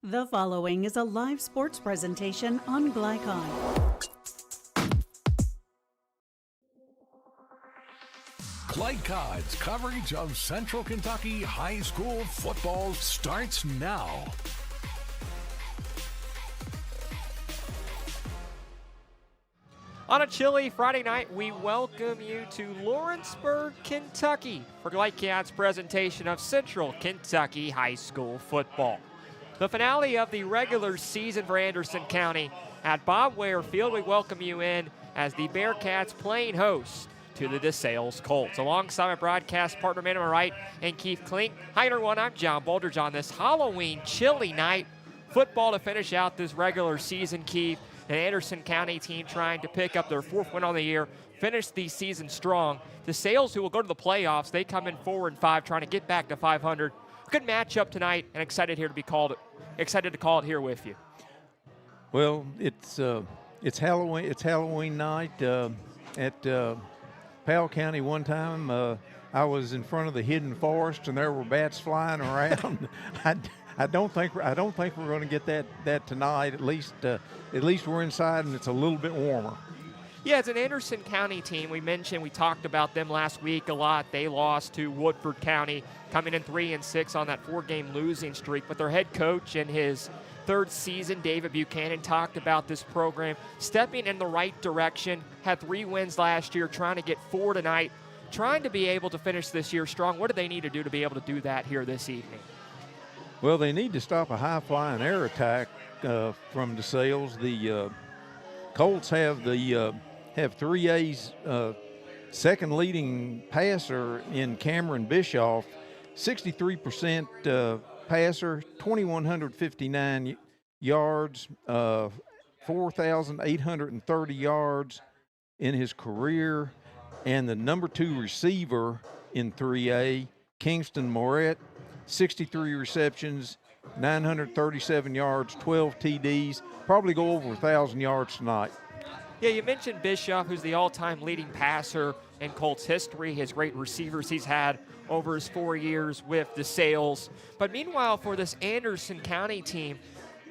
The following is a live sports presentation on Glycon. Glycon's coverage of Central Kentucky high school football starts now. On a chilly Friday night, we welcome you to Lawrenceburg, Kentucky for Glycon's presentation of Central Kentucky high school football. The finale of the regular season for Anderson County at Bob Ware Field. We welcome you in as the Bearcats playing host to the DeSales Colts. Alongside my broadcast partner, man on my right, and Keith Klink. Hi everyone, I'm John Bouldridge on this Halloween chilly night. Football to finish out this regular season, Keith. An Anderson County team trying to pick up their fourth win on the year, finish the season strong. DeSales, who will go to the playoffs, they come in 4-5, trying to get back to 500. Good matchup tonight, and excited to call it here with you. Well, it's Halloween. It's Halloween night at Powell County. One time, I was in front of the hidden forest, and there were bats flying around. I don't think we're going to get that tonight. At least we're inside, and it's a little bit warmer. Yeah, it's an Anderson County team. We talked about them last week a lot. They lost to Woodford County, coming in 3-6 on that 4-game losing streak. But their head coach in his third season, David Buchanan, talked about this program stepping in the right direction. Had 3 wins last year, trying to get 4 tonight, trying to be able to finish this year strong. What do they need to do to be able to do that here this evening? Well, they need to stop a high-flying air attack from DeSales. The Colts have 3A's second leading passer in Cameron Bischoff, 63% passer, 2,159 yards, 4,830 yards in his career, and the number 2 receiver in 3A, Kingston Moret, 63 receptions, 937 yards, 12 TDs, probably go over 1,000 yards tonight. Yeah, you mentioned Bischoff, who's the all-time leading passer in Colts history, his great receivers he's had over his 4 years with DeSales. But meanwhile, for this Anderson County team,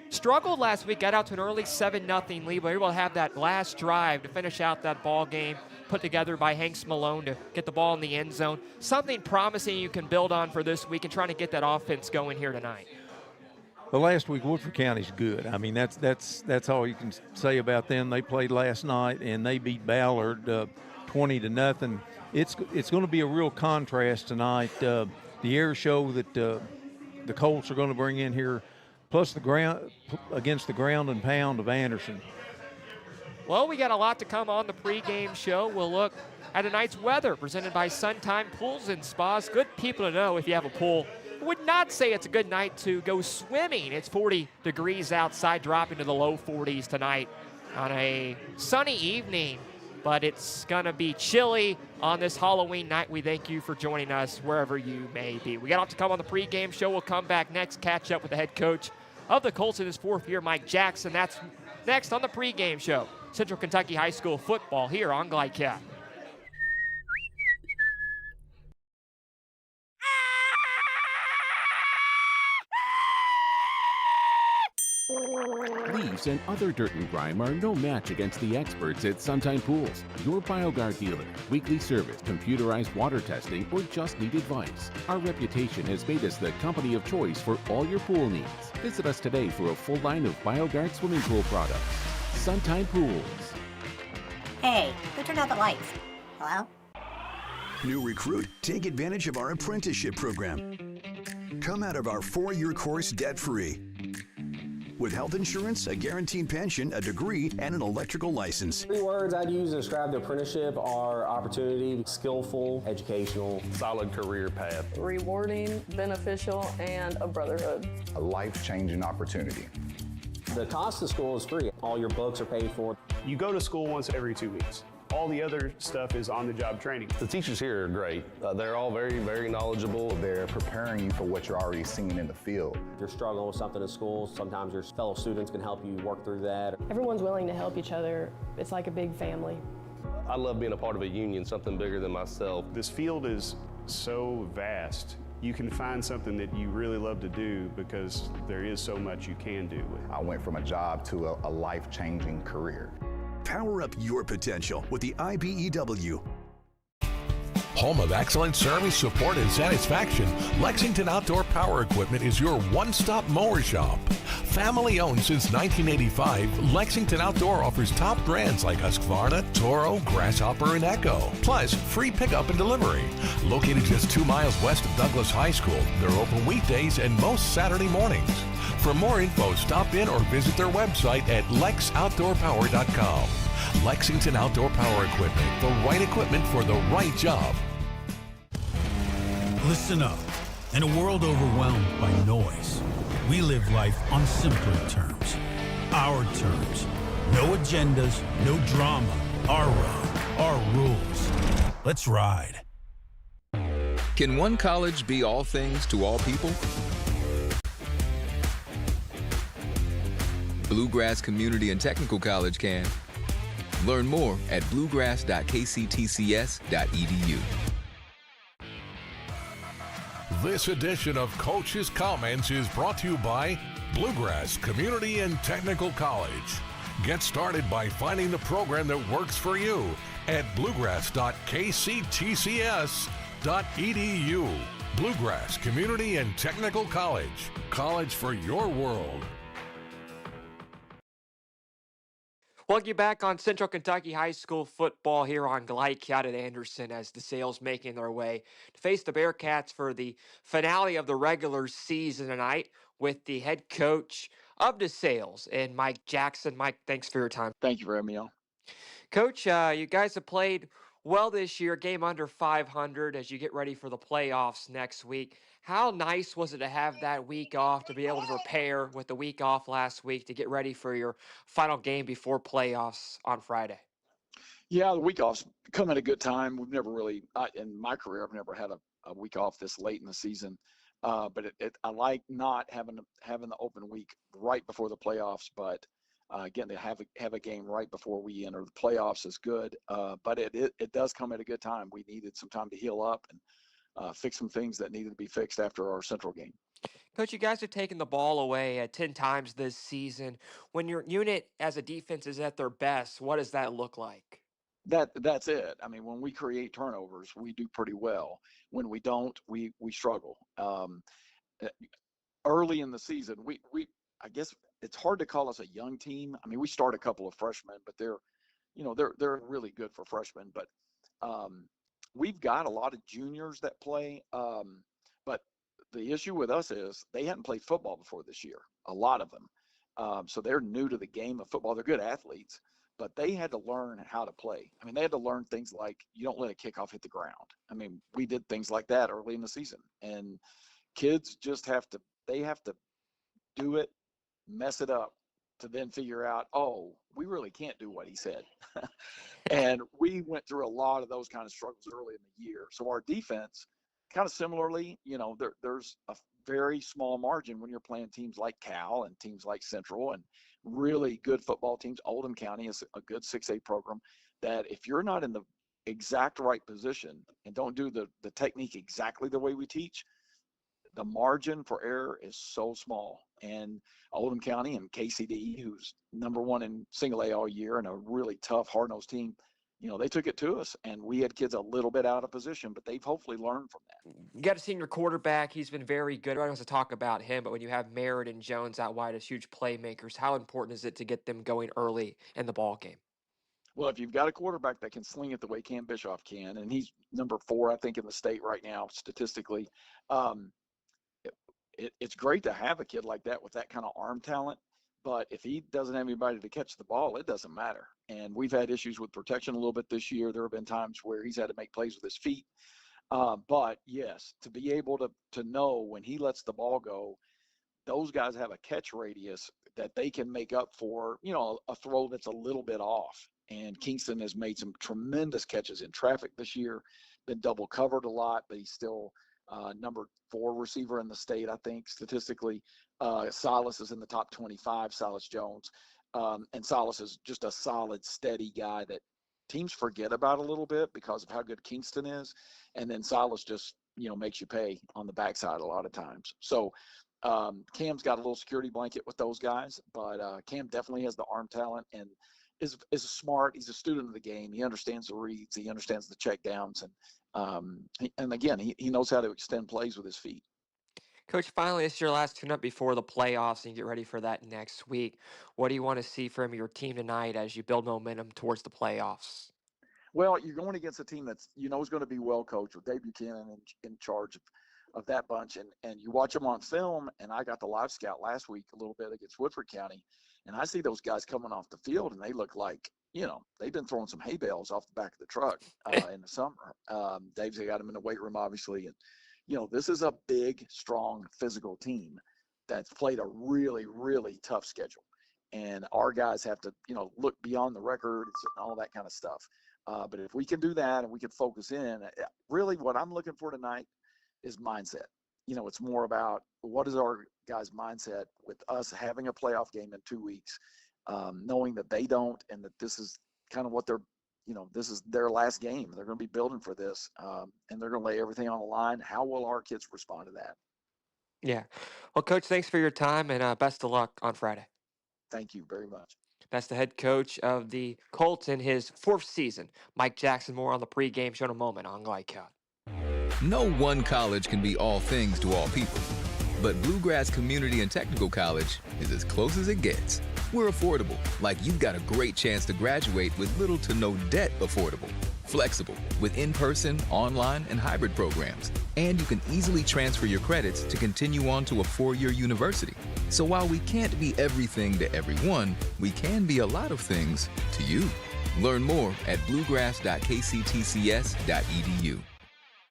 struggled last week, got out to an early 7-0 lead, but able to have that last drive to finish out that ball game, put together by Hanks Malone to get the ball in the end zone. Something promising you can build on for this week and trying to get that offense going here tonight. Well, last week Woodford County's good. I mean, that's all you can say about them. They played last night and they beat Ballard 20-0. It's going to be a real contrast tonight. The air show that the Colts are going to bring in here, plus the ground against the ground and pound of Anderson. Well, we got a lot to come on the pregame show. We'll look at tonight's weather presented by Suntime Pools and Spas. Good people to know if you have a pool. I would not say it's a good night to go swimming. It's 40 degrees outside, dropping to the low 40s tonight on a sunny evening. But it's going to be chilly on this Halloween night. We thank you for joining us wherever you may be. We got a lot to come on the pregame show. We'll come back next, catch up with the head coach of the Colts in his 4th year, Mike Jackson. That's next on the pregame show. Central Kentucky High School football here on Glycon. Leaves and other dirt and grime are no match against the experts at Suntime Pools, your BioGuard dealer. Weekly service, computerized water testing, or just need advice. Our reputation has made us the company of choice for all your pool needs. Visit us today for a full line of BioGuard swimming pool products. Suntime Pools. Hey, who turned out the lights? Hello? New recruit, take advantage of our apprenticeship program. Come out of our 4-year course debt-free. With health insurance, a guaranteed pension, a degree, and an electrical license. 3 words I'd use to describe the apprenticeship are opportunity, skillful, educational, solid career path, rewarding, beneficial, and a brotherhood. A life-changing opportunity. The cost of school is free. All your books are paid for. You go to school once every 2 weeks. All the other stuff is on-the-job training. The teachers here are great. They're all very, very knowledgeable. They're preparing you for what you're already seeing in the field. If you're struggling with something in school, sometimes your fellow students can help you work through that. Everyone's willing to help each other. It's like a big family. I love being a part of a union, something bigger than myself. This field is so vast. you can find something that you really love to do because there is so much you can do with it. I went from a job to a life-changing career. Power up your potential with the IBEW. Home of excellent service, support, and satisfaction, Lexington Outdoor Power Equipment is your one-stop mower shop. Family owned since 1985, Lexington Outdoor offers top brands like Husqvarna, Toro, Grasshopper, and Echo. Plus, free pickup and delivery. Located just 2 miles west of Douglas High School, they're open weekdays and most Saturday mornings. For more info, stop in or visit their website at lexoutdoorpower.com. Lexington Outdoor Power Equipment, the right equipment for the right job. Listen up. In a world overwhelmed by noise, we live life on simpler terms. Our terms. No agendas, no drama. Our road, our rules. Let's ride. Can one college be all things to all people? Bluegrass Community and Technical College can. Learn more at bluegrass.kctcs.edu. This edition of Coach's Comments is brought to you by Bluegrass Community and Technical College. Get started by finding the program that works for you at bluegrass.kctcs.edu. Bluegrass Community and Technical College. College for your world. Welcome you back on Central Kentucky High School football here on Glycad at Anderson as DeSales making their way to face the Bearcats for the finale of the regular season tonight with the head coach of DeSales and Mike Jackson. Mike, thanks for your time. Thank you for having me on. Coach, you guys have played well this year, game under 500 as you get ready for the playoffs next week. How nice was it to have that week off, to be able to prepare with the week off last week to get ready for your final game before playoffs on Friday? Yeah, the week off's come at a good time. We've never really, in my career, I've never had a week off this late in the season. But I like not having the open week right before the playoffs. But again, to have a game right before we enter the playoffs is good. But it does come at a good time. We needed some time to heal up and fix some things that needed to be fixed after our Central game. Coach, you guys have taken the ball away 10 times this season. When your unit as a defense is at their best, what does that look like? That's it. I mean, when we create turnovers, we do pretty well. When we don't, we struggle. Early in the season, we I guess it's hard to call us a young team. I mean, we start a couple of freshmen, but they're really good for freshmen. But we've got a lot of juniors that play. But the issue with us is they hadn't played football before this year, a lot of them. So they're new to the game of football. They're good athletes, but they had to learn how to play. I mean, they had to learn things like you don't let a kickoff hit the ground. I mean, we did things like that early in the season. And kids just have to do it, mess it up, to then figure out, oh, we really can't do what he said. And we went through a lot of those kind of struggles early in the year. So our defense, kind of similarly, there's a very small margin when you're playing teams like Cal and teams like Central and really good football teams. Oldham County is a good 6A program that if you're not in the exact right position and don't do the technique exactly the way we teach, the margin for error is so small. And Oldham County and KCD, who's #1 in single A all year and a really tough, hard-nosed team, they took it to us, and we had kids a little bit out of position, but they've hopefully learned from that. You got a senior quarterback. He's been very good. Everyone wants to talk about him, but when you have Merritt and Jones out wide as huge playmakers, how important is it to get them going early in the ball game? Well, if you've got a quarterback that can sling it the way Cam Bischoff can, and he's #4, I think, in the state right now statistically, it's great to have a kid like that with that kind of arm talent. But if he doesn't have anybody to catch the ball, it doesn't matter. And we've had issues with protection a little bit this year. There have been times where he's had to make plays with his feet. But yes, to be able to know when he lets the ball go, those guys have a catch radius that they can make up for, a throw that's a little bit off. And Kingston has made some tremendous catches in traffic this year, been double covered a lot, but he's still #4 receiver in the state, I think, statistically. Silas is in the top 25, Silas Jones. And Silas is just a solid, steady guy that teams forget about a little bit because of how good Kingston is. And then Silas just makes you pay on the backside a lot of times. So Cam's got a little security blanket with those guys, but Cam definitely has the arm talent and is smart. He's a student of the game. He understands the reads. He understands the check downs. And again, he knows how to extend plays with his feet. Coach, finally, it's your last tune-up before the playoffs and you get ready for that next week. What do you want to see from your team tonight as you build momentum towards the playoffs? Well, you're going against a team that's is going to be well coached with David Buchanan in charge of that bunch. And you watch them on film, and I got the live scout last week a little bit against Woodford County, and I see those guys coming off the field, and they look like, they've been throwing some hay bales off the back of the truck in the summer. Dave's got them in the weight room, obviously. And, this is a big, strong, physical team that's played a really, really tough schedule. And our guys have to, look beyond the records and all that kind of stuff. But if we can do that and we can focus in, really what I'm looking for tonight is mindset. It's more about what is our guys' mindset with us having a playoff game in 2 weeks, knowing that they don't, and that this is kind of what they're, this is their last game. They're going to be building for this, and they're going to lay everything on the line. How will our kids respond to that? Yeah. Well, Coach, thanks for your time, and best of luck on Friday. Thank you very much. That's the head coach of the Colts in his 4th season, Mike Jackson. More on the pregame show in a moment on Glykod. No one college can be all things to all people, but Bluegrass Community and Technical College is as close as it gets. We're affordable, like you've got a great chance to graduate with little to no debt. Affordable, flexible, with in-person, online, and hybrid programs. And you can easily transfer your credits to continue on to a 4-year university. So while we can't be everything to everyone, we can be a lot of things to you. Learn more at bluegrass.kctcs.edu.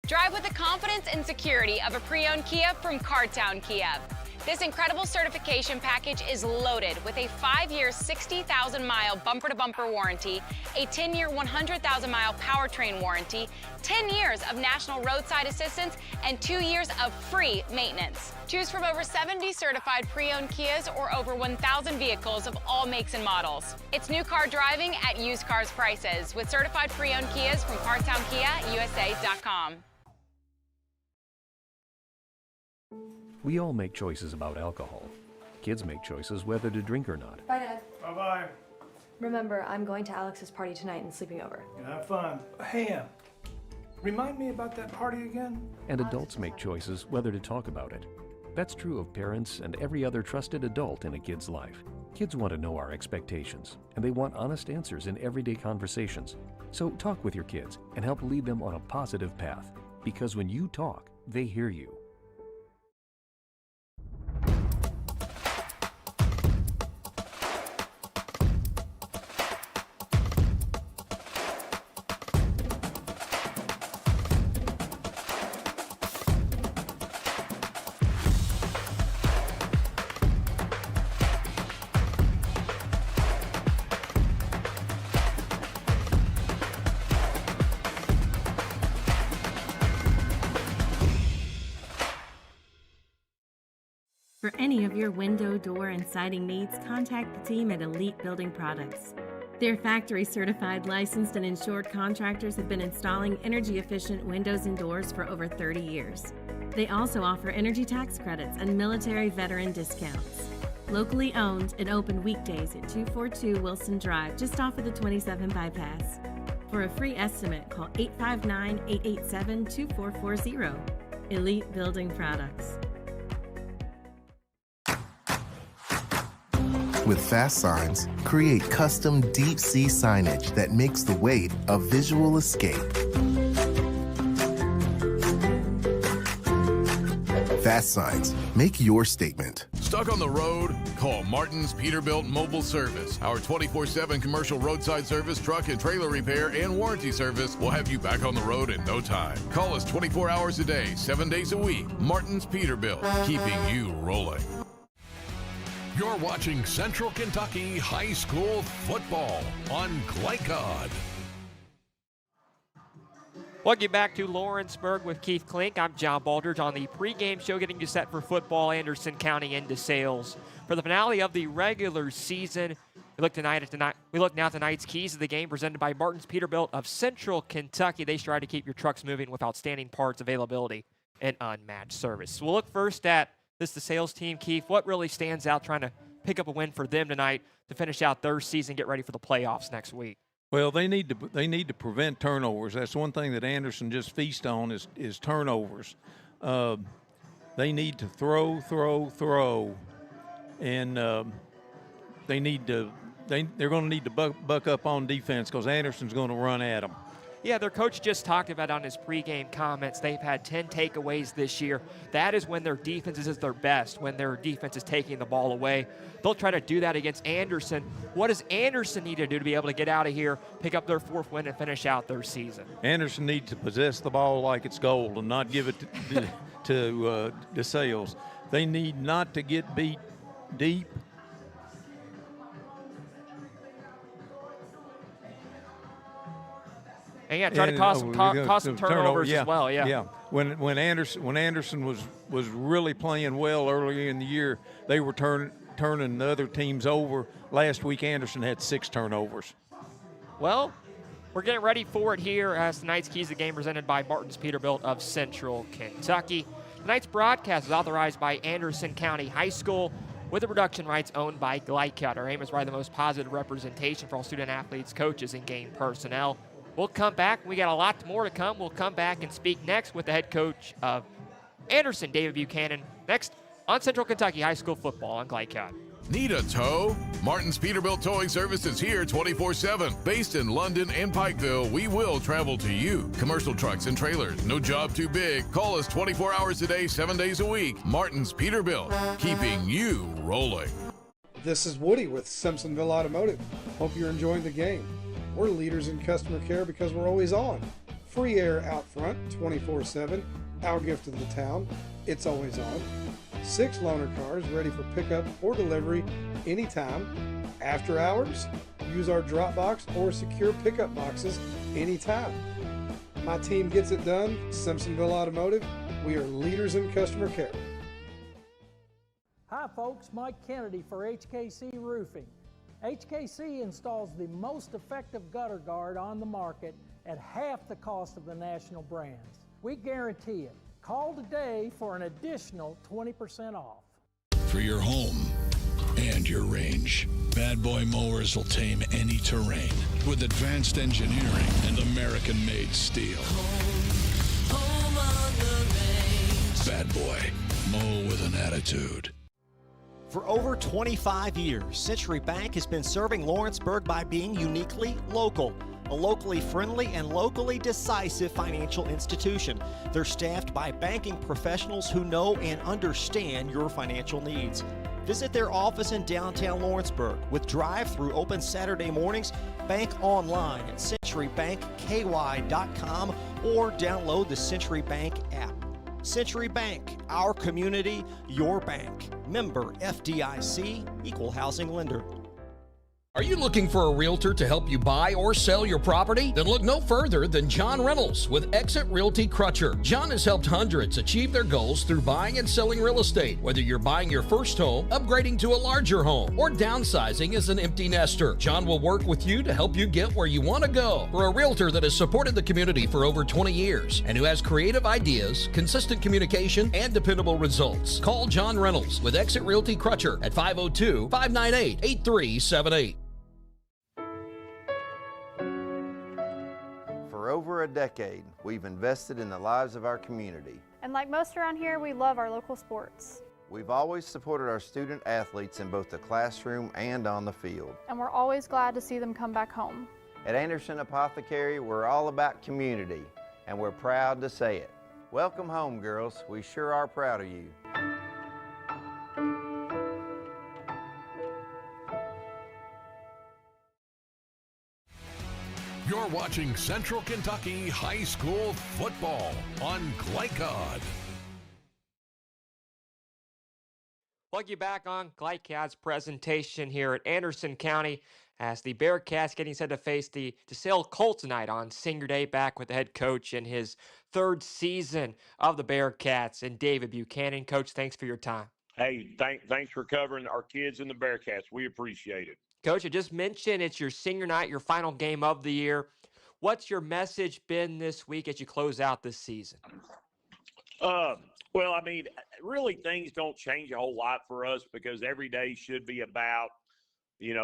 Drive with the confidence and security of a pre-owned Kia from Cardtown Kia. This incredible certification package is loaded with a 5-year, 60,000-mile bumper-to-bumper warranty, a 10-year, 100,000-mile powertrain warranty, 10 years of national roadside assistance, and 2 years of free maintenance. Choose from over 70 certified pre-owned Kias or over 1,000 vehicles of all makes and models. It's new car driving at used cars prices with certified pre-owned Kias from CardtownKiaUSA.com. We all make choices about alcohol. Kids make choices whether to drink or not. Bye, Dad. Bye-bye. Remember, I'm going to Alex's party tonight and sleeping over. Have fun. Hey, remind me about that party again? And adults make choices whether to talk about it. That's true of parents and every other trusted adult in a kid's life. Kids want to know our expectations, and they want honest answers in everyday conversations. So talk with your kids and help lead them on a positive path. Because when you talk, they hear you. For any of your window, door, and siding needs, contact the team at Elite Building Products. Their factory-certified, licensed, and insured contractors have been installing energy-efficient windows and doors for over 30 years. They also offer energy tax credits and military veteran discounts. Locally owned and open weekdays at 242 Wilson Drive, just off of the 27 bypass. For a free estimate, call 859-887-2440. Elite Building Products. With Fast Signs, create custom deep-sea signage that makes the wait a visual escape. Fast Signs, make your statement. Stuck on the road? Call Martin's Peterbilt Mobile Service. Our 24/7 commercial roadside service, truck and trailer repair, and warranty service will have you back on the road in no time. Call us 24 hours a day, 7 days a week. Martin's Peterbilt, keeping you rolling. You're watching Central Kentucky High School Football on Glykod. Welcome back to Lawrenceburg with Keith Klink. I'm John Baldridge on the pregame show, getting you set for football, Anderson County and DeSales. For the finale of the regular season, we look now at tonight's keys of the game, presented by Martin's Peterbilt of Central Kentucky. They strive to keep your trucks moving with outstanding parts availability and unmatched service. We'll look first at this DeSales team, Keith. What really stands out trying to pick up a win for them tonight to finish out their season, get ready for the playoffs next week? Well, they need to prevent turnovers. That's one thing that Anderson just feasts on is turnovers. They need to throw, and they're going to need to buck up on defense because Anderson's going to run at them. Yeah, their coach just talked about on his pregame comments, they've had 10 takeaways this year. That is when their defense is at their best, when their defense is taking the ball away. They'll try to do that against Anderson. What does Anderson need to do to be able to get out of here, pick up their 4th win, and finish out their season? Anderson needs to possess the ball like it's gold and not give it to DeSales. They need not to get beat deep. And yeah, try to cause some turnovers as well. Yeah. When Anderson was really playing well earlier in the year, they were turning the other teams over. Last week, Anderson had 6 turnovers. Well, we're getting ready for it here as tonight's Keys to the Game presented by Martin's Peterbilt of Central Kentucky. Tonight's broadcast is authorized by Anderson County High School with the production rights owned by Glycut. Our aim is to provide the most positive representation for all student athletes, coaches, and game personnel. We'll come back. We got a lot more to come. We'll come back and speak next with the head coach of Anderson, David Buchanan, next on Central Kentucky High School football on Glycut. Need a tow? Martin's Peterbilt Towing Service is here 24/7. Based in London and Pikeville, we will travel to you. Commercial trucks and trailers, no job too big. Call us 24 hours a day, 7 days a week. Martin's Peterbilt, keeping you rolling. This is Woody with Simpsonville Automotive. Hope you're enjoying the game. We're leaders in customer care because we're always on. Free air out front, 24/7. Our gift to the town, it's always on. 6 loaner cars ready for pickup or delivery anytime. After hours, use our drop box or secure pickup boxes anytime. My team gets it done. Simpsonville Automotive, we are leaders in customer care. Hi folks, Mike Kennedy for HKC Roofing. HKC installs the most effective gutter guard on the market at half the cost of the national brands. We guarantee it. Call today for an additional 20% off. For your home and your range, Bad Boy Mowers will tame any terrain with advanced engineering and American-made steel. Home on the range. Bad Boy, mow with an attitude. For over 25 years, Century Bank has been serving Lawrenceburg by being uniquely local. A locally friendly and locally decisive financial institution. They're staffed by banking professionals who know and understand your financial needs. Visit their office in downtown Lawrenceburg with drive-through open Saturday mornings. Bank online at centurybankky.com or download the Century Bank app. Century Bank, our community, your bank. Member FDIC, equal housing lender. Are you looking for a realtor to help you buy or sell your property? Then look no further than John Reynolds with Exit Realty Crutcher. John has helped hundreds achieve their goals through buying and selling real estate. Whether you're buying your first home, upgrading to a larger home, or downsizing as an empty nester, John will work with you to help you get where you want to go. For a realtor that has supported the community for over 20 years and who has creative ideas, consistent communication, and dependable results, call John Reynolds with Exit Realty Crutcher at 502-598-8378. For over a decade, we've invested in the lives of our community. And like most around here, we love our local sports. We've always supported our student athletes in both the classroom and on the field. And we're always glad to see them come back home. At Anderson Apothecary, we're all about community, and we're proud to say it. Welcome home, girls. We sure are proud of you. You're watching Central Kentucky High School football on Glycod. Plug you back on Glycad's presentation here at Anderson County as the Bearcats getting set to face the DeSales Colts tonight on Senior Day, back with the head coach in his 3rd season of the Bearcats, and David Buchanan. Coach, thanks for your time. Hey, thanks for covering our kids and the Bearcats. We appreciate it. Coach, I just mentioned it's your senior night, your final game of the year. What's your message been this week as you close out this season? Well, I mean, really things don't change a whole lot for us because every day should be about, each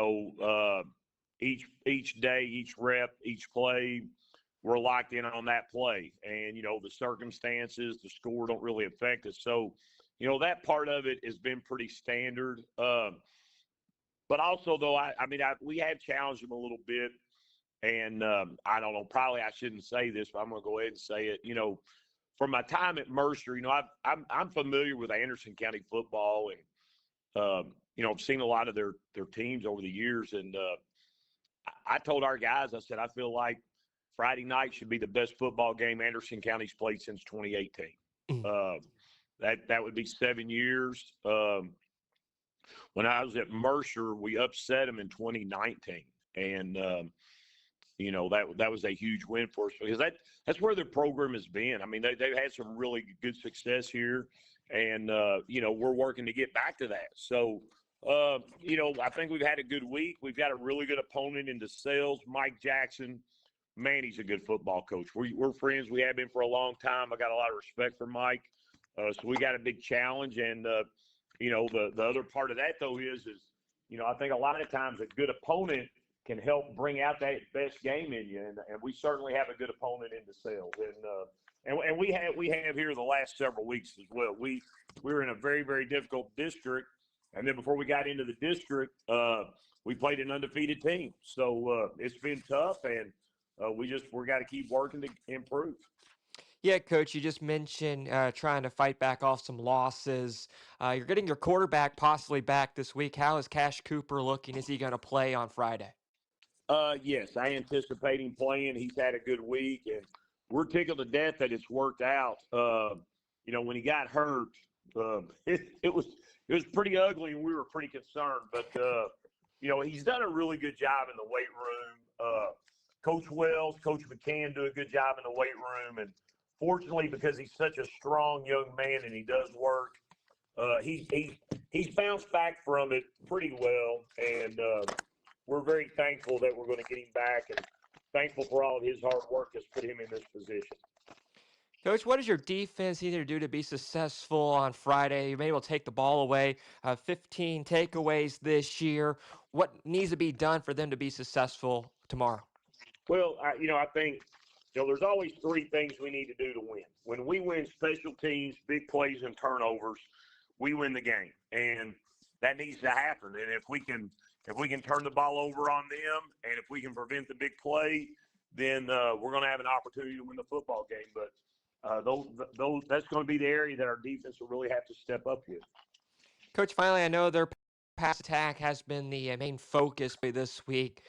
day, each rep, each play, we're locked in on that play. And, the circumstances, the score don't really affect us. So, that part of it has been pretty standard. But also, though, we have challenged them a little bit. And I don't know, probably I shouldn't say this, but I'm going to go ahead and say it. From my time at Mercer, I'm familiar with Anderson County football, and I've seen a lot of their teams over the years. And I told our guys, I said, I feel like Friday night should be the best football game Anderson County's played since 2018. That would be 7 years. When I was at Mercer, we upset them in 2019, and that was a huge win for us because that's where their program has been. I mean, they've had some really good success here, and we're working to get back to that. So, I think we've had a good week. We've got a really good opponent in DeSales, Mike Jackson. Man, he's a good football coach. We're friends. We have been for a long time. I got a lot of respect for Mike. So we got a big challenge, and the other part of that though is I think a lot of times a good opponent can help bring out that best game in you, and we certainly have a good opponent in DeSales, and we have here the last several weeks as well. We were in a very, very difficult district, and then before we got into the district, we played an undefeated team. So it's been tough, and we're got to keep working to improve. Yeah, Coach, you just mentioned trying to fight back off some losses. You're getting your quarterback possibly back this week. How is Cash Cooper looking? Is he going to play on Friday? Yes, I anticipate him playing. He's had a good week, and we're tickled to death that it's worked out. When he got hurt, it was pretty ugly, and we were pretty concerned. But he's done a really good job in the weight room. Coach Wells, Coach Buchanan do a good job in the weight room, and fortunately, because he's such a strong young man and he does work, he's bounced back from it pretty well, and we're very thankful that we're going to get him back, and thankful for all of his hard work that's put him in this position. Coach, what does your defense need to do to be successful on Friday? You've been able to take the ball away, 15 takeaways this year. What needs to be done for them to be successful tomorrow? Well, I think there's always three things we need to do to win. When we win special teams, big plays, and turnovers, we win the game, and that needs to happen. And if we can turn the ball over on them, and if we can prevent the big play, then we're going to have an opportunity to win the football game. But that's going to be the area that our defense will really have to step up with. Coach, finally, I know their pass attack has been the main focus this week.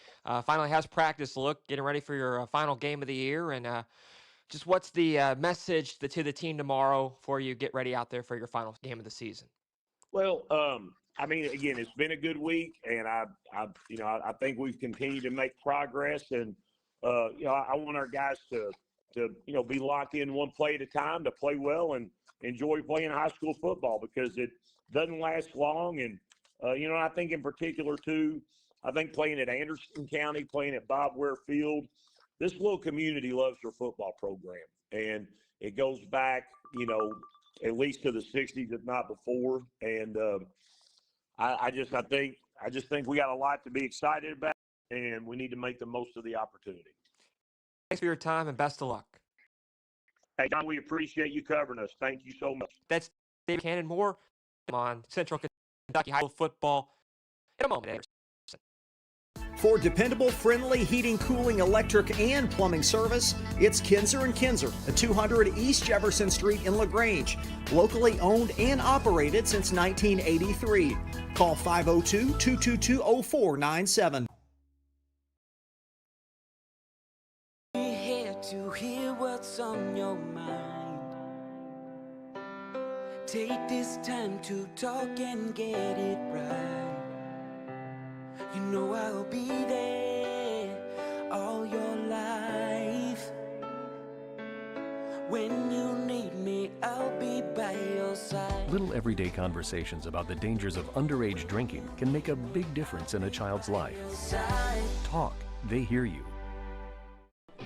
Finally, how's practice look? Getting ready for your final game of the year, and just what's the message to the team tomorrow before you get ready out there for your final game of the season? Well, again, it's been a good week, and I think we've continued to make progress, and I want our guys to be locked in one play at a time, to play well and enjoy playing high school football, because it doesn't last long. And I think in particular too, I think playing at Anderson County, playing at Bob Ware Field, this little community loves their football program, and it goes back, at least to the 60s, if not before. And I just think we got a lot to be excited about, and we need to make the most of the opportunity. Thanks for your time, and best of luck. Hey, John, we appreciate you covering us. Thank you so much. That's David Buchanan. More on Central Kentucky High School football in a moment. For dependable, friendly heating, cooling, electric, and plumbing service, it's Kinzer & Kinzer at 200 East Jefferson Street in LaGrange. Locally owned and operated since 1983. Call 502-222-0497. We're here to hear what's on your mind. Take this time to talk and get it right. You know I'll be there all your life. When you need me, I'll be by your side. Little everyday conversations about the dangers of underage drinking can make a big difference in a child's life. Talk, they hear you.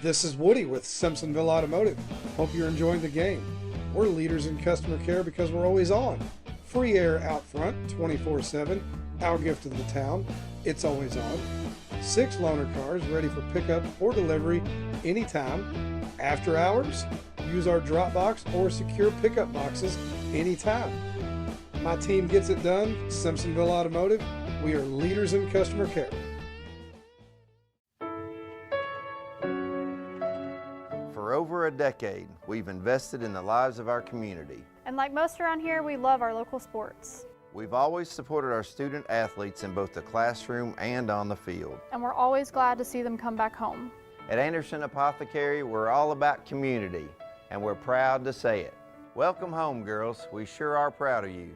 This is Woody with Simpsonville Automotive. Hope you're enjoying the game. We're leaders in customer care because we're always on. Free air out front, 24/7. Our gift to the town, it's always on. 6 loaner cars ready for pickup or delivery anytime. After hours, use our drop box or secure pickup boxes anytime. My team gets it done, Simpsonville Automotive. We are leaders in customer care. For over a decade, we've invested in the lives of our community. And like most around here, we love our local sports. We've always supported our student athletes in both the classroom and on the field. And we're always glad to see them come back home. At Anderson Apothecary, we're all about community, and we're proud to say it. Welcome home, girls. We sure are proud of you.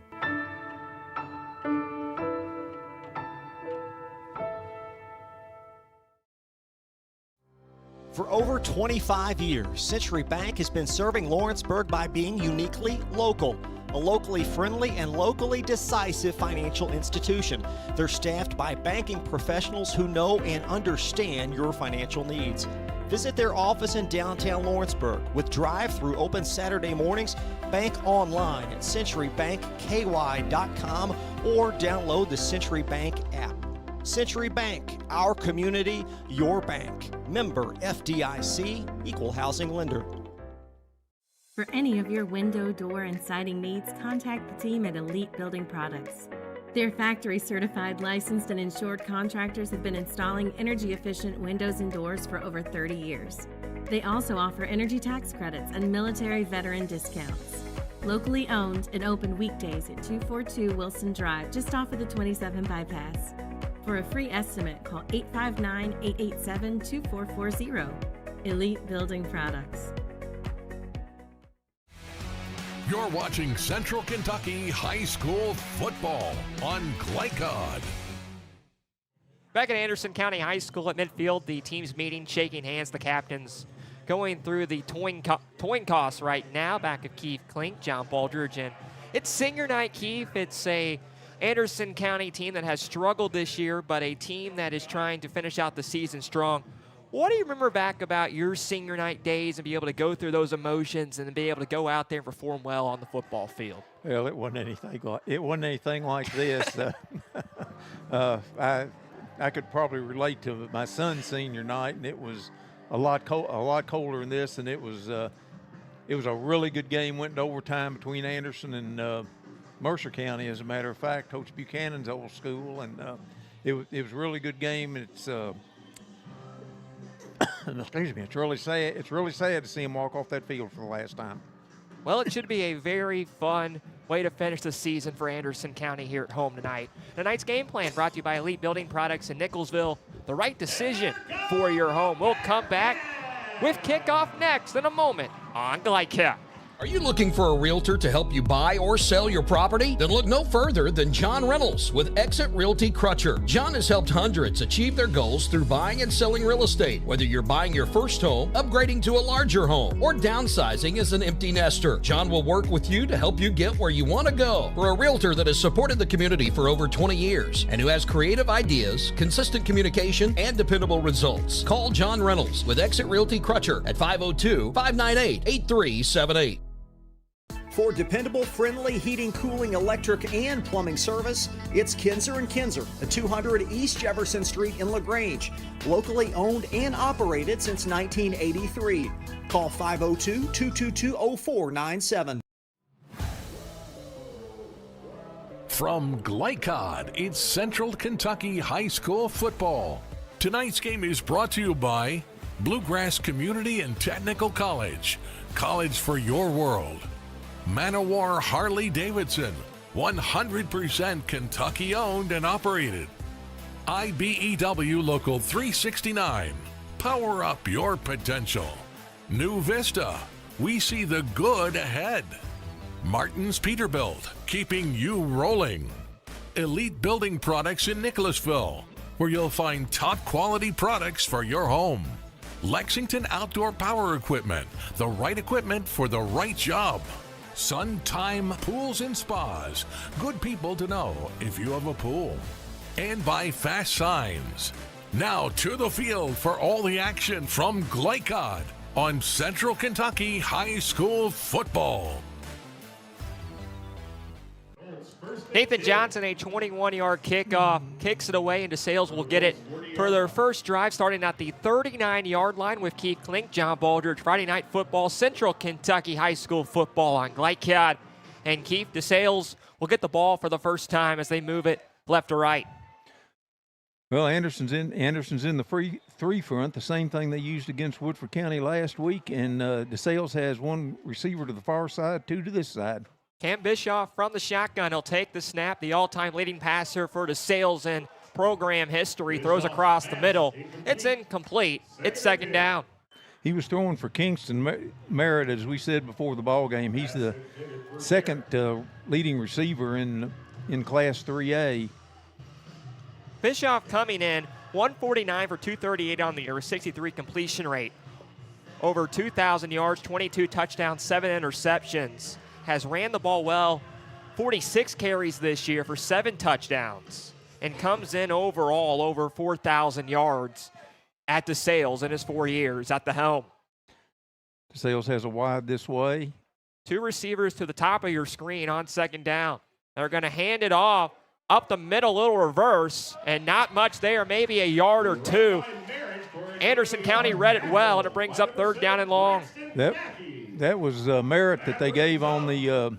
For over 25 years, Century Bank has been serving Lawrenceburg by being uniquely local. A locally friendly and locally decisive financial institution. They're staffed by banking professionals who know and understand your financial needs. Visit their office in downtown Lawrenceburg with drive-through open Saturday mornings. Bank online at centurybankky.com or download the Century Bank app. Century Bank, our community, your bank. Member FDIC, Equal Housing Lender. For any of your window, door, and siding needs, contact the team at Elite Building Products. Their factory-certified, licensed, and insured contractors have been installing energy-efficient windows and doors for over 30 years. They also offer energy tax credits and military veteran discounts. Locally owned and open weekdays at 242 Wilson Drive, just off of the 27 bypass. For a free estimate, call 859-887-2440. Elite Building Products. You're watching Central Kentucky High School football on Glycod. Back at Anderson County High School at midfield, the team's meeting, shaking hands, the captains going through the towing costs right now. Back of Keith Klink, John Baldridge, and it's senior night, Keith. It's a Anderson County team that has struggled this year, but a team that is trying to finish out the season strong. What do you remember back about your senior night days and be able to go through those emotions and be able to go out there and perform well on the football field? Well, it wasn't anything like this. I could probably relate to my son's senior night, and it was a lot colder than this, and it was a really good game. Went to overtime between Anderson and Mercer County, as a matter of fact. Coach Buchanan's old school, and it was a really good game. It's excuse me. It's really sad. It's really sad to see him walk off that field for the last time. Well, it should be a very fun way to finish the season for Anderson County here at home tonight. Tonight's game plan brought to you by Elite Building Products in Nicholsville. The right decision for your home. We'll come back with kickoff next in a moment on Glycad. Are you looking for a realtor to help you buy or sell your property? Then look no further than John Reynolds with Exit Realty Crutcher. John has helped hundreds achieve their goals through buying and selling real estate. Whether you're buying your first home, upgrading to a larger home, or downsizing as an empty nester, John will work with you to help you get where you want to go. For a realtor that has supported the community for over 20 years and who has creative ideas, consistent communication, and dependable results, call John Reynolds with Exit Realty Crutcher at 502-598-8378. For dependable, friendly heating, cooling, electric, and plumbing service, it's Kinzer & Kinzer at 200 East Jefferson Street in LaGrange. Locally owned and operated since 1983. Call 502-222-0497. From Glycod, it's Central Kentucky High School football. Tonight's game is brought to you by Bluegrass Community and Technical College. College for your world. Manowar Harley-Davidson, 100% Kentucky owned and operated. IBEW Local 369, power up your potential. New Vista, we see the good ahead. Martin's Peterbilt, keeping you rolling. Elite Building Products in Nicholasville, where you'll find top quality products for your home. Lexington Outdoor Power Equipment, the right equipment for the right job. Suntime Pools and Spas, good people to know if you have a pool. And by Fast Signs. Now to the field for all the action from Glycod on Central Kentucky High School football. Nathan Johnson, a 21-yard kickoff, kicks it away, and DeSales will get it for their first drive, starting at the 39-yard line with Keith Klink. John Baldridge, Friday Night Football, Central Kentucky High School football on Glycad. And Keith, DeSales will get the ball for the first time as they move it left to right. Well, Anderson's in the three front, the same thing they used against Woodford County last week, and DeSales has one receiver to the far side, two to this side. Cam Bischoff from the shotgun. He'll take the snap. The all-time leading passer for DeSales in program history throws across the middle. It's incomplete. It's second down. He was throwing for Kingston Merritt, as we said before the ball game. He's the second leading receiver in Class 3A. Bischoff coming in, 149 for 238 on the year, 63 completion rate. Over 2,000 yards, 22 touchdowns, 7 interceptions. Has ran the ball well, 46 carries this year for 7 touchdowns, and comes in overall over 4,000 yards at DeSales in his 4 years at the helm. DeSales has a wide this way. 2 receivers to the top of your screen on second down. They're going to hand it off up the middle, little reverse, and not much there, maybe a yard or 2. Anderson County read it well, and it brings up third down and long. That was Merritt that they gave on the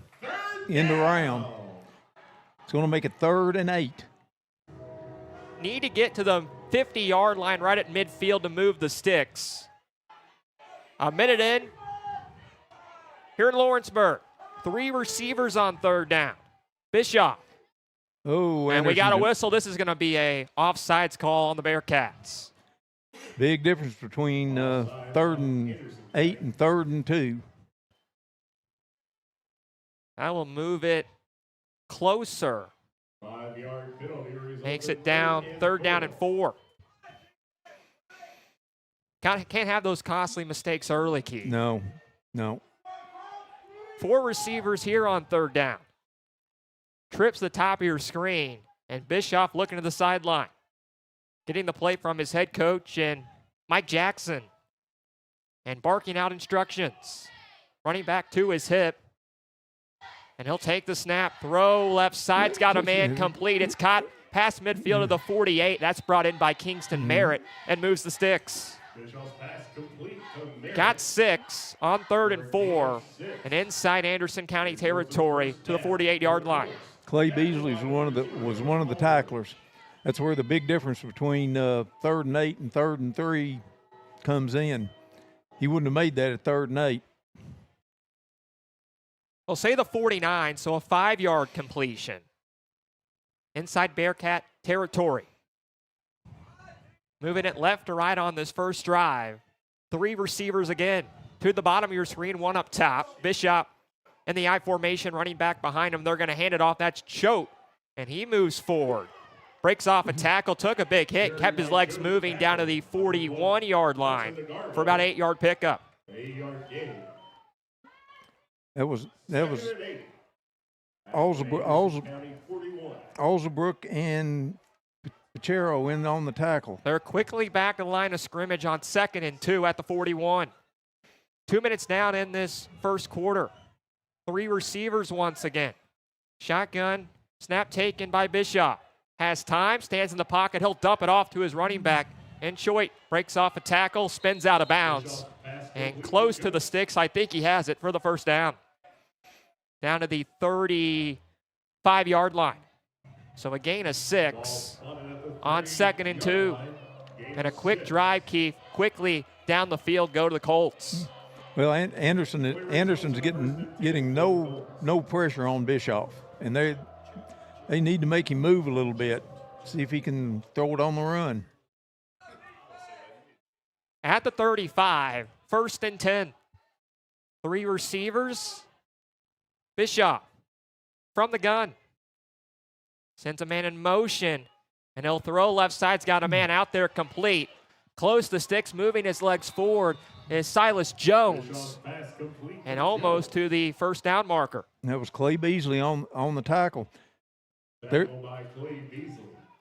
end around. It's going to make it 3rd and 8. Need to get to the 50-yard line right at midfield to move the sticks. A minute in. Here in Lawrenceburg, 3 receivers on third down. Bischoff. Oh, and we got a whistle. This is going to be a offsides call on the Bearcats. Big difference between 3rd and 8 and 3rd and 2. I will move it closer. 5-yard penalty. Makes it down, 3rd down and 4. Can't have those costly mistakes early, Keith. No. 4 receivers here on 3rd down. Trips the top of your screen, and Bischoff looking to the sideline. Getting the play from his head coach and Mike Jackson, and barking out instructions. Running back to his hip, and he'll take the snap, throw left side's got a man complete. It's caught past midfield of the 48. That's brought in by Kingston Merritt and moves the sticks. Got 6 on 3rd and 4, and inside Anderson County territory to the 48-yard line. Clay Beasley was one of the tacklers. That's where the big difference between 3rd and 8 and 3rd and 3 comes in. He wouldn't have made that at 3rd and 8. Well, say the 49, so a 5-yard completion. Inside Bearcat territory. Moving it left to right on this first drive. 3 receivers again. 2 at the bottom of your screen, 1 up top. Bishop in the I formation, running back behind him. They're going to hand it off. That's Choate, and he moves forward. Breaks off a tackle, took a big hit, kept his legs moving down to the 41-yard line for about 8-yard pickup. 8-yard gain. That was Alzabrook and Pachero in on the tackle. They're quickly back to the line of scrimmage on 2nd and 2 at the 41. 2 minutes down in this first quarter. 3 receivers once again. Shotgun, snap taken by Bishop. Has time, stands in the pocket. He'll dump it off to his running back. And Choate breaks off a tackle, spins out of bounds. And close to the sticks, I think he has it for the first down. Down to the 35-yard line. So a gain of 6 on 2nd and 2. And a quick drive, Keith, quickly down the field, go to the Colts. Well, Anderson's getting no pressure on Bischoff. And they need to make him move a little bit, see if he can throw it on the run. At the 35, 1st and 10. 3 receivers. Bishop from the gun. Sends a man in motion, and he'll throw left side's got a man out there complete. Close to sticks, moving his legs forward is Silas Jones. And almost to the first down marker. That was Clay Beasley on the tackle.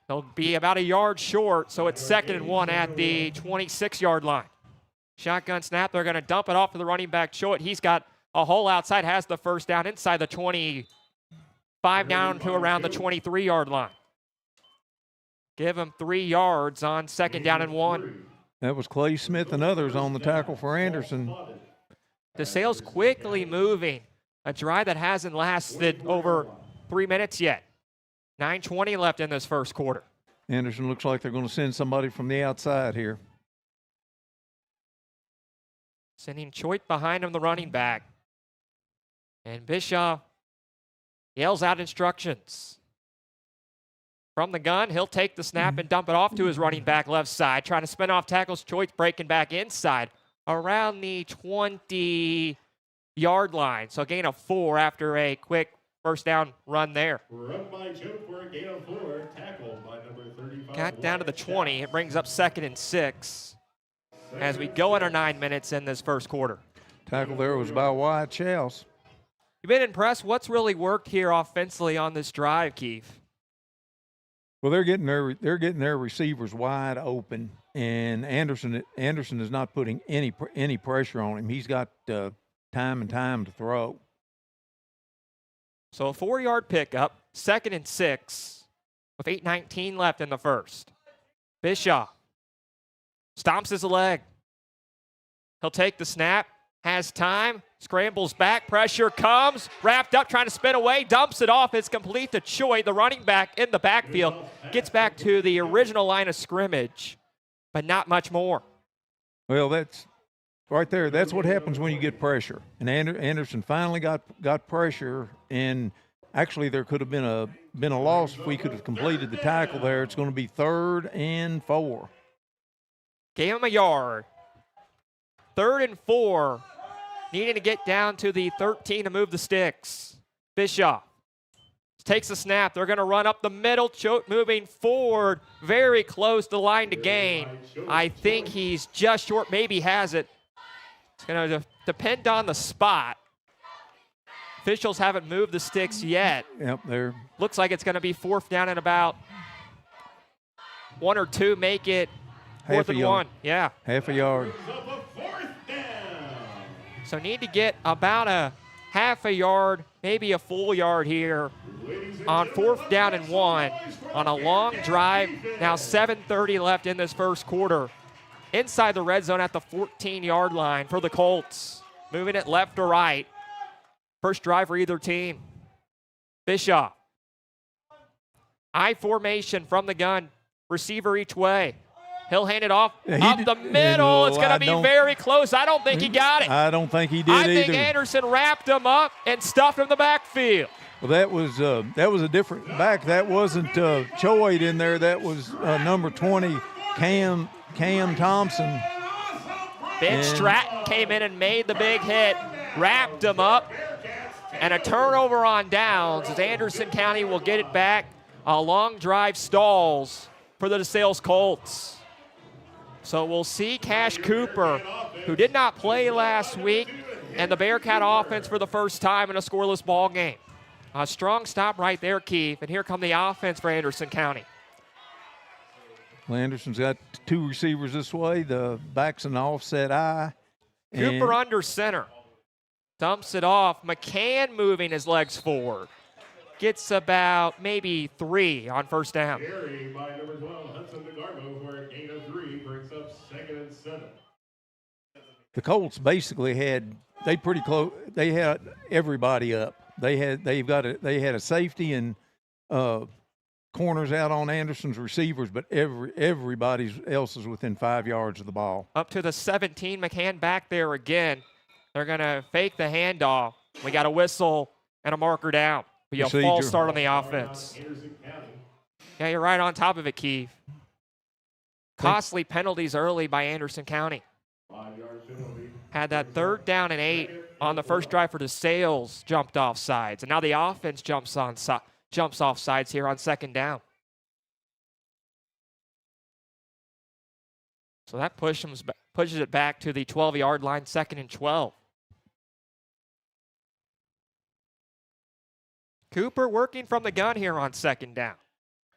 They'll be about a yard short, so it's 2nd and 1 at the 26-yard line. Shotgun snap, they're going to dump it off to the running back Choate. He's got a hole outside, has the first down inside the 20, 5 down to around the 23-yard line. Give him 3 yards on 2nd down and 1. That was Clay Smith and others on the tackle for Anderson. DeSales quickly moving. A drive that hasn't lasted over 3 minutes yet. 9:20 left in this first quarter. Anderson looks like they're going to send somebody from the outside here. Sending Choate behind him, the running back. And Bischoff yells out instructions. From the gun, he'll take the snap and dump it off to his running back left side. Trying to spin off tackles. Choate breaking back inside around the 20-yard line. So gain of 4 after a quick first down run there. Run by Choate for a gain of 4. Tackled by number 35. Got down to the 20. It brings up 2nd and 6 as we go under 9 minutes in this first quarter. Tackle there was by Wyatt Chels. You've been impressed. What's really worked here offensively on this drive, Keith? Well, they're getting their receivers wide open, and Anderson is not putting any pressure on him. He's got time and time to throw. So a 4-yard pickup, 2nd and 6, with 8:19 left in the first. Bischoff stomps his leg. He'll take the snap, has time, scrambles back, pressure comes, wrapped up, trying to spin away, dumps it off. It's complete to Choi, the running back in the backfield. Gets back to the original line of scrimmage, but not much more. Well, that's right there. That's what happens when you get pressure. And Anderson finally got pressure, and actually there could have been a loss if we could have completed the tackle there. It's going to be 3rd and 4. Gave him a yard. 3rd and 4. Needing to get down to the 13 to move the sticks. Bischoff takes the snap. They're going to run up the middle. Choate moving forward. Very close to the line to gain. I think he's just short. Maybe has it. It's going to depend on the spot. Officials haven't moved the sticks yet. Yep, there. Looks like it's going to be 4th down and about 1 or 2. Make it 4th and 1. Yeah. Half a yard. So need to get about a half a yard, maybe a full yard here on 4th down and 1 on a long drive. Now 7:30 left in this first quarter. Inside the red zone at the 14-yard line for the Colts. Moving it left to right. First drive for either team. Bischoff. I formation from the gun. Receiver each way. He'll hand it off up the middle. It's going to be very close. I don't think he got it. I don't think he did either. I think Anderson wrapped him up and stuffed him in the backfield. Well, that was a different back. That wasn't Choate in there. That was number 20, Cam Thompson. Ben Stratton came in and made the big hit, wrapped him up, and a turnover on downs as Anderson County will get it back. A long drive stalls for the DeSales Colts. So we'll see Cash Cooper, who did not play last week, and the Bearcat offense for the first time in a scoreless ball game. A strong stop right there, Keith. And here come the offense for Anderson County. Well, Anderson's got 2 receivers this way. The back's an offset eye. Cooper under center. Dumps it off. McCann moving his legs forward. Gets about maybe 3 on first down. Carry by number 12, Hudson DeGarmo for a gain of 3, brings up 2nd and 7. The Colts basically had everybody up. They had a safety and corners out on Anderson's receivers, but everybody else is within 5 yards of the ball. Up to the 17, McCann back there again. They're going to fake the handoff. We got a whistle and a marker down. Be a false start on the offense. Yeah, you're right on top of it, Keith. Costly penalties early by Anderson County. Had that 3rd down and 8 on the first drive for DeSales, jumped off sides. And now the offense jumps off sides here on 2nd down. So that pushes it back to the 12-yard line, 2nd and 12. Cooper working from the gun here on 2nd down.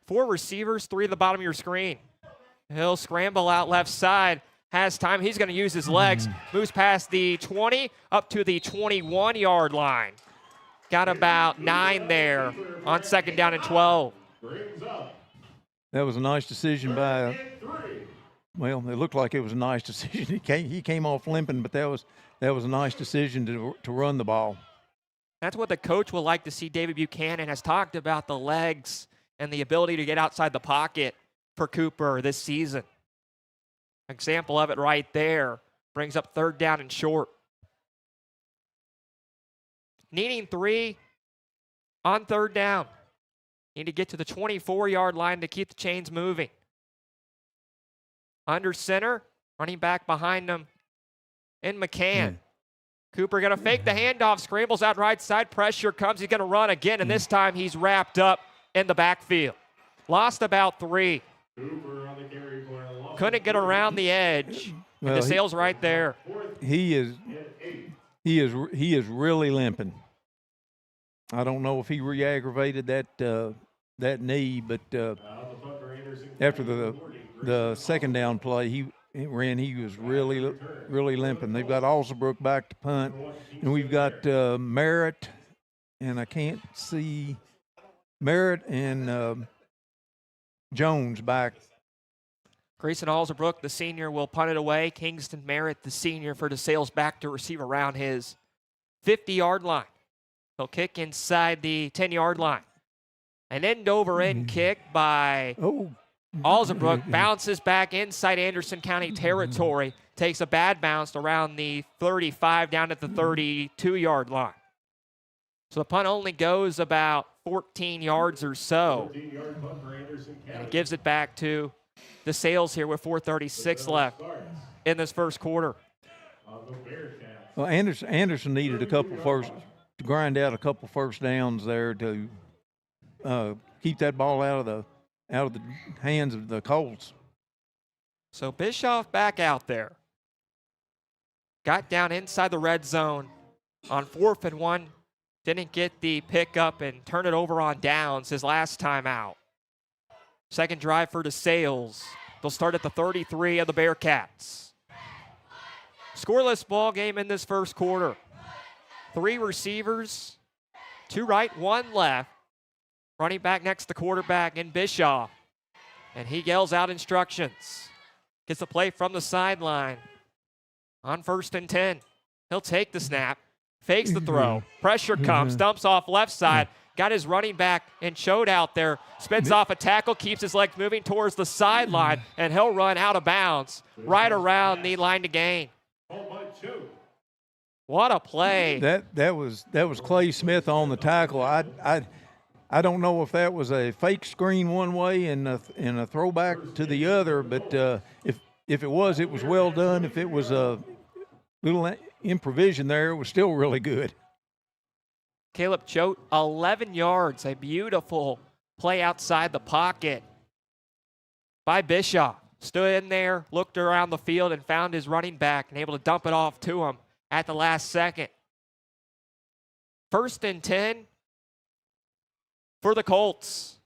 4 receivers, 3 at the bottom of your screen. He'll scramble out left side. Has time. He's going to use his legs. Moves past the 20 up to the 21-yard line. got about 9 there on 2nd down and 12. That was a nice decision by, well, it looked like it was a nice decision. He came off limping, but that was a nice decision to run the ball. That's what the coach would like to see. David Buchanan has talked about the legs and the ability to get outside the pocket for Cooper this season. Example of it right there. Brings up 3rd down and short. Needing 3 on 3rd down. Need to get to the 24-yard line to keep the chains moving. Under center, running back behind them in McCann. Cooper going to fake the handoff, scrambles out right side, pressure comes, he's going to run again, and this time he's wrapped up in the backfield. Lost about 3. Couldn't get around the edge. Well, DeSales right there. He is really limping. I don't know if he re-aggravated that knee, but after the 2nd down play, he was really limping. They've got Alsabrook back to punt, and we've got Merritt, and I can't see Merritt and Jones back. Grayson Alsabrook, the senior, will punt it away. Kingston Merritt, the senior, for DeSales back to receive around his 50-yard line. He'll kick inside the 10-yard line. An end-over-end kick by Alsabrook, bounces back inside Anderson County territory, takes a bad bounce around the 35 down at the 32-yard line. So the punt only goes about 14 yards or so. And it gives it back to DeSales here with 4:36 left in this first quarter. Well, Anderson needed to grind out a couple first downs there to keep that ball out of the hands of the Colts. So Bischoff back out there. Got down inside the red zone on 4th and 1. Didn't get the pickup and turn it over on downs his last time out. Second drive for DeSales. They'll start at the 33 of the Bearcats. Scoreless ball game in this first quarter. 3 receivers, 2 right, 1 left. Running back next to quarterback in Bischoff. And he yells out instructions. Gets the play from the sideline. On 1st and 10. He'll take the snap. Fakes the throw. Pressure comes. Dumps off left side. Got his running back and showed out there. Spins off a tackle. Keeps his legs moving towards the sideline. And he'll run out of bounds. Right around the line to gain. What a play. That was Clay Smith on the tackle. I don't know if that was a fake screen one way and a throwback to the other, but if it was well done. If it was a little improvisation there, it was still really good. Caleb Choate, 11 yards, a beautiful play outside the pocket by Bischoff. Stood in there, looked around the field, and found his running back and able to dump it off to him at the last second. 1st and 10 for the Colts.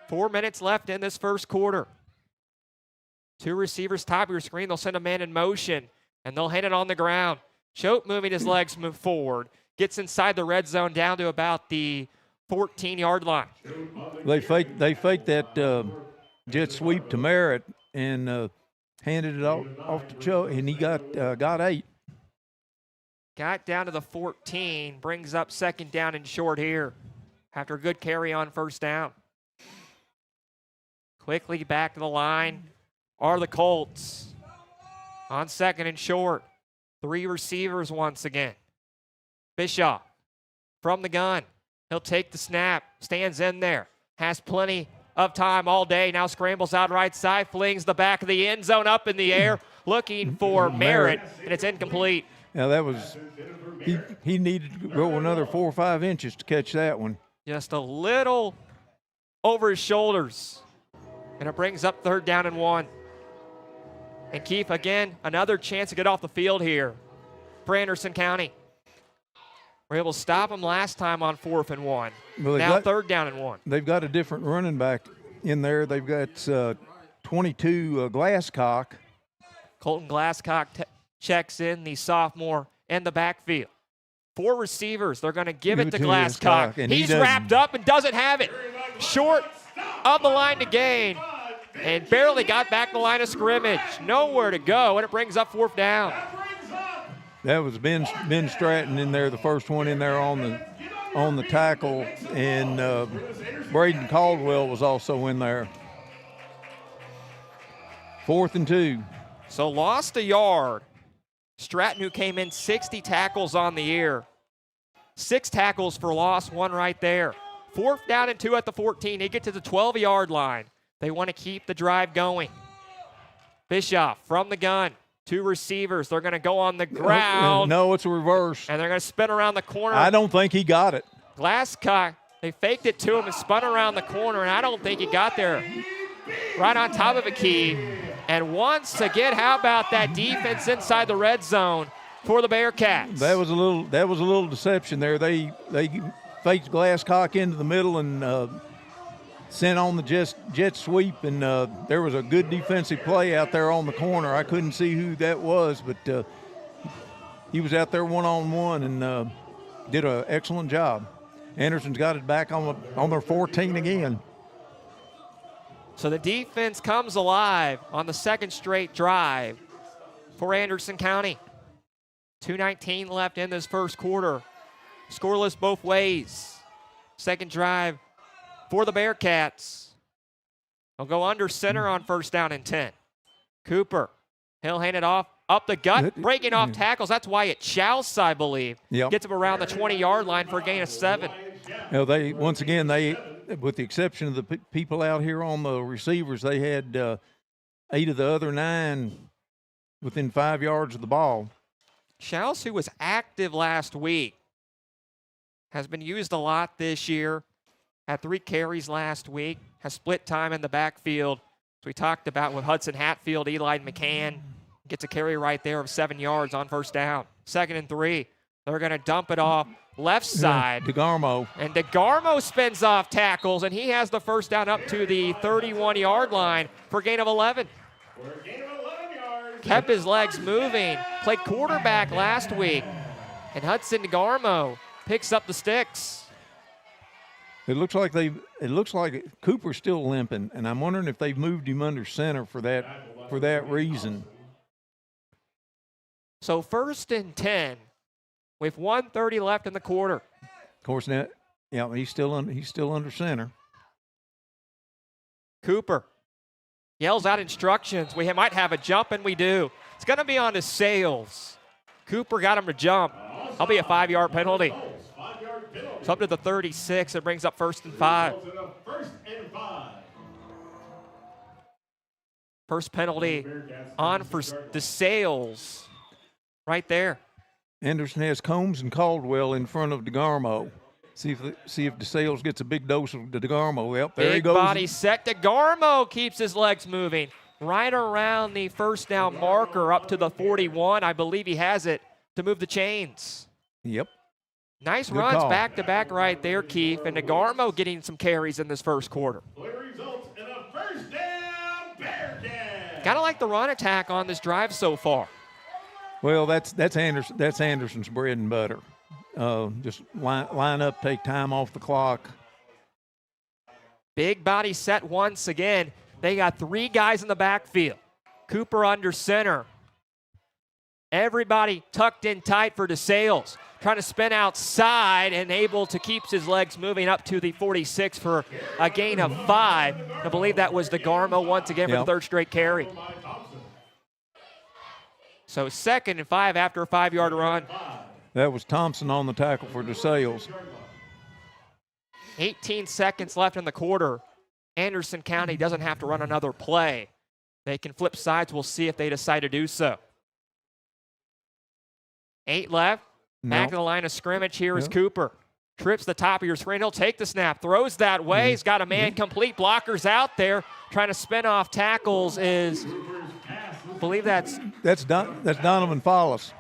4 minutes left in this first quarter. 2 receivers top of your screen. They'll send a man in motion, and they'll hit it on the ground. Choate moving his legs forward. Gets inside the red zone down to about the 14-yard line. They faked that jet sweep to Merritt and handed it off to Choate, and he got 8. Got down to the 14, brings up 2nd down and short here after a good carry on 1st down. Quickly back to the line are the Colts. On 2nd and short, 3 receivers once again. Bischoff from the gun. He'll take the snap, stands in there, has plenty of time all day. Now scrambles out right side, flings the back of the end zone up in the air, looking for Merritt, and it's incomplete. Now that was, he needed to go another 4 or 5 inches to catch that one. Just a little over his shoulders. And it brings up 3rd down and 1. And Keefe, again, another chance to get off the field here for Anderson County. We're able to stop him last time on 4th and 1. Well, now 3rd down and 1. They've got a different running back in there. They've got 22 Glasscock. Colton Glasscock checks in, the sophomore, in the backfield. 4 receivers. They're going to give it to Glasscock. Glasscock. He's wrapped up and doesn't have it. Short of the line to gain and barely got back the line of scrimmage. Nowhere to go, and it brings up 4th down. That was Ben Stratton in there, the first one in there on the tackle, and Braden Caldwell was also in there. 4th and 2. So lost a yard. Stratton, who came in 60 tackles on the year. 6 tackles for loss, 1 right there. 4th down and 2 at the 14. They get to the 12-yard line. They want to keep the drive going. Bischoff from the gun. 2 receivers. They're going to go on the ground. No, it's a reverse. And they're going to spin around the corner. I don't think he got it. Glasscock, they faked it to him and spun around the corner, and I don't think he got there. Right on top of a key. And once again, how about that defense inside the red zone for the Bearcats? That was a little deception there. They faked Glasscock into the middle and sent on the jet sweep, and there was a good defensive play out there on the corner. I couldn't see who that was, but he was out there one-on-one and did an excellent job. Anderson's got it back on their 14 again. So the defense comes alive on the 2nd straight drive for Anderson County. 2:19 left in this first quarter. Scoreless both ways. 2nd drive for the Bearcats. They'll go under center on 1st down and 10. Cooper, he'll hand it off up the gut, breaking off tackles. That's Wyatt Chouse, I believe. Yep. Gets him around the 20-yard line for a gain of 7. They with the exception of the people out here on the receivers, they had 8 of the other 9 within 5 yards of the ball. Chouse, who was active last week, has been used a lot this year. Had 3 carries last week. Has split time in the backfield. As we talked about with Hudson Hatfield, Eli McCann gets a carry right there of 7 yards on 1st down. 2nd and 3. They're going to dump it off left side. DeGarmo. And DeGarmo spins off tackles, and he has the 1st down up to the 31-yard line for a gain of 11. Kept his legs moving. Played quarterback last week. And Hudson DeGarmo picks up the sticks. It looks like Cooper's still limping, and I'm wondering if they've moved him under center for that reason. So 1st and 10 with 1:30 left in the quarter. Of course, now, yeah, he's still under center. Cooper yells out instructions. We might have a jump, and we do. It's going to be on DeSales. Cooper got him to jump. That'll be a 5-yard penalty. It's up to the 36. It brings up 1st and 5. First penalty on for DeSales right there. Anderson has Combs and Caldwell in front of DeGarmo. See if DeSales gets a big dose of DeGarmo. Yep, there he goes. Big body set. DeGarmo keeps his legs moving right around the 1st down marker up to the 41. I believe he has it to move the chains. Yep. Nice Good runs call. back-to-back right there, Keith. And DeGarmo getting some carries in this first quarter. Kind of like the run attack on this drive so far. Well, that's Anderson's bread and butter. Just line up, take time off the clock. Big body set once again. They got 3 guys in the backfield. Cooper under center. Everybody tucked in tight for DeSales. Trying to spin outside and able to keep his legs moving up to the 46 for a gain of 5. I believe that was DeGarmo once again for the 3rd straight carry. So 2nd and 5 after a 5-yard run. That was Thompson on the tackle for DeSales. 18 seconds left in the quarter. Anderson County doesn't have to run another play. They can flip sides. We'll see if they decide to do so. 8 left. Back to the line of scrimmage. Here is Cooper. Trips the top of your screen. He'll take the snap. Throws that way. He's got a man complete. Blockers out there. Trying to spin off tackles is, I believe that's Donovan Follis.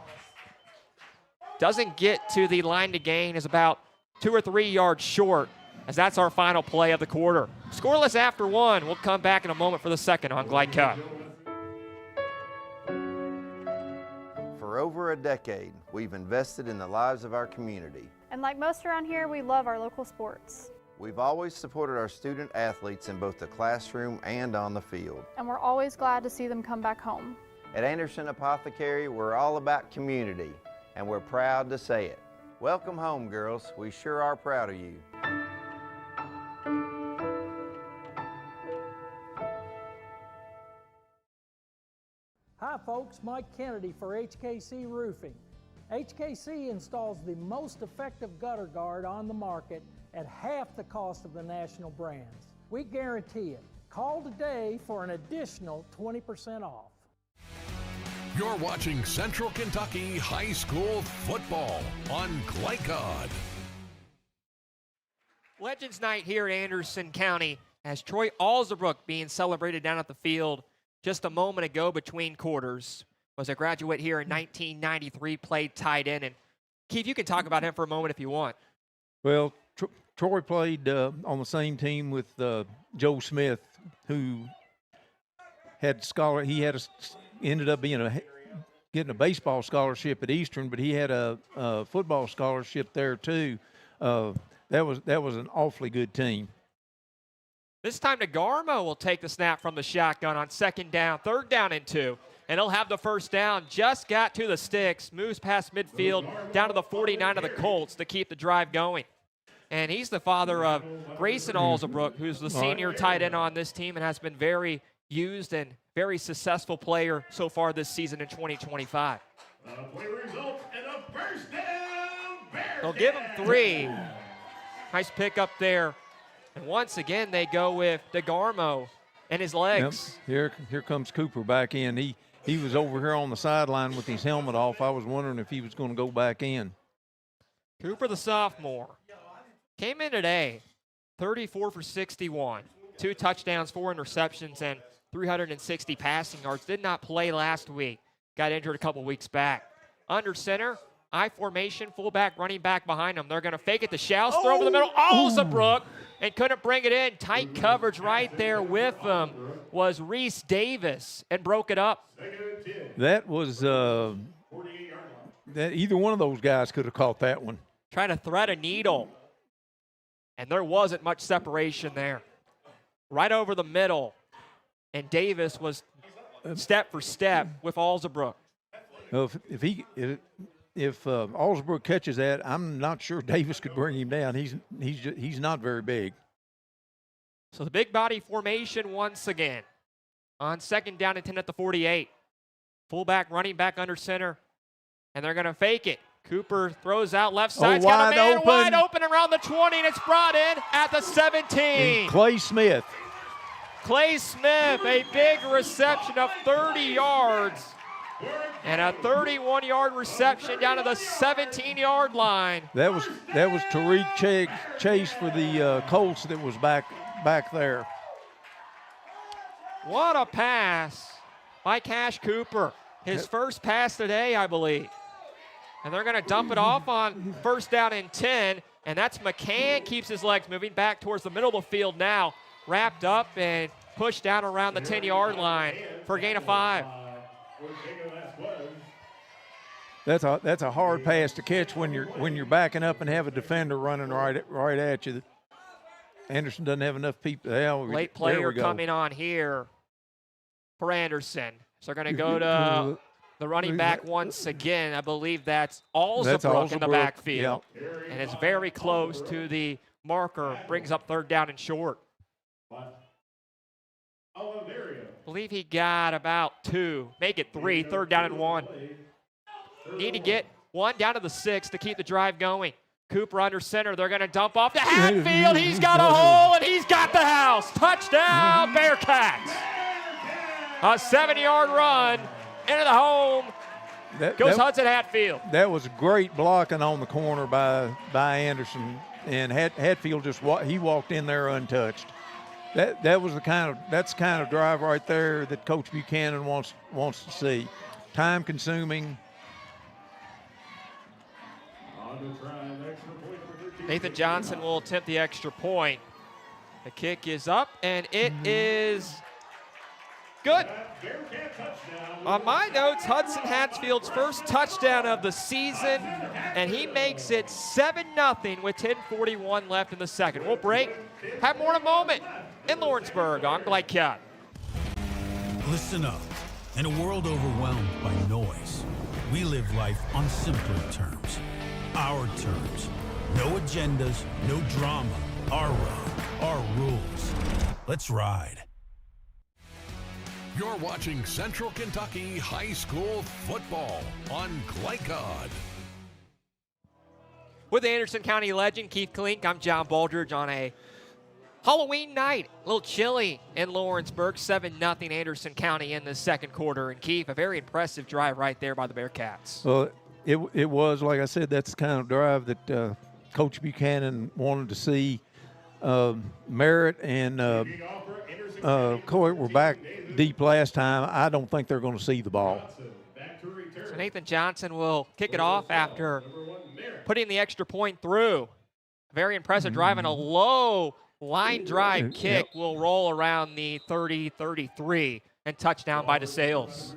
Doesn't get to the line to gain. Is about 2 or 3 yards short, as that's our final play of the quarter. Scoreless after 1. We'll come back in a moment for the second on Glide Cup. For over over a decade, we've invested in the lives of our community. And like most around here, we love our local sports. We've always supported our student athletes in both the classroom and on the field. And we're always glad to see them come back home. At Anderson Apothecary, we're all about community, and we're proud to say it. Welcome home, girls. We sure are proud of you. Hi folks, Mike Kennedy for HKC Roofing. HKC installs the most effective gutter guard on the market at half the cost of the national brands. We guarantee it. Call today for an additional 20% off. You're watching Central Kentucky High School football on Glycod. Legends Night here in Anderson County as Troy Alzabrook being celebrated down at the field just a moment ago between quarters. Was a graduate here in 1993, played tight end. And Keith, you can talk about him for a moment if you want. Well, Troy played on the same team with Joe Smith, who had ended up being getting a baseball scholarship at Eastern, but he had a football scholarship there too. That was an awfully good team. This time DeGarmo will take the snap from the shotgun on second down, third down and 2. And he'll have the first down. Just got to the sticks, moves past midfield, down to the 49 of the Colts to keep the drive going. And he's the father of Grayson Alzabrook, who's the senior tight end on this team and has been very used and very successful player so far this season in 2025. Play results and a first down. They'll give him 3. Nice pick up there. And once again, they go with DeGarmo and his legs. Yep. Here comes Cooper back in. He was over here on the sideline with his helmet off. I was wondering if he was going to go back in. Cooper, the sophomore, came in today, 34 for 61, 2 touchdowns, 4 interceptions, and 360 passing yards. Did not play last week. Got injured a couple weeks back. Under center, I formation, fullback, running back behind him. They're going to fake it to Schaus, throw over the middle. Alzabrook, and couldn't bring it in. Tight coverage right there with him was Reese Davis and broke it up. That was that either one of those guys could have caught that one. Trying to thread a needle. And there wasn't much separation there. Right over the middle. And Davis was step for step with Alzabrook. Well, if Alzabrook catches that, I'm not sure Davis could bring him down. He's not very big. So the big body formation once again. On second down and 10 at the 48. Fullback, running back under center. And they're going to fake it. Cooper throws out left side. Got a man wide open around the 20, and it's brought in at the 17. And Clay Smith, a big reception of 30 yards. And a 31-yard reception down to the 17-yard line. That was Tariq Chase for the Colts that was back there. What a pass by Cash Cooper. His first pass today, I believe. And they're going to dump it off on first down and 10. And that's McCann, keeps his legs moving back towards the middle of the field now. Wrapped up and pushed down around the 10-yard line for a gain of 5. That's a hard pass to catch when you're backing up and have a defender running right at you. Anderson doesn't have enough people. Late player coming on here for Anderson. So they're going to go to the running back once again. I believe that's Alzabrook in the backfield. Yeah. And it's very close to the marker. Brings up third down and short. I believe he got about 2. Make it 3. Third down and 1. Need to get 1 down to the 6 to keep the drive going. Cooper under center. They're going to dump off to Hatfield. He's got a hole, and he's got the house. Touchdown, Bearcats. A 7-yard run into the home. Goes Hudson Hatfield. That was great blocking on the corner by Anderson, and Hatfield he walked in there untouched. That's the kind of drive right there that Coach Buchanan wants to see. Time consuming. Nathan Johnson will attempt the extra point. The kick is up, and it is Good. On my notes, Hudson Hatsfield's first touchdown of the season, and he makes it 7-0 with 10:41 left in the second. We'll break. Have more in a moment in Lawrenceburg on Glycad. Listen up. In a world overwhelmed by noise, we live life on simpler terms. Our terms. No agendas, no drama. Our road, our rules. Let's ride. You're watching Central Kentucky High School football on Glycod. With Anderson County legend Keith Klink, I'm John Baldridge on a Halloween night. A little chilly in Lawrenceburg, 7-0 Anderson County in the second quarter. And Keith, a very impressive drive right there by the Bearcats. Well, it was, like I said, that's the kind of drive that Coach Buchanan wanted to see. Merritt and Coy were back deep last time. I don't think they're going to see the ball. So Nathan Johnson will kick it off after putting the extra point through. Very impressive drive, and a low line drive kick will roll around the 30-33 and touchdown by DeSales.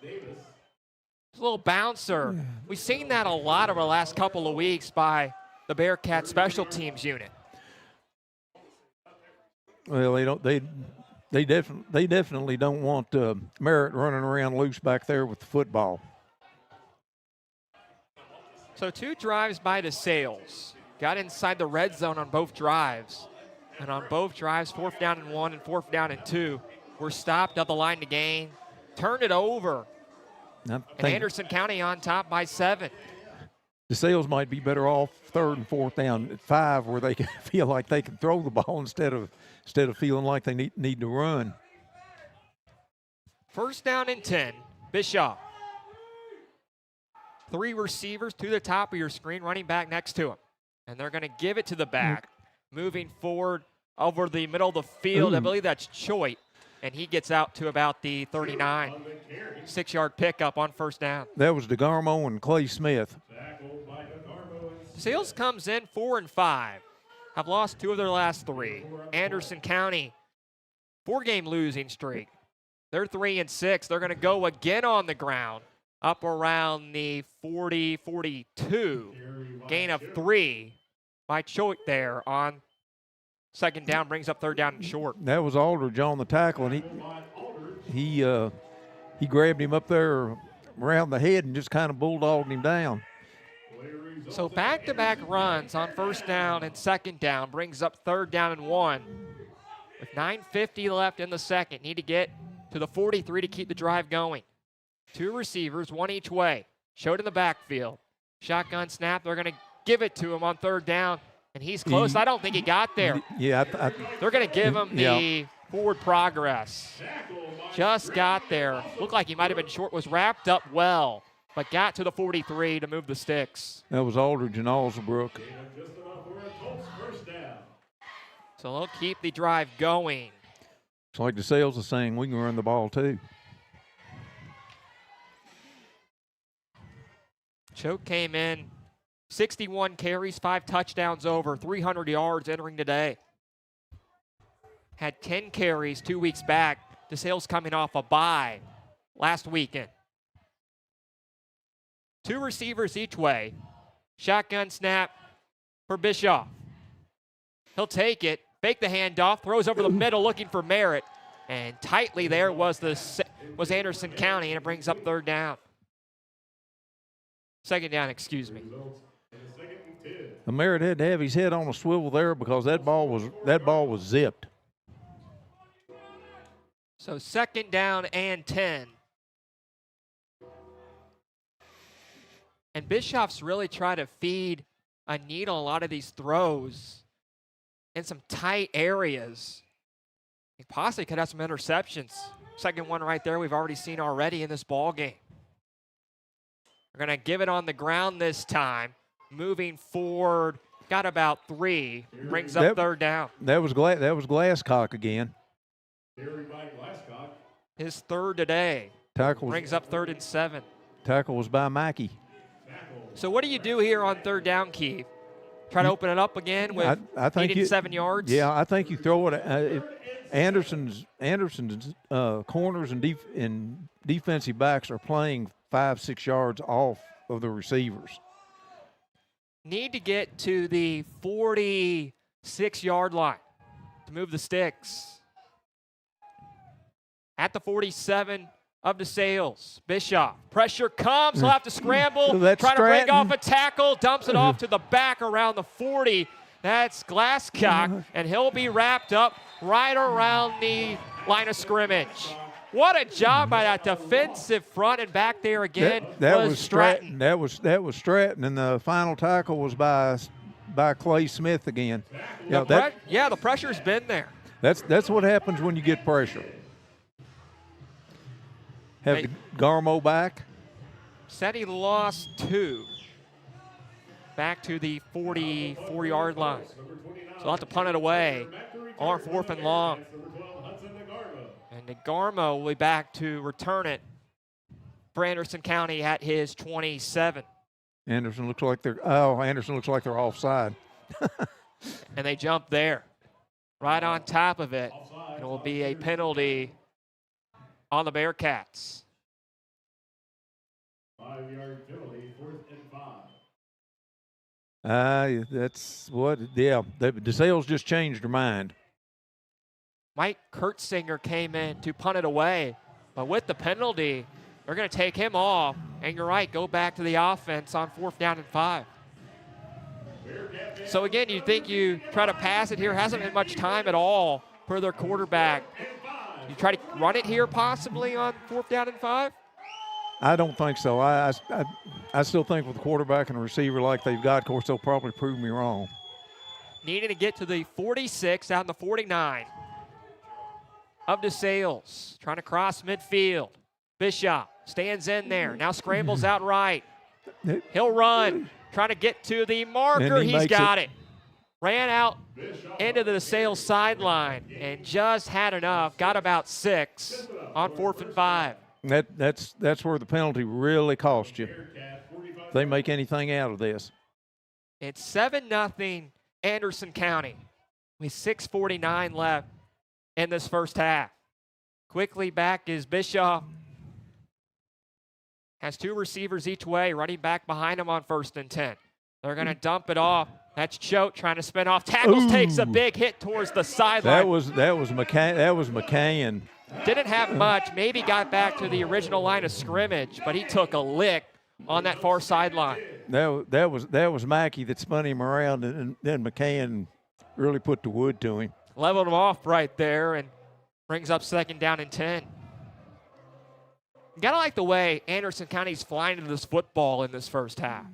It's a little bouncer. We've seen that a lot over the last couple of weeks by the Bearcat special teams unit. Well, they definitely don't want Merritt running around loose back there with the football. So 2 drives by DeSales. Got inside the red zone on both drives. And on both drives, 4th down and 1 and 4th down and 2, were stopped up the line to gain. Turned it over. And Anderson County on top by 7. DeSales might be better off 3rd and 4th down at 5, where they can feel like they can throw the ball instead of feeling like they need to run. 1st down and 10. Bischoff. 3 receivers to the top of your screen, running back next to him. And they're going to give it to the back. Moving forward over the middle of the field. I believe that's Choate. And he gets out to about the 39. 6-yard pickup on 1st down. That was DeGarmo and Clay Smith. DeSales comes in 4-5. Have lost 2 of their last 3. Anderson County, 4-game losing streak. They're 3-6. They're going to go again on the ground, up around the 40-42. Gain of 3 by Choate there on 2nd down, brings up 3rd down and short. That was Aldridge on the tackle, and he grabbed him up there around the head and just kind of bulldogged him down. So back-to-back runs on 1st down and 2nd down brings up 3rd down and 1. With 9:50 left in the second, need to get to the 43 to keep the drive going. 2 receivers, 1 each way. Showed in the backfield. Shotgun snap, they're going to give it to him on 3rd down, and he's close. I don't think he got there. Yeah, they're going to give him the forward progress. Just got there. Looked like he might have been short, was wrapped up well, but got to the 43 to move the sticks. That was Aldridge and Alsabrook. So they'll keep the drive going. It's like DeSales is saying, we can run the ball too. Choate came in 61 carries, 5 touchdowns over, 300 yards entering today. Had 10 carries 2 weeks back. DeSales coming off a bye last weekend. 2 receivers each way. Shotgun snap for Bischoff. He'll take it, fake the handoff, throws over the middle looking for Merritt. And tightly there was Anderson County, and it brings up 3rd down. 2nd down, excuse me. Merritt had to have his head on a swivel there because that ball was zipped. So 2nd down and 10. And Bischoff's really tried to feed a needle a lot of these throws in some tight areas. He possibly could have some interceptions. Second one right there we've already seen already in this ball game. We're going to give it on the ground this time. Moving forward, got about 3. Brings up 3rd down. That was Glasscock again. His 3rd today. Tackle brings up 3rd and 7. Tackle was by Mackey. So what do you do here on 3rd down, Keith? Try to open it up again with 8 and 7 yards? Yeah, I think you throw it. Anderson's corners and defensive backs are playing 5-6 yards off of the receivers. Need to get to the 46-yard line to move the sticks. At the 47 of DeSales, Bishop. Pressure comes. He'll have to scramble. That's trying to break Stratton. off a tackle. Dumps it off to the back around the 40. That's Glasscock, and he'll be wrapped up right around the line of scrimmage. What a job by that defensive front, and back there again That was Stratton. That was Stratton, and the final tackle was by Clay Smith again. The pressure's been there. That's what happens when you get pressure. Have Garmo back. Said he lost 2. Back to the 44-yard line. So they'll have to punt it away on 4th and long. And DeGarmo will be back to return it for Anderson County at his 27. Anderson looks like they're offside. And they jump there, right on top of it. It will be a penalty on the Bearcats. 5-yard penalty, 4th and 5. That's what, DeSales just changed their mind. Mike Kurtzinger came in to punt it away, but with the penalty, they're going to take him off. And you're right, go back to the offense on 4th down and 5. So again, you think you try to pass it here. Hasn't been much time at all for their quarterback. You try to run it here possibly on 4th down and 5? I don't think so. I still think with the quarterback and a receiver like they've got, of course, they'll probably prove me wrong. Needing to get to the 46 out in the 49 of DeSales. Trying to cross midfield. Bishop stands in there. Now scrambles out right. He'll run. Trying to get to the marker. He's got it. Ran out into the DeSales sideline and just had enough. Got about 6 on 4th and 5. That's where the penalty really cost you. If they make anything out of this. It's 7-0 Anderson County with 6:49 left in this first half. Quickly back is Bishop. Has 2 receivers each way, running back behind him on 1st and 10. They're going to dump it off. That's Choate trying to spin off. Tackles, takes a big hit towards the sideline. That was McCann. Didn't have much. Maybe got back to the original line of scrimmage, but he took a lick on that far sideline. That was Mackey that spun him around, and then McCann really put the wood to him. Leveled him off right there and brings up 2nd down and 10. You gotta like the way Anderson County's flying into this football in this first half.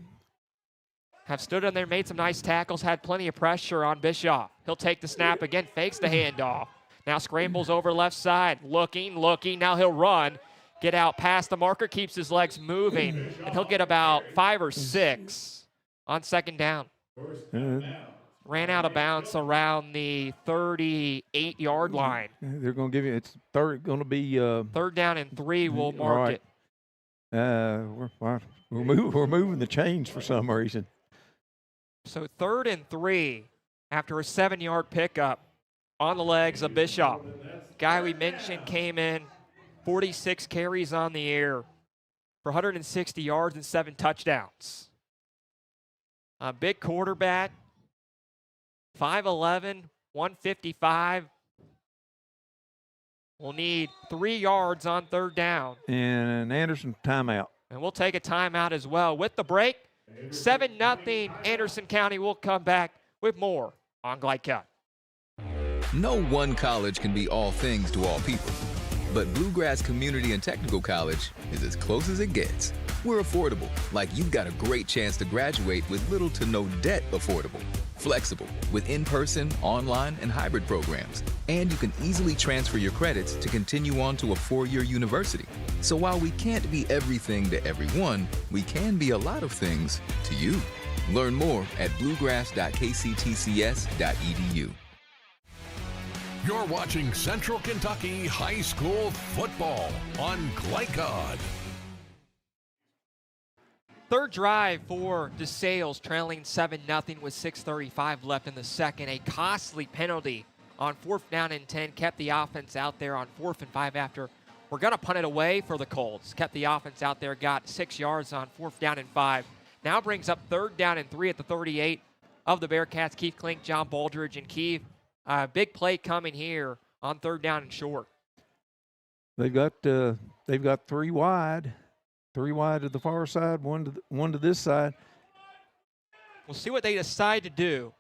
Have stood in there, made some nice tackles, had plenty of pressure on Bishop. He'll take the snap again, fakes the handoff. Now scrambles over left side, looking. Now he'll run, get out past the marker, keeps his legs moving, and he'll get about 5 or 6 on 2nd down. Ran out of bounds around the 38-yard line. They're going to give you, it's going to be 3rd down and 3. We'll mark it. We're moving the chains for some reason. So 3rd and 3 after a 7-yard pickup on the legs of Bishop. Guy we mentioned came in 46 carries on the year for 160 yards and 7 touchdowns. A big quarterback, 5'11", 155. We'll need 3 yards on 3rd down. And Anderson timeout. And we'll take a timeout as well. With the break, 7-0 Anderson County. Will come back with more on Glide Cut. No one college can be all things to all people, but Bluegrass Community and Technical College is as close as it gets. We're affordable, like you've got a great chance to graduate with little to no debt. Affordable, flexible, with in-person, online, and hybrid programs. And you can easily transfer your credits to continue on to a 4-year university. So while we can't be everything to everyone, we can be a lot of things to you. Learn more at bluegrass.kctcs.edu. You're watching Central Kentucky High School football on Glycod. 3rd drive for DeSales, trailing 7-0 with 6:35 left in the second. A costly penalty on 4th down and 10, kept the offense out there on 4th and 5 after. We're going to punt it away for the Colts. Kept the offense out there, got 6 yards on 4th down and 5. Now brings up 3rd down and 3 at the 38 of the Bearcats. Keith Klink, John Baldridge, and Keith. Big play coming here on 3rd down and short. They've got 3 wide. 3 wide to the far side, one to this side. We'll see what they decide to do.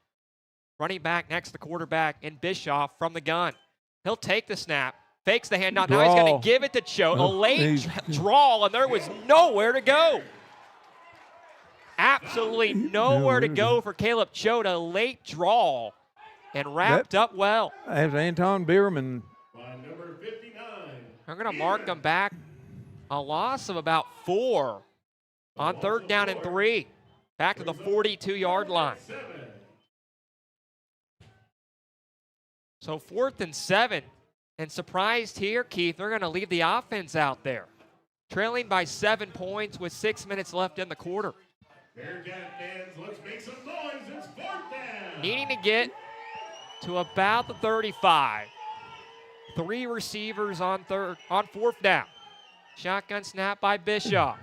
Running back next to the quarterback in Bischoff from the gun. He'll take the snap, fakes the handoff. Now he's going to give it to Choate. A late draw, and there was nowhere to go. Absolutely nowhere to go for Caleb Choate. A late draw and wrapped up well. As Anton Bierman. I'm going to mark them back. A loss of about 4 on 3rd down and 3. Back to the 42-yard line. So 4th and 7. And surprised here, Keith, they're going to leave the offense out there. Trailing by 7 points with 6 minutes left in the quarter. Bearcat fans, let's make some noise. It's 4th down. Needing to get to about the 35. 3 receivers on 4th down. Shotgun snap by Bischoff.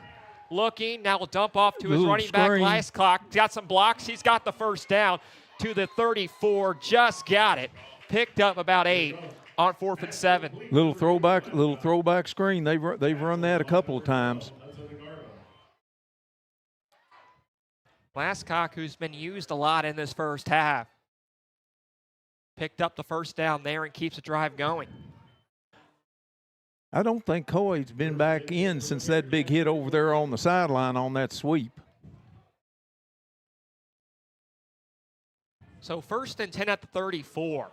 Looking, now will dump off to his running back, last clock. Got some blocks. He's got the 1st down to the 34. Just got it. Picked up about 8 on 4th and 7. Little throwback screen. They've run that a couple of times. Glasscock, who's been used a lot in this first half, picked up the 1st down there and keeps the drive going. I don't think Coy's been back in since that big hit over there on the sideline on that sweep. So 1st and 10 at the 34.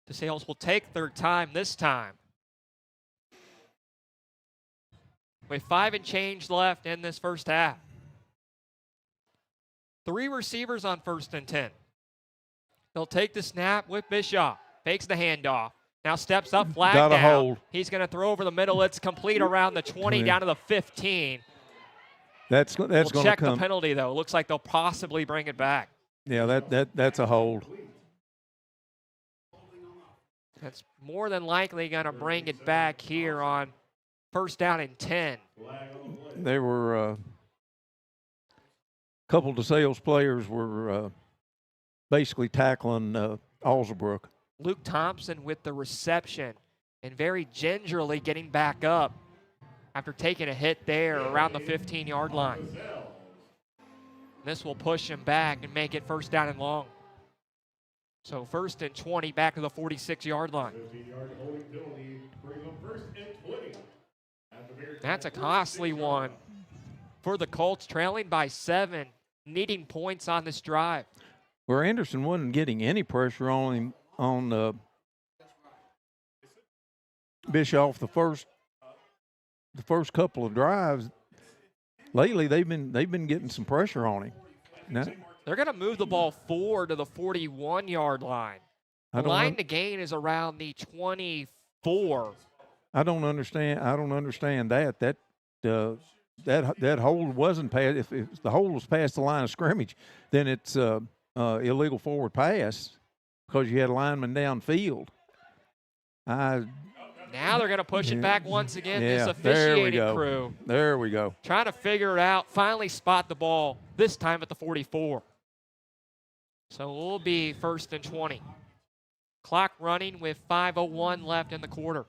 DeSales will take their time this time. With 5 and change left in this first half. 3 receivers on 1st and 10. They'll take the snap with Bischoff. Fakes the handoff. Now steps up, flag Got a down. hold. He's going to throw over the middle. It's complete around the 20, down to the 15. That's going to come. We'll check the penalty, though. Looks like they'll possibly bring it back. Yeah, that's a hold. That's more than likely going to bring it back here on 1st down and 10. There were a couple of DeSales players were basically tackling Alsabrook. Luke Thompson with the reception and very gingerly getting back up after taking a hit there around the 15-yard line. This will push him back and make it 1st down and long. So 1st and 20 back to the 46-yard line. That's a costly one for the Colts, trailing by 7, needing points on this drive. Where Anderson wasn't getting any pressure on him on Bischoff the first couple of drives. Lately, they've been getting some pressure on him. Now, they're going to move the ball forward to the 41-yard line. The line to gain is around the 24. I don't understand that. That hold wasn't past. If the hold was past the line of scrimmage, then it's illegal forward pass because you had a lineman downfield. Now they're going to push it back once again. This officiating crew. There we go. Trying to figure it out. Finally spot the ball, this time at the 44. So it will be 1st and 20. Clock running with 5:01 left in the quarter.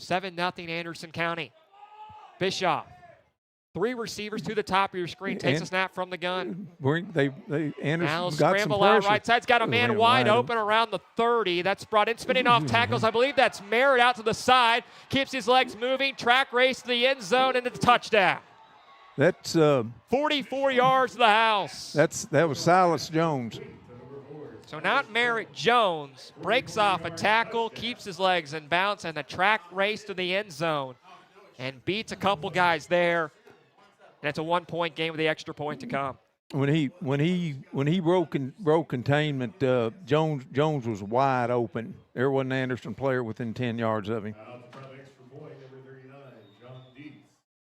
7-0 Anderson County. Bischoff. 3 receivers to the top of your screen. Takes a snap from the gun. Anderson now got scramble some out pressure. right side's got a man wide open around the 30. That's brought in spinning off tackles. I believe that's Merritt out to the side. Keeps his legs moving. Track race to the end zone and it's a touchdown. That's 44 yards to the house. That was Silas Jones. So not Merritt, Jones breaks off a tackle, keeps his legs in bounce, and the track race to the end zone and beats a couple guys there. And it's a 1-point game with the extra point to come. When he broke containment, Jones was wide open. There wasn't an Anderson player within 10 yards of him.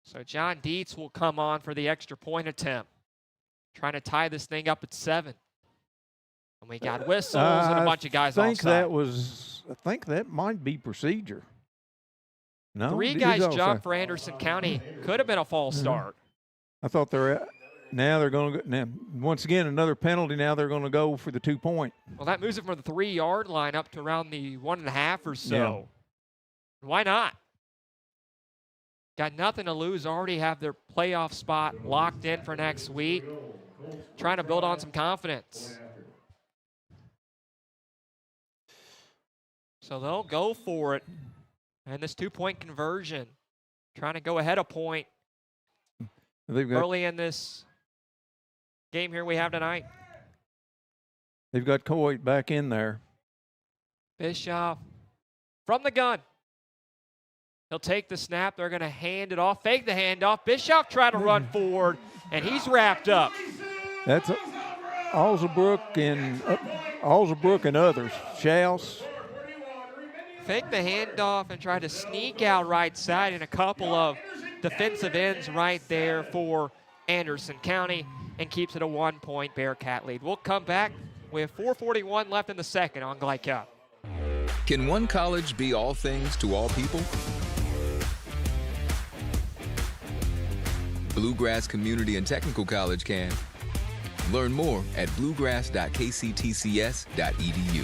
So John Dietz will come on for the extra point attempt, trying to tie this thing up at 7. And we got whistles and a bunch of guys offside. I think that might be procedure. No, 3 guys jumped for Anderson County. Could have been a false start. I thought now they're going to go. Now, once again, another penalty. Now they're going to go for the 2-point. Well, that moves it from the 3-yard line up to around the 1.5 or so. Yeah. Why not? Got nothing to lose. Already have their playoff spot locked in for next week. Trying to build on some confidence. So they'll go for it. And this 2-point conversion, trying to go ahead a point early in this game here we have tonight. They've got Coit back in there. Bischoff from the gun. He'll take the snap. They're going to hand it off, fake the handoff. Bischoff trying to run forward, and he's wrapped up. That's Alzabrook and others. Schaus. Fake the handoff and try to sneak out right side, and a couple of defensive ends right there for Anderson County, and keeps it a 1-point Bearcat lead. We'll come back with 4:41 left in the second on Glide Cup. Can one college be all things to all people? Bluegrass Community and Technical College can. Learn more at bluegrass.kctcs.edu.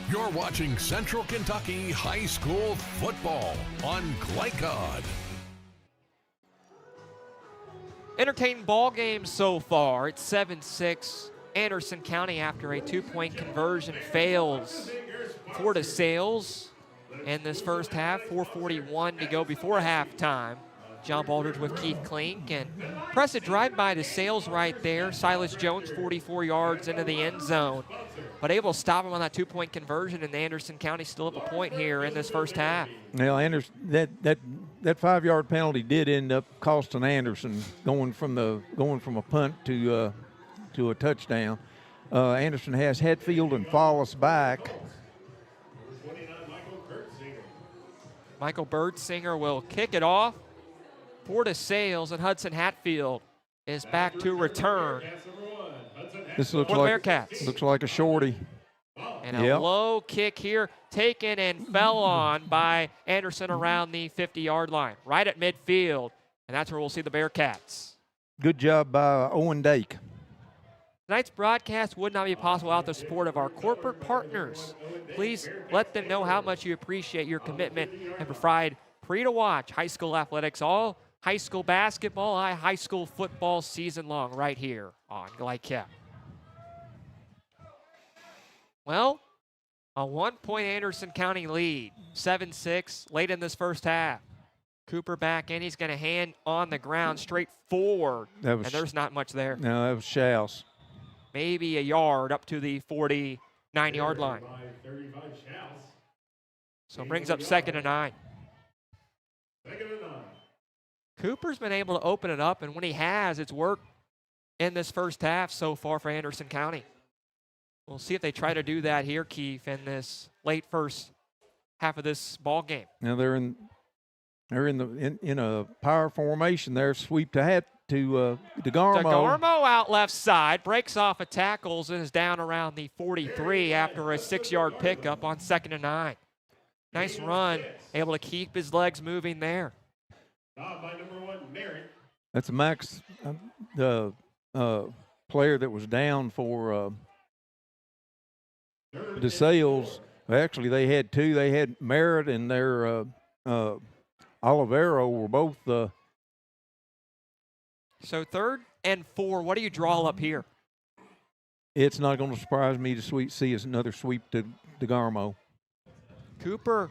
You're watching Central Kentucky High School football on Glycod. Entertaining ball game so far. It's 7-6. Anderson County, after a 2-point conversion, fails for DeSales in this first half. 4:41 to go before halftime. John Baldridge with Keith Klink, and impressive drive by DeSales right there. Silas Jones 44 yards into the end zone, but able to stop him on that 2-point conversion, and Anderson County still up a point here in this first half. Now, Anderson, that 5-yard penalty did end up costing Anderson going from a punt to a touchdown. Anderson has Hetfield and Follis back. Michael Birdsinger will kick it off for DeSales, and Hudson Hatfield is back to return. This looks for like Bearcats. Looks like a shorty. And a low kick here, taken and fell on by Anderson around the 50-yard line, right at midfield, and that's where we'll see the Bearcats. Good job by Owen Dake. Tonight's broadcast would not be possible without the support of our corporate partners. Please let them know how much you appreciate your commitment and provide free-to-watch high school athletics, all high school basketball, high school football season long right here on Glide Cup. Well, a 1-point Anderson County lead, 7-6, late in this first half. Cooper back in. He's going to hand on the ground straight forward, and there's not much there. No, that was Schaus. Maybe a yard up to the 49-yard line. So it brings up 2nd and 9. Cooper's been able to open it up, and when he has, it's worked in this first half so far for Anderson County. We'll see if they try to do that here, Keith, in this late first half of this ball game. Now they're in a power formation there. Sweep to DeGarmo. DeGarmo out left side, breaks off of tackles and is down around the 43 after a 6-yard pickup on 2nd and 9. Nice run, able to keep his legs moving there. That's Max, the player that was down for DeSales. Actually, they had two. They had Merritt and their Olivero were both. So 3rd and 4, what do you draw up here? It's not going to surprise me to see another sweep to DeGarmo. Cooper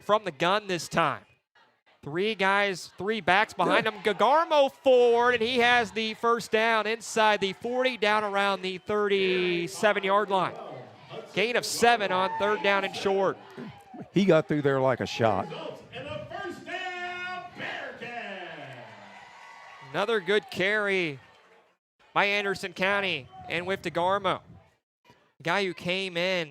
from the gun this time. 3 guys, 3 backs behind him. DeGarmo forward, and he has the first down inside the 40, down around the 37-yard line. Gain of 7 on 3rd down and short. He got through there like a shot. Another good carry by Anderson County and with DeGarmo. A guy who came in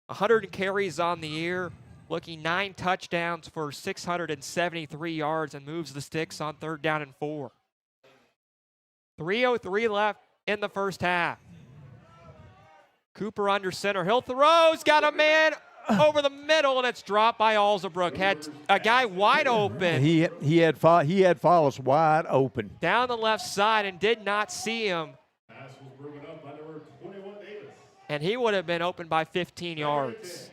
100 carries on the year, looking 9 touchdowns for 673 yards, and moves the sticks on 3rd down and 4. 3:03 left in the first half. Cooper under center. He'll throw. He's got a man over the middle, and it's dropped by Alzabrook. Had a guy wide open. He had Follis wide open down the left side and did not see him. Pass was broken up by number 21 Davis. And he would have been open by 15 yards.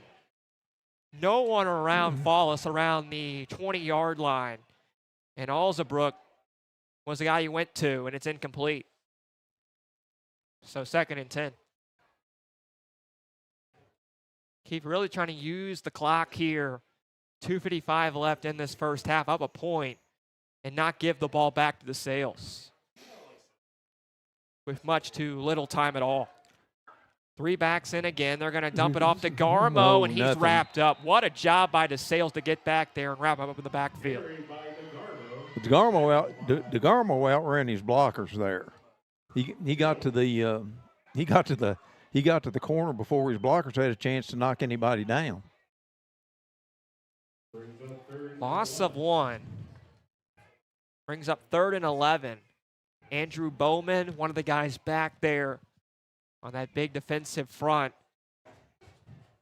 No one around Follis around the 20-yard line. And Alzabrook was the guy he went to, and it's incomplete. So 2nd and 10. Keep really trying to use the clock here. 2:55 left in this first half, up a point, and not give the ball back to DeSales with much to little time at all. 3 backs in again. They're going to dump it off to Garmo, and he's wrapped up. What a job by DeSales to get back there and wrap him up in the backfield. DeGarmo outran his blockers there. He got to the corner before his blockers had a chance to knock anybody down. Loss of 1. Brings up 3rd and 11. Andrew Bowman, one of the guys back there on that big defensive front,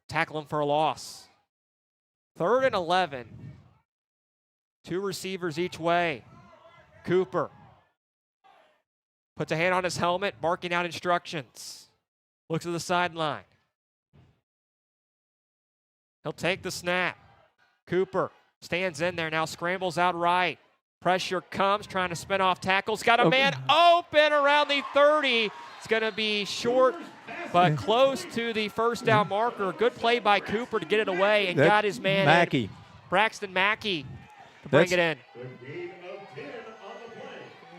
tackling for a loss. 3rd and 11. 2 receivers each way. Cooper puts a hand on his helmet, barking out instructions. Looks at the sideline. He'll take the snap. Cooper stands in there now, scrambles out right. Pressure comes, trying to spin off tackles. Got a man open around the 30. It's going to be short, but close to the first down marker. Good play by Cooper to get it away and got his man Mackey. Braxton Mackey to bring it in.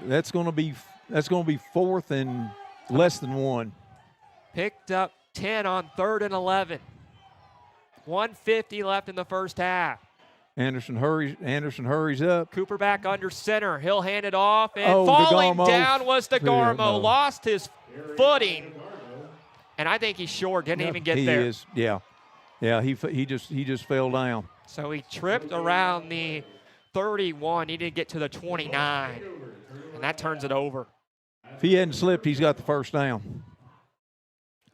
That's going to be 4th and less than 1. Picked up 10 on 3rd and 11. 1:50 left in the first half. Anderson hurries up. Cooper back under center. He'll hand it off, and falling down was DeGarmo. Lost his footing, and I think he's short. Didn't even get there. He is, yeah. He just fell down. So he tripped around the 31. He didn't get to the 29, and that turns it over. If he hadn't slipped, he's got the first down.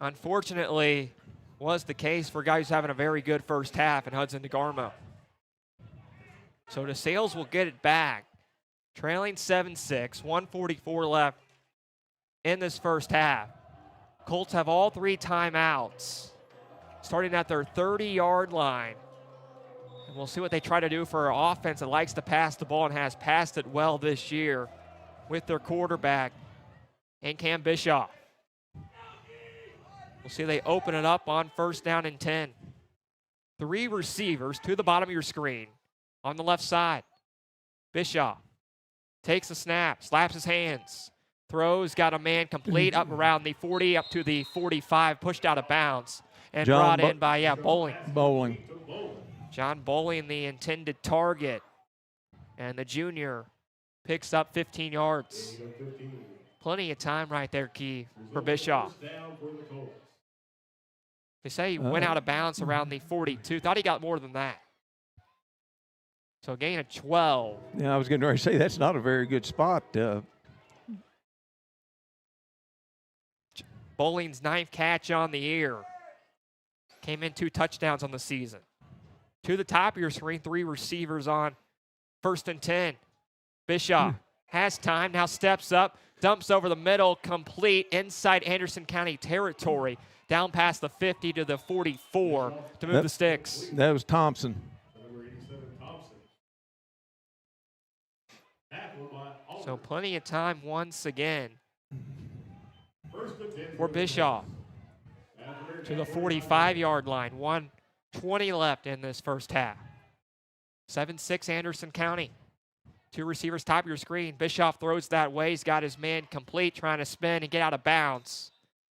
Unfortunately, was the case for a guy who's having a very good first half in Hudson DeGarmo. So DeSales will get it back. Trailing 7-6, 1:44 left in this first half. Colts have all 3 timeouts, starting at their 30-yard line. And we'll see what they try to do for an offense that likes to pass the ball and has passed it well this year with their quarterback and Cam Bischoff. We'll see they open it up on 1st down and 10. 3 receivers to the bottom of your screen. On the left side, Bischoff takes the snap, slaps his hands, throws, got a man complete up around the 40, up to the 45, pushed out of bounds, and brought in by, Bowling. John Bowling, the intended target, and the junior picks up 15 yards. Plenty of time right there, Key, for Bischoff. They say he went out of bounds around the 42. Thought he got more than that. So a gain of 12. Yeah, I was getting ready to say that's not a very good spot. Bowling's 9th catch on the year. Came in 2 touchdowns on the season. To the top of your screen, 3 receivers on 1st and 10. Bischoff has time, now steps up, dumps over the middle, complete inside Anderson County territory, down past the 50 to the 44 to move the sticks. That was Thompson. So plenty of time once again for Bischoff to the 45-yard line. 1:20 left in this first half. 7-6 Anderson County. 2 receivers top of your screen. Bischoff throws that way. He's got his man complete, trying to spin and get out of bounds.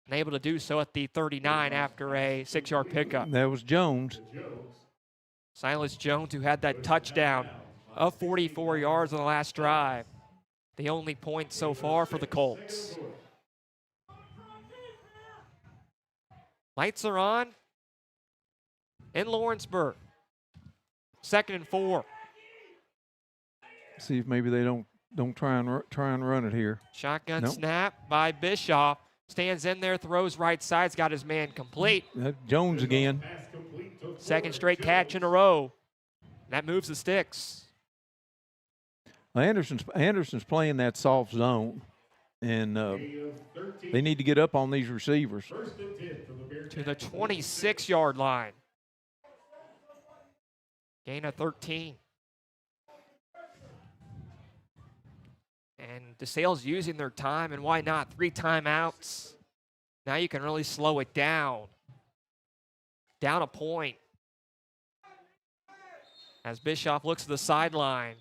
And able to do so at the 39 after a 6-yard pickup. That was Jones. Silas Jones, who had that touchdown of 44 yards on the last drive. The only point so far for the Colts. Lights are on in Lawrenceburg. 2nd and 4. See if maybe they don't try and run it here. Shotgun snap by Bischoff. Stands in there, throws right side's got his man complete. Jones again. Second straight catch in a row. That moves the sticks. Anderson's playing that soft zone, and they need to get up on these receivers. To the 26-yard line. Gain of 13. And DeSales using their time, and why not? 3 timeouts. Now you can really slow it down. Down a point. As Bischoff looks to the sideline.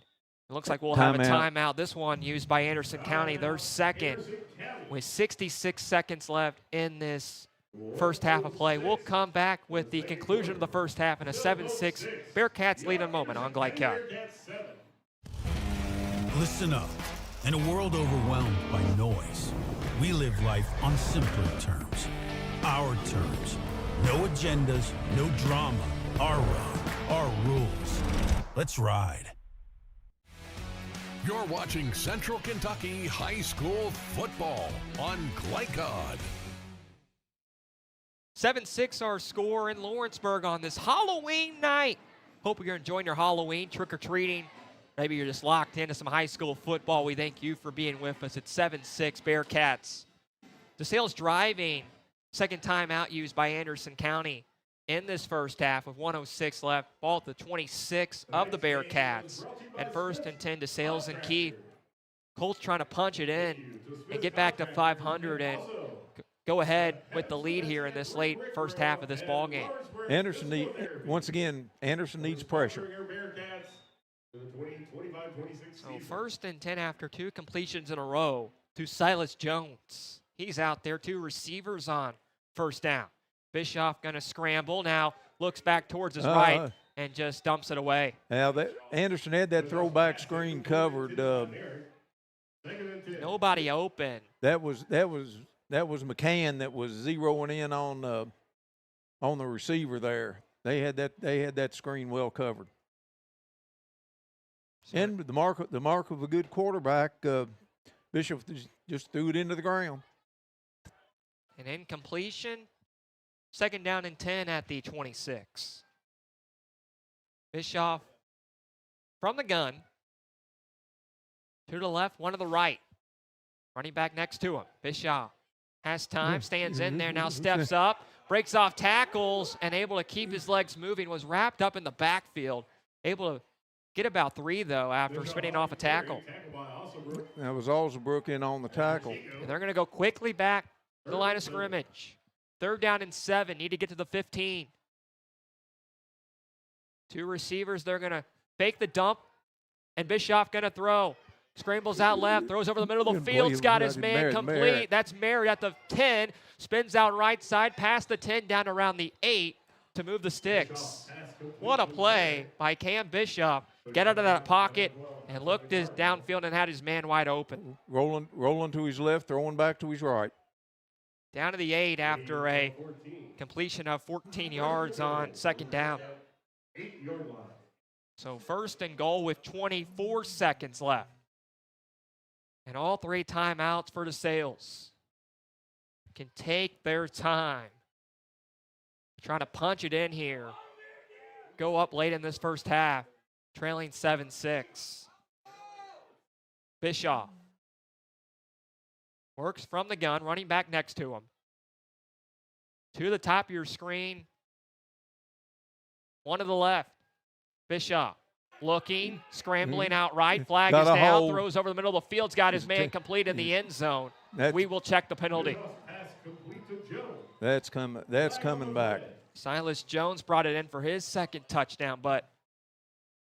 It looks like we'll have a timeout. This one used by Anderson County, their second, with 66 seconds left in this first half of play. We'll come back with the conclusion of the first half in a 7-6 Bearcats lead in a moment on Glide Cut. Listen up. In a world overwhelmed by noise, we live life on simpler terms. Our terms. No agendas, no drama. Our road, our rules. Let's ride. You're watching Central Kentucky High School football on Glycod. 7-6 our score in Lawrenceburg on this Halloween night. Hope you're enjoying your Halloween trick-or-treating. Maybe you're just locked into some high school football. We thank you for being with us. It's 7-6 Bearcats. DeSales driving. Second time out used by Anderson County in this first half with 1:06 left. Ball at the 26 of the Bearcats. And 1st and 10 DeSales and Keith. Colts trying to punch it in and get back to 500 and go ahead with the lead here in this late first half of this ball game. Anderson needs pressure. So 1st and 10 after 2 completions in a row to Silas Jones. He's out there, 2 receivers on first down. Bischoff going to scramble. Now looks back towards his right and just dumps it away. Now Anderson had that throwback screen covered. Nobody open. That was McCann that was zeroing in on the receiver there. They had that screen well covered. And the mark of a good quarterback, Bishop just threw it into the ground. An incompletion. 2nd down and 10 at the 26. Bischoff from the gun. 2 to the left, 1 to the right. Running back next to him. Bischoff has time, stands in there, now steps up, breaks off tackles, and able to keep his legs moving. Was wrapped up in the backfield. Able to get about 3, though, after spinning off a tackle. That was Alsabrook in on the tackle. And they're going to go quickly back to the line of scrimmage. 3rd down and 7. Need to get to the 15. 2 receivers. They're going to fake the dump. And Bischoff going to throw. Scrambles out left. Throws over the middle of the field. Got his man complete. That's Merritt at the 10. Spins out right side. Past the 10. Down around the 8 to move the sticks. What a play by Cam Bischoff. Get out of that pocket and looked his downfield and had his man wide open. Rolling to his left, throwing back to his right. Down to the 8 after a completion of 14 yards on 2nd down. So 1st and goal with 24 seconds left. And all 3 timeouts for DeSales. Can take their time. Trying to punch it in here. Go up late in this first half. Trailing 7-6. Bischoff. Works from the gun, running back next to him. To the top of your screen. 1 to the left. Bischoff looking, scrambling out right. Flag is down, throws over the middle of the field's got his man complete in the end zone. We will check the penalty. That's coming back. Silas Jones brought it in for his 2nd touchdown, but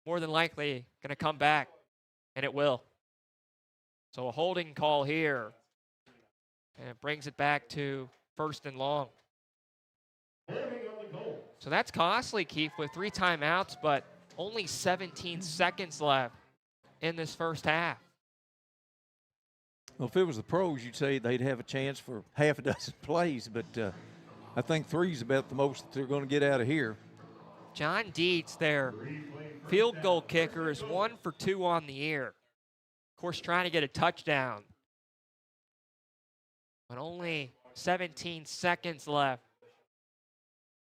more than likely going to come back, and it will. So a holding call here. And it brings it back to 1st and long. So that's costly, Keith, with 3 timeouts, but only 17 seconds left in this first half. Well, if it was the pros, you'd say they'd have a chance for half a dozen plays, but I think 3 is about the most that they're going to get out of here. John Dietz, their field goal kicker, is 1 for 2 on the year. Of course, trying to get a touchdown. But only 17 seconds left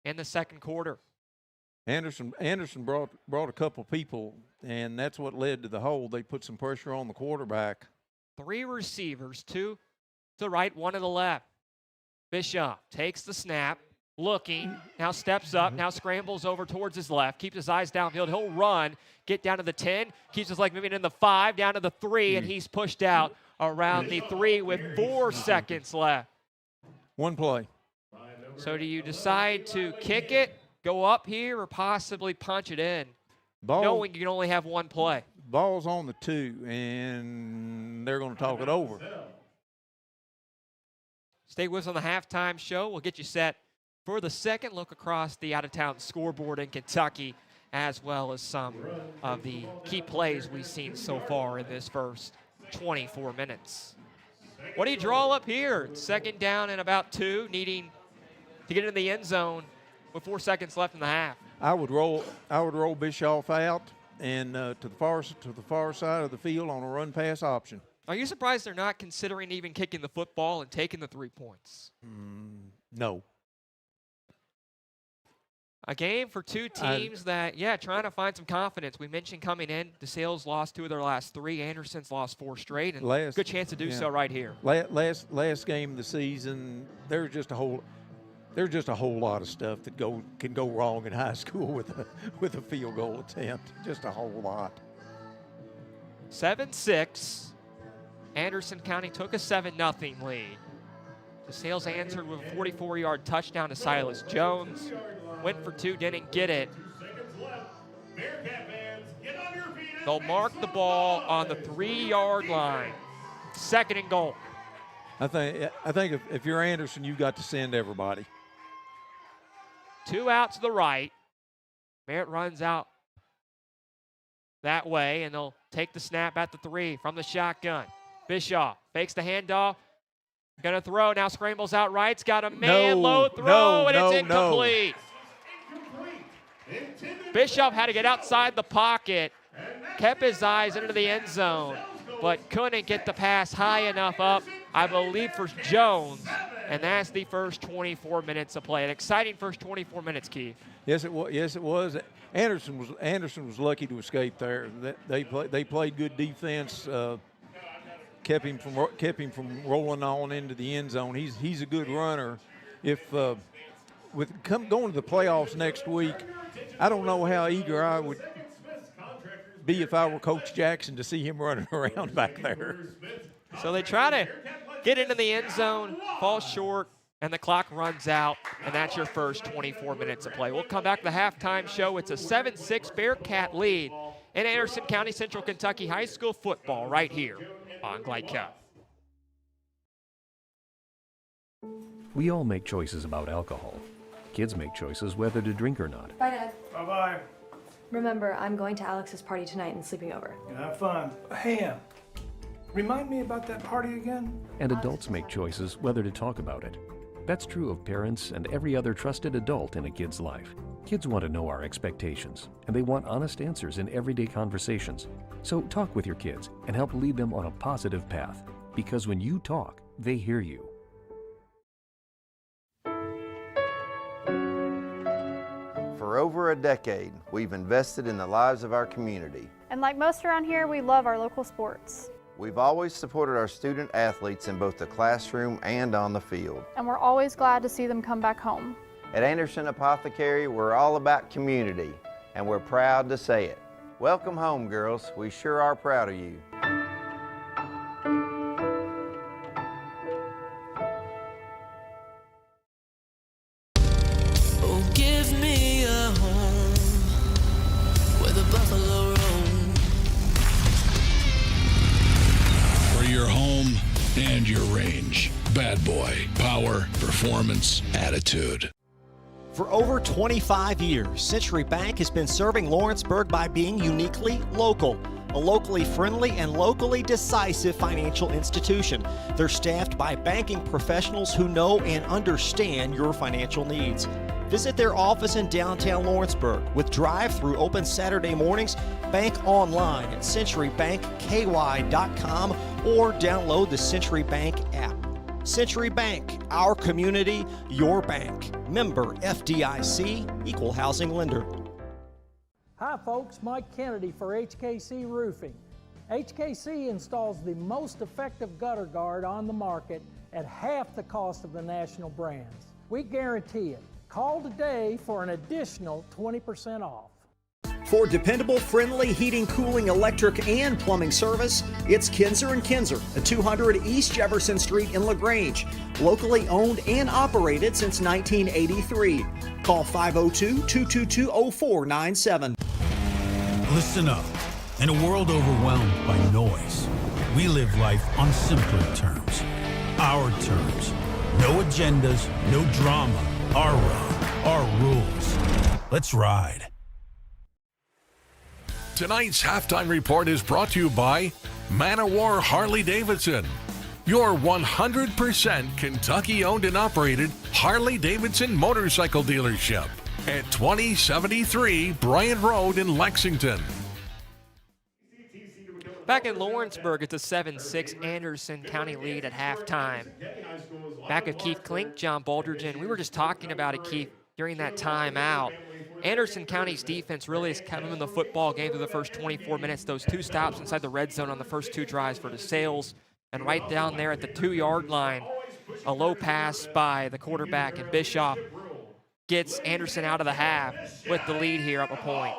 in the second quarter. Anderson brought a couple people, and that's what led to the hold. They put some pressure on the quarterback. 3 receivers, 2 to the right, 1 to the left. Bishop takes the snap, looking, now steps up, now scrambles over towards his left, keeps his eyes downfield. He'll run, get down to the 10, keeps his leg moving in the 5, down to the 3, and he's pushed out around the 3 with 4 seconds left. 1 play. So do you decide to kick it, go up here, or possibly punch it in, knowing you can only have 1 play? Ball's on the 2, and they're going to talk it over. Stay with us on the halftime show. We'll get you set for the second look across the out-of-town scoreboard in Kentucky, as well as some of the key plays we've seen so far in this first 24 minutes. What do you draw up here? 2nd down and about 2, needing to get in the end zone with 4 seconds left in the half. I would roll Bischoff out and to the far side of the field on a run-pass option. Are you surprised they're not considering even kicking the football and taking the 3 points? No. A game for 2 teams that, trying to find some confidence. We mentioned coming in, DeSales lost 2 of their last 3. Anderson's lost 4 straight, and good chance to do so right here. Last game of the season, there's just a whole lot of stuff that can go wrong in high school with a field goal attempt. Just a whole lot. 7-6. Anderson County took a 7-0 lead. DeSales answered with a 44-yard touchdown to Silas Jones. Went for 2, didn't get it. They'll mark the ball on the 3-yard line. 2nd and goal. I think if you're Anderson, you've got to send everybody. 2 out to the right. Merritt runs out that way, and they'll take the snap at the 3 from the shotgun. Bischoff fakes the handoff. Gonna throw, now scrambles out right. It's got a man low throw, and it's incomplete. Bischoff had to get outside the pocket, kept his eyes into the end zone, but couldn't get the pass high enough up, I believe, for Jones. And that's the first 24 minutes of play. An exciting first 24 minutes, Keith. Yes, it was. Anderson was lucky to escape there. They played good defense. Kept him from rolling on into the end zone. He's a good runner. If going to the playoffs next week, I don't know how eager I would be if I were Coach Jackson to see him running around back there. So they try to get into the end zone, fall short, and the clock runs out, and that's your first 24 minutes of play. We'll come back to the halftime show. It's a 7-6 Bearcat lead in Anderson County Central Kentucky High School football right here on Glide Cup. We all make choices about alcohol. Kids make choices whether to drink or not. Bye, Dad. Bye-bye. Remember, I'm going to Alex's party tonight and sleeping over. Have fun. Hey, remind me about that party again? And adults make choices whether to talk about it. That's true of parents and every other trusted adult in a kid's life. Kids want to know our expectations, and they want honest answers in everyday conversations. So talk with your kids and help lead them on a positive path. Because when you talk, they hear you. For over a decade, we've invested in the lives of our community. And like most around here, we love our local sports. We've always supported our student athletes in both the classroom and on the field. And we're always glad to see them come back home. At Anderson Apothecary, we're all about community, and we're proud to say it. Welcome home, girls. We sure are proud of you. Oh, give me a home where the buffalo roam. For your home and your range. Bad boy. Power, performance, attitude. For over 25 years, Century Bank has been serving Lawrenceburg by being uniquely local, a locally friendly and locally decisive financial institution. They're staffed by banking professionals who know and understand your financial needs. Visit their office in downtown Lawrenceburg with drive-through open Saturday mornings. Bank online at centurybankky.com or download the Century Bank app. Century Bank, our community, your bank. Member FDIC, equal housing lender. Hi folks, Mike Kennedy for HKC Roofing. HKC installs the most effective gutter guard on the market at half the cost of the national brands. We guarantee it. Call today for an additional 20% off. For dependable, friendly heating, cooling, electric, and plumbing service, it's Kinzer & Kinzer at 200 East Jefferson Street in LaGrange. Locally owned and operated since 1983. Call 502-222-0497. Listen up. In a world overwhelmed by noise, we live life on simpler terms. Our terms. No agendas, no drama. Our road, our rules. Let's ride. Tonight's halftime report is brought to you by Man O' War Harley-Davidson, your 100% Kentucky-owned and operated Harley-Davidson motorcycle dealership at 2073 Bryant Road in Lexington. Back in Lawrenceburg, it's a 7-6 Anderson County lead at halftime. Back of Keith Klink, John Baldridgen. We were just talking about it, Keith, during that timeout. Anderson County's defense really has come in the football game through the first 24 minutes. Those two stops inside the red zone on the first two drives for DeSales. And right down there at the 2-yard line, a low pass by the quarterback, and Bischoff gets Anderson out of the half with the lead here up a point.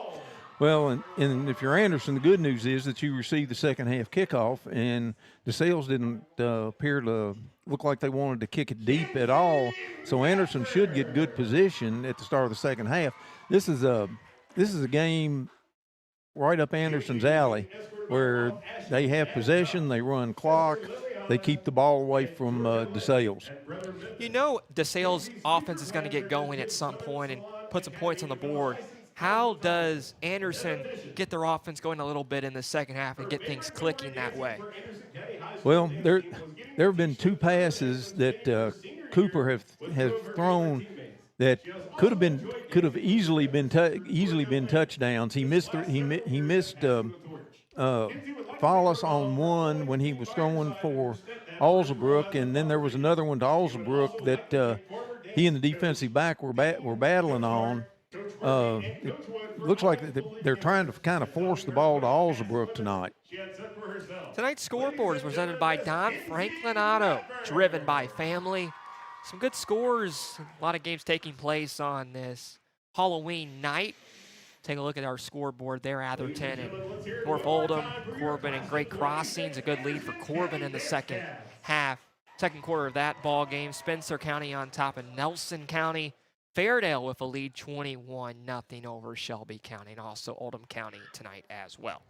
Well, and if you're Anderson, the good news is that you received the second half kickoff, and DeSales didn't appear to look like they wanted to kick it deep at all. So Anderson should get good position at the start of the second half. This is a game right up Anderson's alley where they have possession, they run clock, they keep the ball away from DeSales. You know DeSales' offense is going to get going at some point and put some points on the board. How does Anderson get their offense going a little bit in the second half and get things clicking that way? Well, there have been two passes that Cooper has thrown that could have easily been touchdowns. He missed Follis on one when he was throwing for Alzabrook, and then there was another one to Alzabrook that he and the defensive back were battling on. It looks like they're trying to kind of force the ball to Alzabrook tonight. Tonight's scoreboard is presented by Don Franklin Auto, driven by family. Some good scores, a lot of games taking place on this Halloween night. Take a look at our scoreboard there. Atherton and North Oldham, Corbin and Great Crossings. A good lead for Corbin in the second half. Second quarter of that ball game. Spencer County on top of Nelson County. Fairdale with a lead 21-0 over Shelby County, and also Oldham County tonight as well.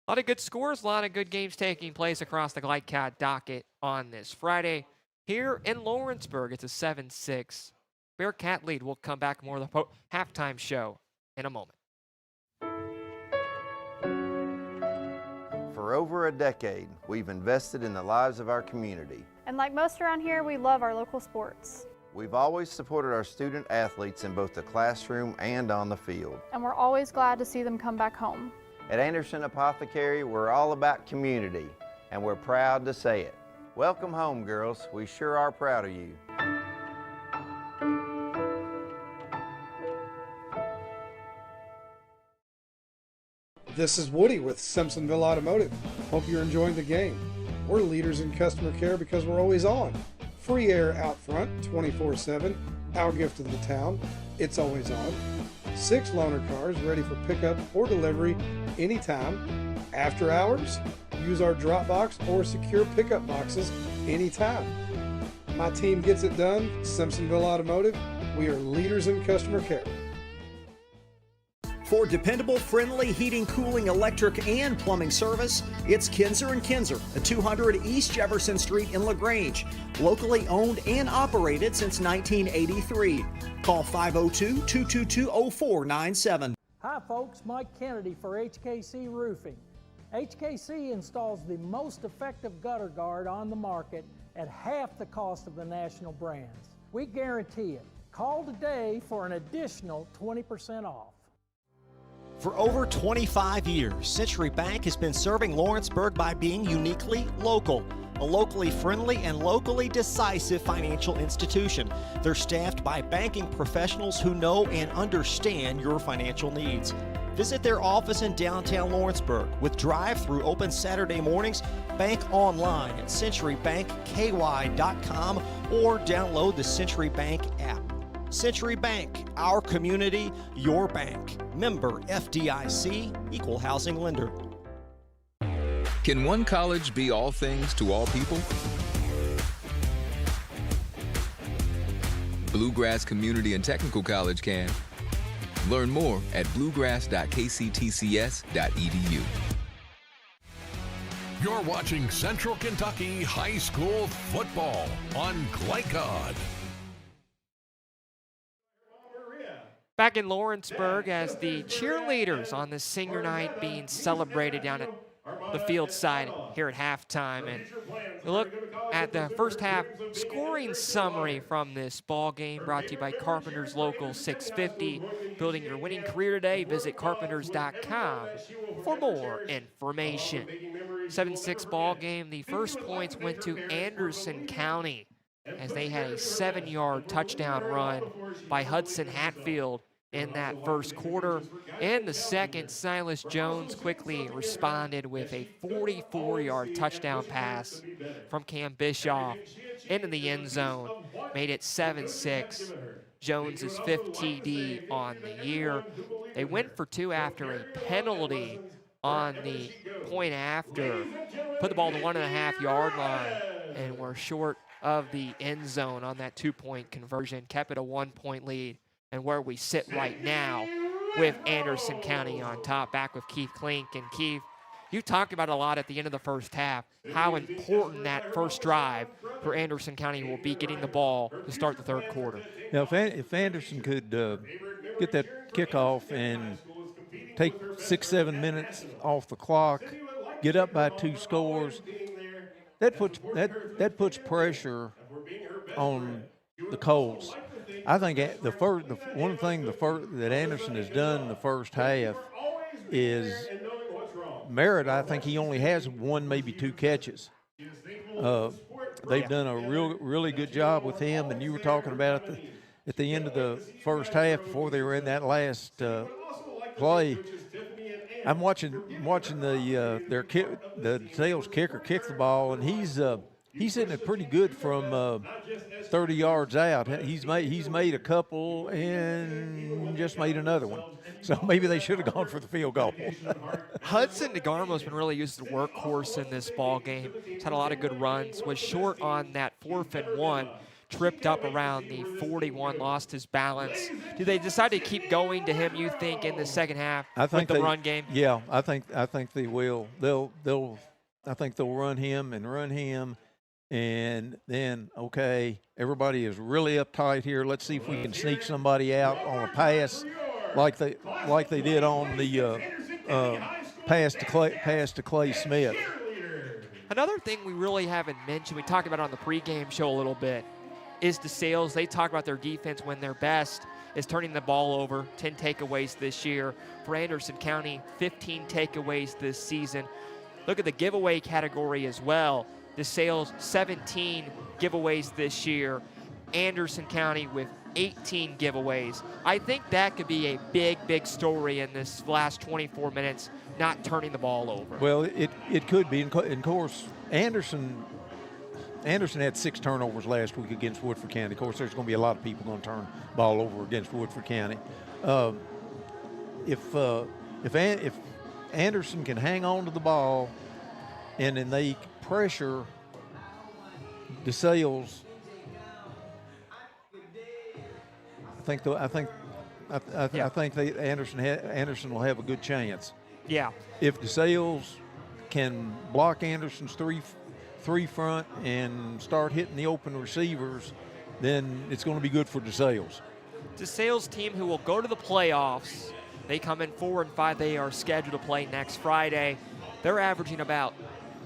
A lot of good scores, a lot of good games taking place across the Glycat docket on this Friday. Here in Lawrenceburg, it's a 7-6 Bearcat lead. We'll come back more of the halftime show in a moment. For over a decade, we've invested in the lives of our community. And like most around here, we love our local sports. We've always supported our student athletes in both the classroom and on the field. And we're always glad to see them come back home. At Anderson Apothecary, we're all about community, and we're proud to say it. Welcome home, girls. We sure are proud of you. This is Woody with Simpsonville Automotive. Hope you're enjoying the game. We're leaders in customer care because we're always on. Free air out front, 24/7. Our gift to the town, it's always on. 6 loaner cars ready for pickup or delivery anytime. After hours, use our drop box or secure pickup boxes anytime. My team gets it done. Simpsonville Automotive, we are leaders in customer care. For dependable, friendly heating, cooling, electric, and plumbing service, it's Kinzer & Kinzer at 200 East Jefferson Street in LaGrange. Locally owned and operated since 1983. Call 502-222-0497. Hi folks, Mike Kennedy for HKC Roofing. HKC installs the most effective gutter guard on the market at half the cost of the national brands. We guarantee it. Call today for an additional 20% off. For over 25 years, Century Bank has been serving Lawrenceburg by being uniquely local. A a locally friendly and locally decisive financial institution. They're staffed by banking professionals who know and understand your financial needs. Visit their office in downtown Lawrenceburg with drive-through open Saturday mornings. Bank online at centurybankky.com or download the Century Bank app. Century Bank, our community, your bank. Member FDIC, equal housing lender. Can one college be all things to all people? Bluegrass Community and Technical College can. Learn more at bluegrass.kctcs.edu. You're watching Central Kentucky High School Football on Glycod. Back in Lawrenceburg as the cheerleaders on the senior night being celebrated down at the field side here at halftime. And look at the first half scoring summary from this ball game, brought to you by Carpenters Local 650. Building your winning career today, visit carpenters.com for more information. 7-6 ball game. The first points went to Anderson County as they had a 7-yard touchdown run by Hudson Hatfield in that first quarter. In the second, Silas Jones quickly responded with a 44-yard touchdown pass from Cam Bischoff into the end zone, made it 7-6. Jones's 5th TD on the year. They went for 2 after a penalty on the point after, put the ball to 1.5-yard line, and were short of the end zone on that 2-point conversion, kept it a 1-point lead. And where we sit right now with Anderson County on top, back with Keith Klink. And Keith, you talked about a lot at the end of the first half, how important that first drive for Anderson County will be, getting the ball to start the third quarter. Now, if Anderson could get that kickoff and take 6-7 minutes off the clock, get up by 2 scores, that puts pressure on the Colts. I think one thing that Anderson has done in the first half is Merritt. I think he only has 1, maybe 2 catches. They've done a really good job with him. And you were talking about at the end of the first half, before they were in that last play. I'm watching the DeSales kicker kick the ball, and he's hitting it pretty good from 30 yards out. He's made a couple and just made another one. So maybe they should have gone for the field goal. Hudson DeGarmo's been really used as a workhorse in this ball game. He's had a lot of good runs. Was short on that 4th and 1. Tripped up around the 41, lost his balance. Do they decide to keep going to him, you think, in the second half with the run game? Yeah, I think they will. I think they'll run him, and then, okay, everybody is really uptight here. Let's see if we can sneak somebody out on a pass like they did on the pass to Clay Smith. Another thing we really haven't mentioned, we talked about it on the pregame show a little bit, is DeSales. They talk about their defense when they're best is turning the ball over. 10 takeaways this year. For Anderson County, 15 takeaways this season. Look at the giveaway category as well. DeSales, 17 giveaways this year. Anderson County with 18 giveaways. I think that could be a big story in this last 24 minutes, not turning the ball over. Well, it could be. And of course, Anderson had 6 turnovers last week against Woodford County. Of course, there's going to be a lot of people going to turn the ball over against Woodford County. If Anderson can hang on to the ball and then they pressure DeSales, I think Anderson will have a good chance. Yeah. If DeSales can block Anderson's three front and start hitting the open receivers, then it's going to be good for DeSales. DeSales team who will go to the playoffs. They come in 4-5. They are scheduled to play next Friday. They're averaging about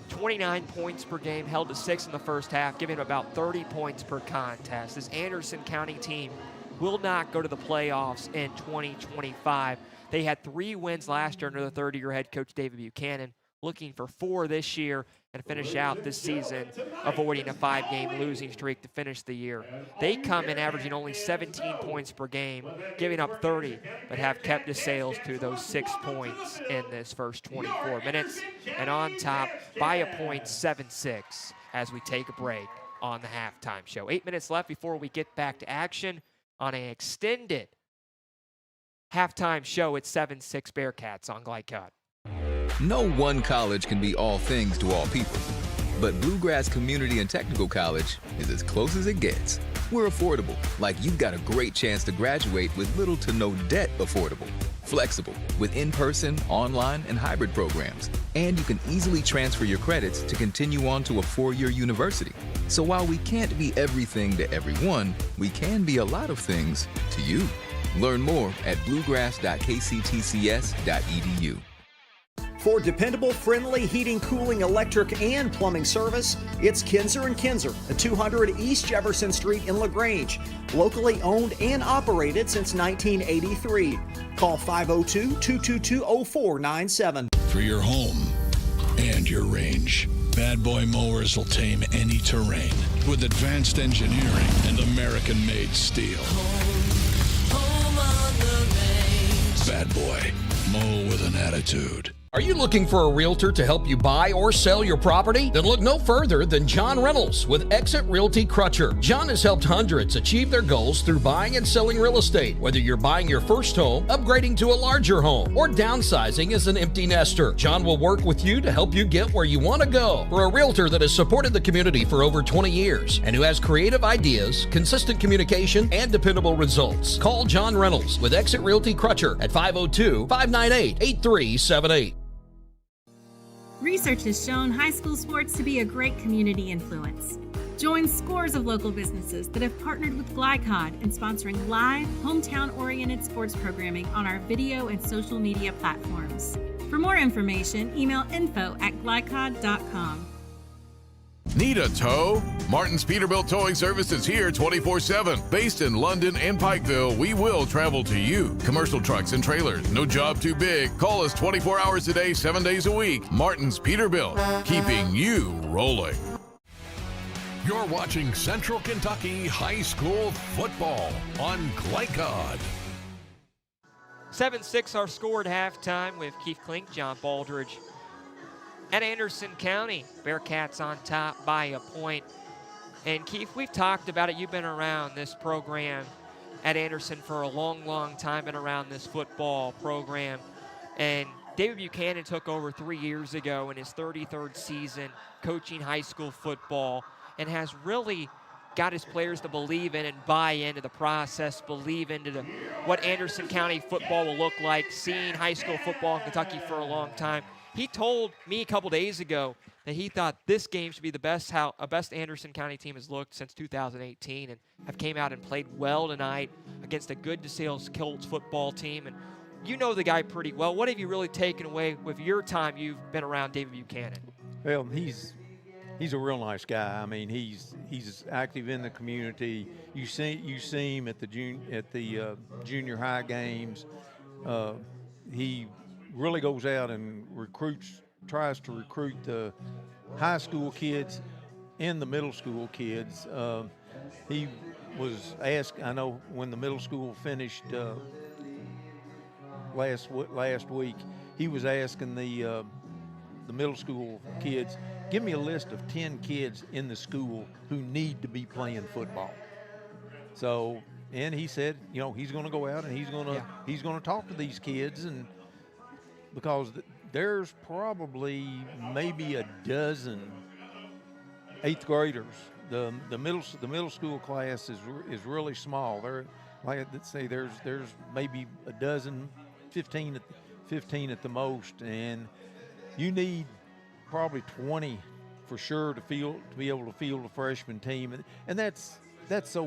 29 points per game, held to 6 in the first half, giving about 30 points per contest. This Anderson County team will not go to the playoffs in 2025. They had 3 wins last year under the 30-year head coach David Buchanan, looking for 4 this year, and finish out this season avoiding a 5-game losing streak to finish the year. They come in averaging only 17 points per game, giving up 30, but have kept DeSales to those 6 points in this first 24 minutes. And on top, by a point, 7-6 as we take a break on the halftime show. 8 minutes left before we get back to action on an extended halftime show. It's 7-6 Bearcats on Glycod. No one college can be all things to all people, but Bluegrass Community and Technical College is as close as it gets. We're affordable, like you've got a great chance to graduate with little to no debt. Affordable, flexible, with in-person, online, and hybrid programs. And you can easily transfer your credits to continue on to a 4-year university. So while we can't be everything to everyone, we can be a lot of things to you. Learn more at bluegrass.kctcs.edu. For dependable, friendly heating, cooling, electric, and plumbing service, it's Kinzer & Kinzer at 200 East Jefferson Street in LaGrange. Locally owned and operated since 1983. Call 502-222-0497. For your home and your range, Bad Boy Mowers will tame any terrain with advanced engineering and American-made steel. Home on the range. Bad Boy, mow with an attitude. Are you looking for a realtor to help you buy or sell your property? Then look no further than John Reynolds with Exit Realty Crutcher. John has helped hundreds achieve their goals through buying and selling real estate. Whether you're buying your first home, upgrading to a larger home, or downsizing as an empty nester, John will work with you to help you get where you want to go. For a realtor that has supported the community for over 20 years and who has creative ideas, consistent communication, and dependable results, call John Reynolds with Exit Realty Crutcher at 502-598-8378. Research has shown high school sports to be a great community influence. Join scores of local businesses that have partnered with Glycod in sponsoring live, hometown-oriented sports programming on our video and social media platforms. For more information, email info@glycod.com. Need a tow? Martin's Peterbilt Towing Service is here 24/7. Based in London and Pikeville, we will travel to you. Commercial trucks and trailers, no job too big. Call us 24 hours a day, 7 days a week. Martin's Peterbilt, keeping you rolling. You're watching Central Kentucky High School Football on Glycod. 7-6 our score at halftime with Keith Klink, John Baldridge. At Anderson County, Bearcats on top by a point. And Keith, we've talked about it. You've been around this program at Anderson for a long, long time, been around this football program. And David Buchanan took over 3 years ago in his 33rd season coaching high school football and has really got his players to believe in and buy into the process, believe into what Anderson County football will look like, seeing high school football in Kentucky for a long time. He told me a couple days ago that he thought this game should be the best Anderson County team has looked since 2018 and have came out and played well tonight against a good DeSales Colts football team. And you know the guy pretty well. What have you really taken away with your time you've been around David Buchanan? Well, he's a real nice guy. I mean, he's active in the community. You see him at the junior high games. He really goes out and tries to recruit the high school kids and the middle school kids. He was asked, I know when the middle school finished last week, he was asking the middle school kids, give me a list of 10 kids in the school who need to be playing football. So, and he said, he's going to go out and he's going to talk to these kids, and because there's probably maybe a dozen 8th graders. The middle school class is really small. Let's say there's maybe a dozen, 15 at the most, and you need probably 20 for sure to be able to field a freshman team, and that's so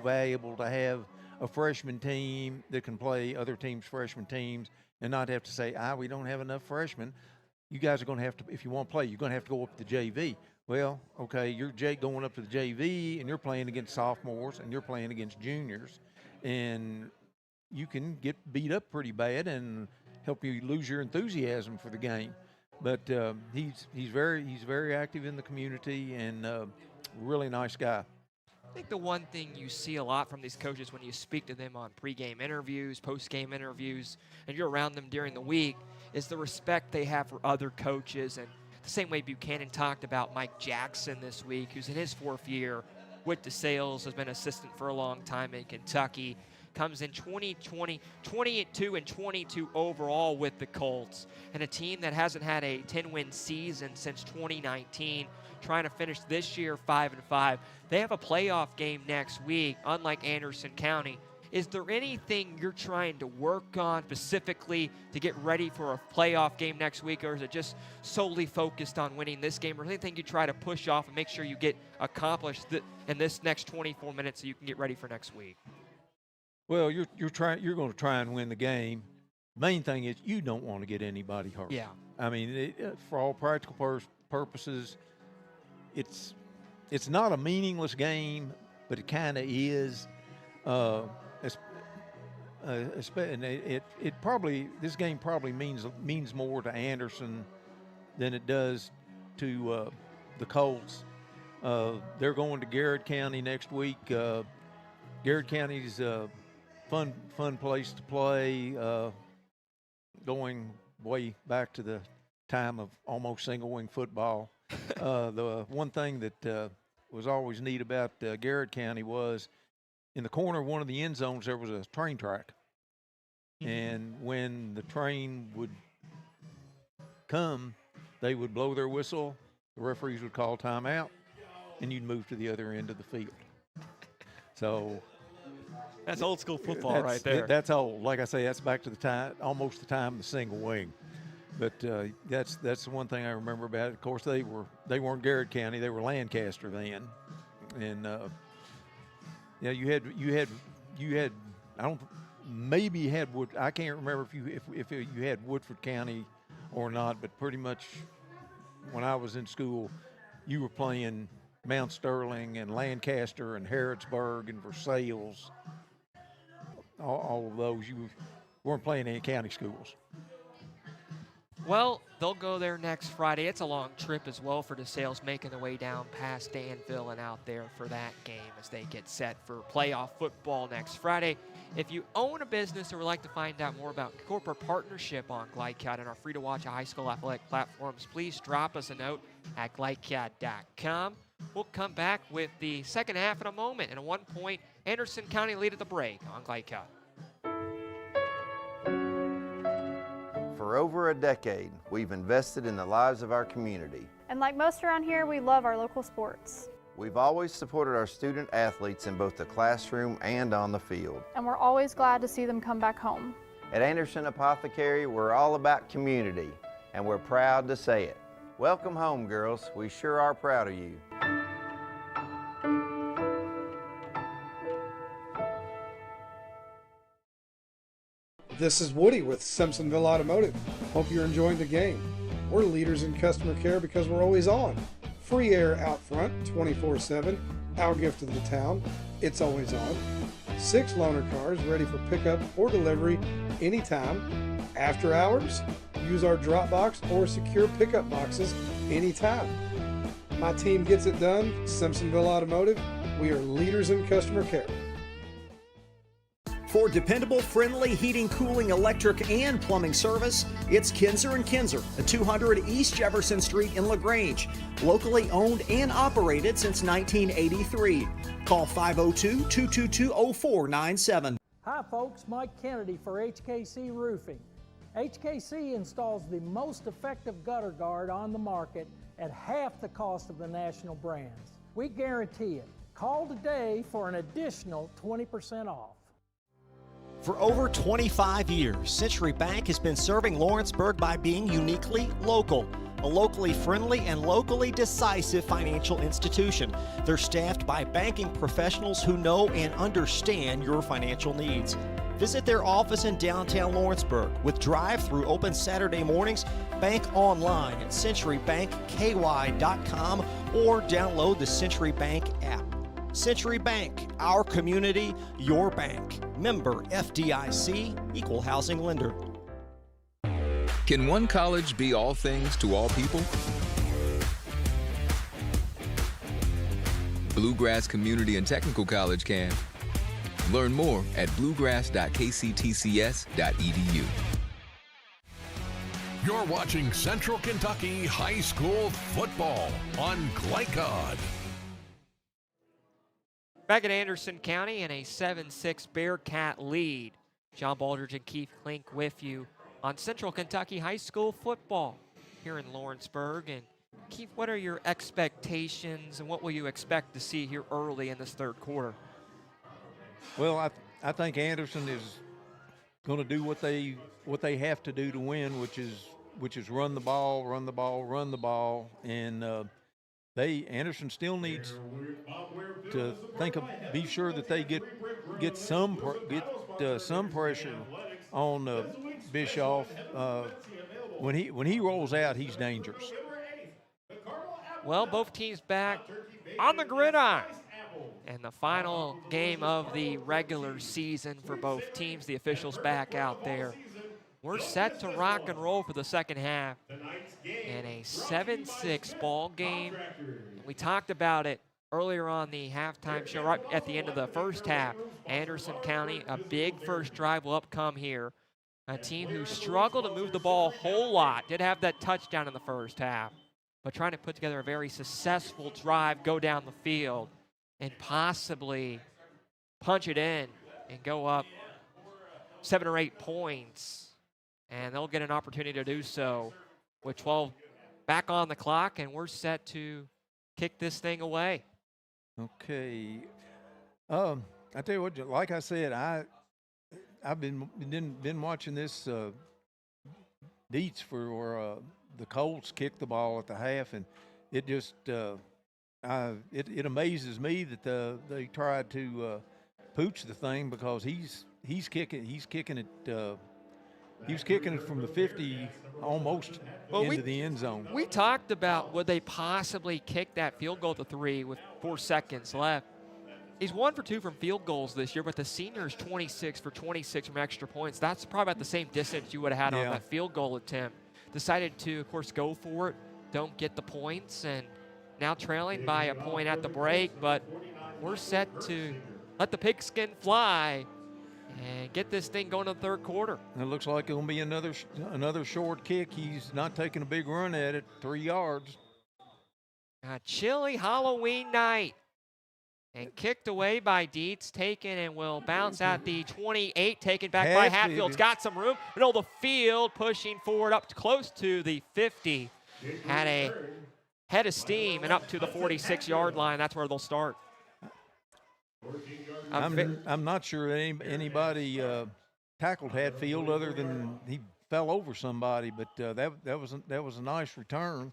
valuable to have a freshman team that can play other teams' freshman teams and not have to say, we don't have enough freshmen. You guys are going to have to, if you want to play, you're going to have to go up to the JV. Well, okay, you're going up to the JV, and you're playing against sophomores, and you're playing against juniors, and you can get beat up pretty bad and help you lose your enthusiasm for the game. But he's very active in the community and really nice guy. I think the one thing you see a lot from these coaches when you speak to them on pregame interviews, postgame interviews, and you're around them during the week is the respect they have for other coaches. And the same way Buchanan talked about Mike Jackson this week, who's in his 4th year with DeSales, has been assistant for a long time in Kentucky, comes in 22 and 22 overall with the Colts, and a team that hasn't had a 10-win season since 2019, trying to finish this year 5-5. They have a playoff game next week, unlike Anderson County. Is there anything you're trying to work on specifically to get ready for a playoff game next week, or is it just solely focused on winning this game, or anything you try to push off and make sure you get accomplished in this next 24 minutes so you can get ready for next week? Well, you're going to try and win the game. Main thing is you don't want to get anybody hurt. Yeah. I mean, for all practical purposes, it's not a meaningless game, but it kind of is. And it probably, this game probably means more to Anderson than it does to the Colts. They're going to Garrett County next week. Garrett County's fun place to play, going way back to the time of almost single-wing football. The one thing that was always neat about Garrett County was in the corner of one of the end zones there was a train track. And when the train would come, they would blow their whistle, the referees would call timeout, and you'd move to the other end of the field. So that's old school football right there. That's old. Like I say, that's back to the time, almost the time of the single wing. But that's the one thing I remember about it. Of course, they weren't Garrett County; they were Lancaster then, and yeah, you had maybe you had Wood. I can't remember if you had Woodford County or not, but pretty much when I was in school, you were playing Mount Sterling and Lancaster and Harrodsburg and Versailles. All of those, you weren't playing any county schools. Well, they'll go there next Friday. It's a long trip as well for DeSales, making their way down past Danville and out there for that game as they get set for playoff football next Friday. If you own a business or would like to find out more about corporate partnership on GlideCat and our free-to-watch high school athletic platforms, please drop us a note at GlideCat.com. We'll come back with the second half in a moment and a 1-point Anderson County lead at the break on GlideCat. For over a decade, we've invested in the lives of our community. And like most around here, we love our local sports. We've always supported our student athletes in both the classroom and on the field. And we're always glad to see them come back home. At Anderson Apothecary, we're all about community, and we're proud to say it. Welcome home, girls. We sure are proud of you. This is Woody with Simpsonville Automotive. Hope you're enjoying the game. We're leaders in customer care because we're always on. Free air out front, 24/7. Our gift to the town, it's always on. 6 loaner cars ready for pickup or delivery anytime. After hours, use our drop box or secure pickup boxes anytime. My team gets it done. Simpsonville Automotive. We are leaders in customer care. For dependable, friendly heating, cooling, electric, and plumbing service, it's Kinzer & Kinzer at 200 East Jefferson Street in LaGrange. Locally owned and operated since 1983. Call 502-222-0497. Hi folks, Mike Kennedy for HKC Roofing. HKC installs the most effective gutter guard on the market at half the cost of the national brands. We guarantee it. Call today for an additional 20% off. For over 25 years, Century Bank has been serving Lawrenceburg by being uniquely local. A locally friendly and locally decisive financial institution. They're staffed by banking professionals who know and understand your financial needs. Visit their office in downtown Lawrenceburg with drive-through open Saturday mornings. Bank online at centurybankky.com or download the Century Bank app. Century Bank, our community, your bank. Member FDIC, equal housing lender. Can one college be all things to all people? Bluegrass Community and Technical College can. Learn more at bluegrass.kctcs.edu. You're watching Central Kentucky High School Football on Glycod. Back at Anderson County in a 7-6 Bearcat lead. John Baldridge and Keith Klink with you on Central Kentucky High School Football here in Lawrenceburg. And Keith, what are your expectations and what will you expect to see here early in this third quarter? Well, I think Anderson is going to do what they have to do to win, which is run the ball, and Anderson still needs to be sure that they get some pressure on Bischoff. When he rolls out, he's dangerous. Well, both teams back on the gridiron. And the final game of the regular season for both teams, the officials back out there. We're set to rock and roll for the second half in a 7-6 ball game. We talked about it earlier on the halftime show, right at the end of the first half. Anderson County, a big first drive will come here. A team who struggled to move the ball a whole lot, did have that touchdown in the first half, but trying to put together a very successful drive, go down the field, and possibly punch it in and go up 7 or 8 points. And they'll get an opportunity to do so with 12 back on the clock, and we're set to kick this thing away. Okay. I tell you what, like I said, I've been watching this Dietz for the Colts kick the ball at the half, and it just it amazes me that they tried to pooch the thing, because he's kicking it. He was kicking it from the 50 almost into the end zone. We talked about would they possibly kick that field goal to 3 with 4 seconds left. He's 1 for 2 from field goals this year, but the senior is 26 for 26 from extra points. That's probably about the same distance you would have had on that field goal attempt. Decided to, of course, go for it, don't get the points, and now trailing by a point at the break, but we're set to let the pigskin fly and get this thing going in the third quarter. It looks like it'll be another short kick. He's not taking a big run at it, 3 yards. A chilly Halloween night. And kicked away by Dietz, taken and will bounce at the 28, taken back by Hatfield's got some room. Middle of the field, pushing forward up close to the 50. Had a head of steam and up to the 46-yard line. That's where they'll start. I'm not sure anybody tackled Hatfield other than he fell over somebody, but that was a nice return.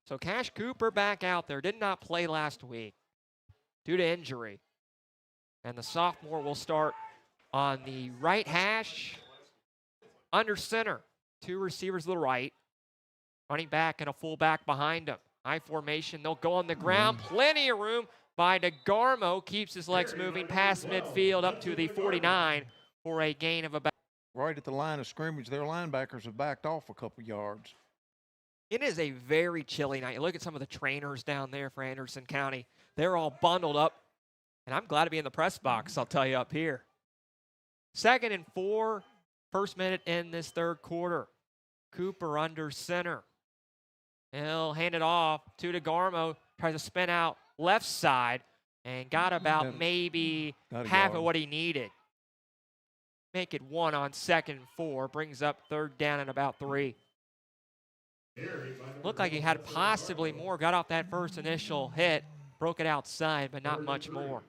So Cash Cooper back out there, did not play last week due to injury. And the sophomore will start on the right hash, under center. 2 receivers to the right, running back and a fullback behind him. High formation, they'll go on the ground, plenty of room by DeGarmo, keeps his legs moving past midfield up to the 49 for a gain of about. Right at the line of scrimmage, their linebackers have backed off a couple yards. It is a very chilly night. You look at some of the trainers down there for Anderson County. They're all bundled up, and I'm glad to be in the press box, I'll tell you, up here. 2nd and 4, first minute in this third quarter. Cooper under center. He'll hand it off to DeGarmo, tries to spin out left side, and got about maybe half of what he needed. Make it 1 on 2nd and 4, brings up 3rd down and about 3. Looked like he had possibly more, got off that first initial hit, broke it outside, but not much more.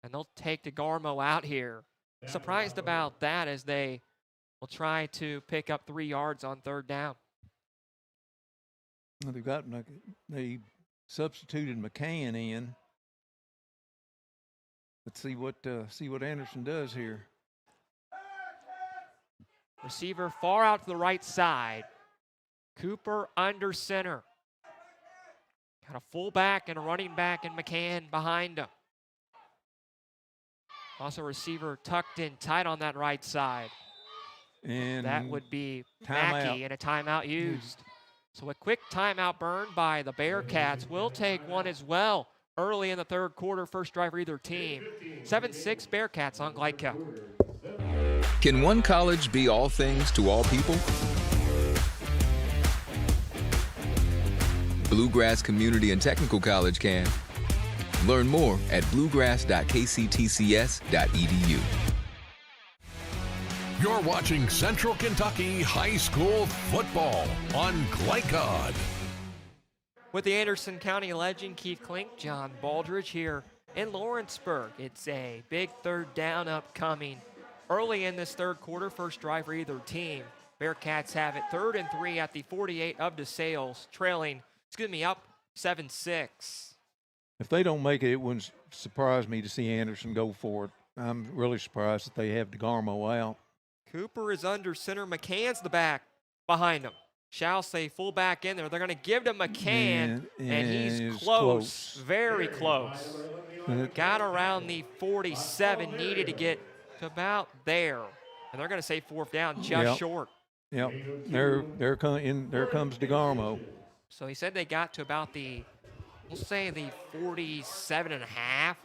And they'll take DeGarmo out here. Surprised about that, as they will try to pick up 3 yards on 3rd down. They substituted McCann in. Let's see what Anderson does here. Receiver far out to the right side. Cooper under center. Got a fullback and a running back and McCann behind him. Also receiver tucked in tight on that right side. And that would be timeout. Mackey, and a timeout used. So a quick timeout burn by the Bearcats. We'll take one as well early in the third quarter. First drive for either team. 7-6 Bearcats on Glyco. Can one college be all things to all people? Bluegrass Community and Technical College can. Learn more at bluegrass.kctcs.edu. You're watching Central Kentucky High School football on Glycod. With the Anderson County legend Keith Klink, John Baldridge here in Lawrenceburg. It's a big third down upcoming early in this third quarter. First drive for either team. Bearcats have it 3rd and 3 at the 48 of DeSales, trailing, up 7-6. If they don't make it, it wouldn't surprise me to see Anderson go for it. I'm really surprised that they have DeGarmo out. Cooper is under center. McCann's the back behind him. Shall say fullback in there. They're going to give to McCann, and he's close, very close. Got around the 47, needed to get to about there. And they're going to say 4th down, just short. Yep, there comes DeGarmo. So he said they got to about the, we'll say the 47 and a half.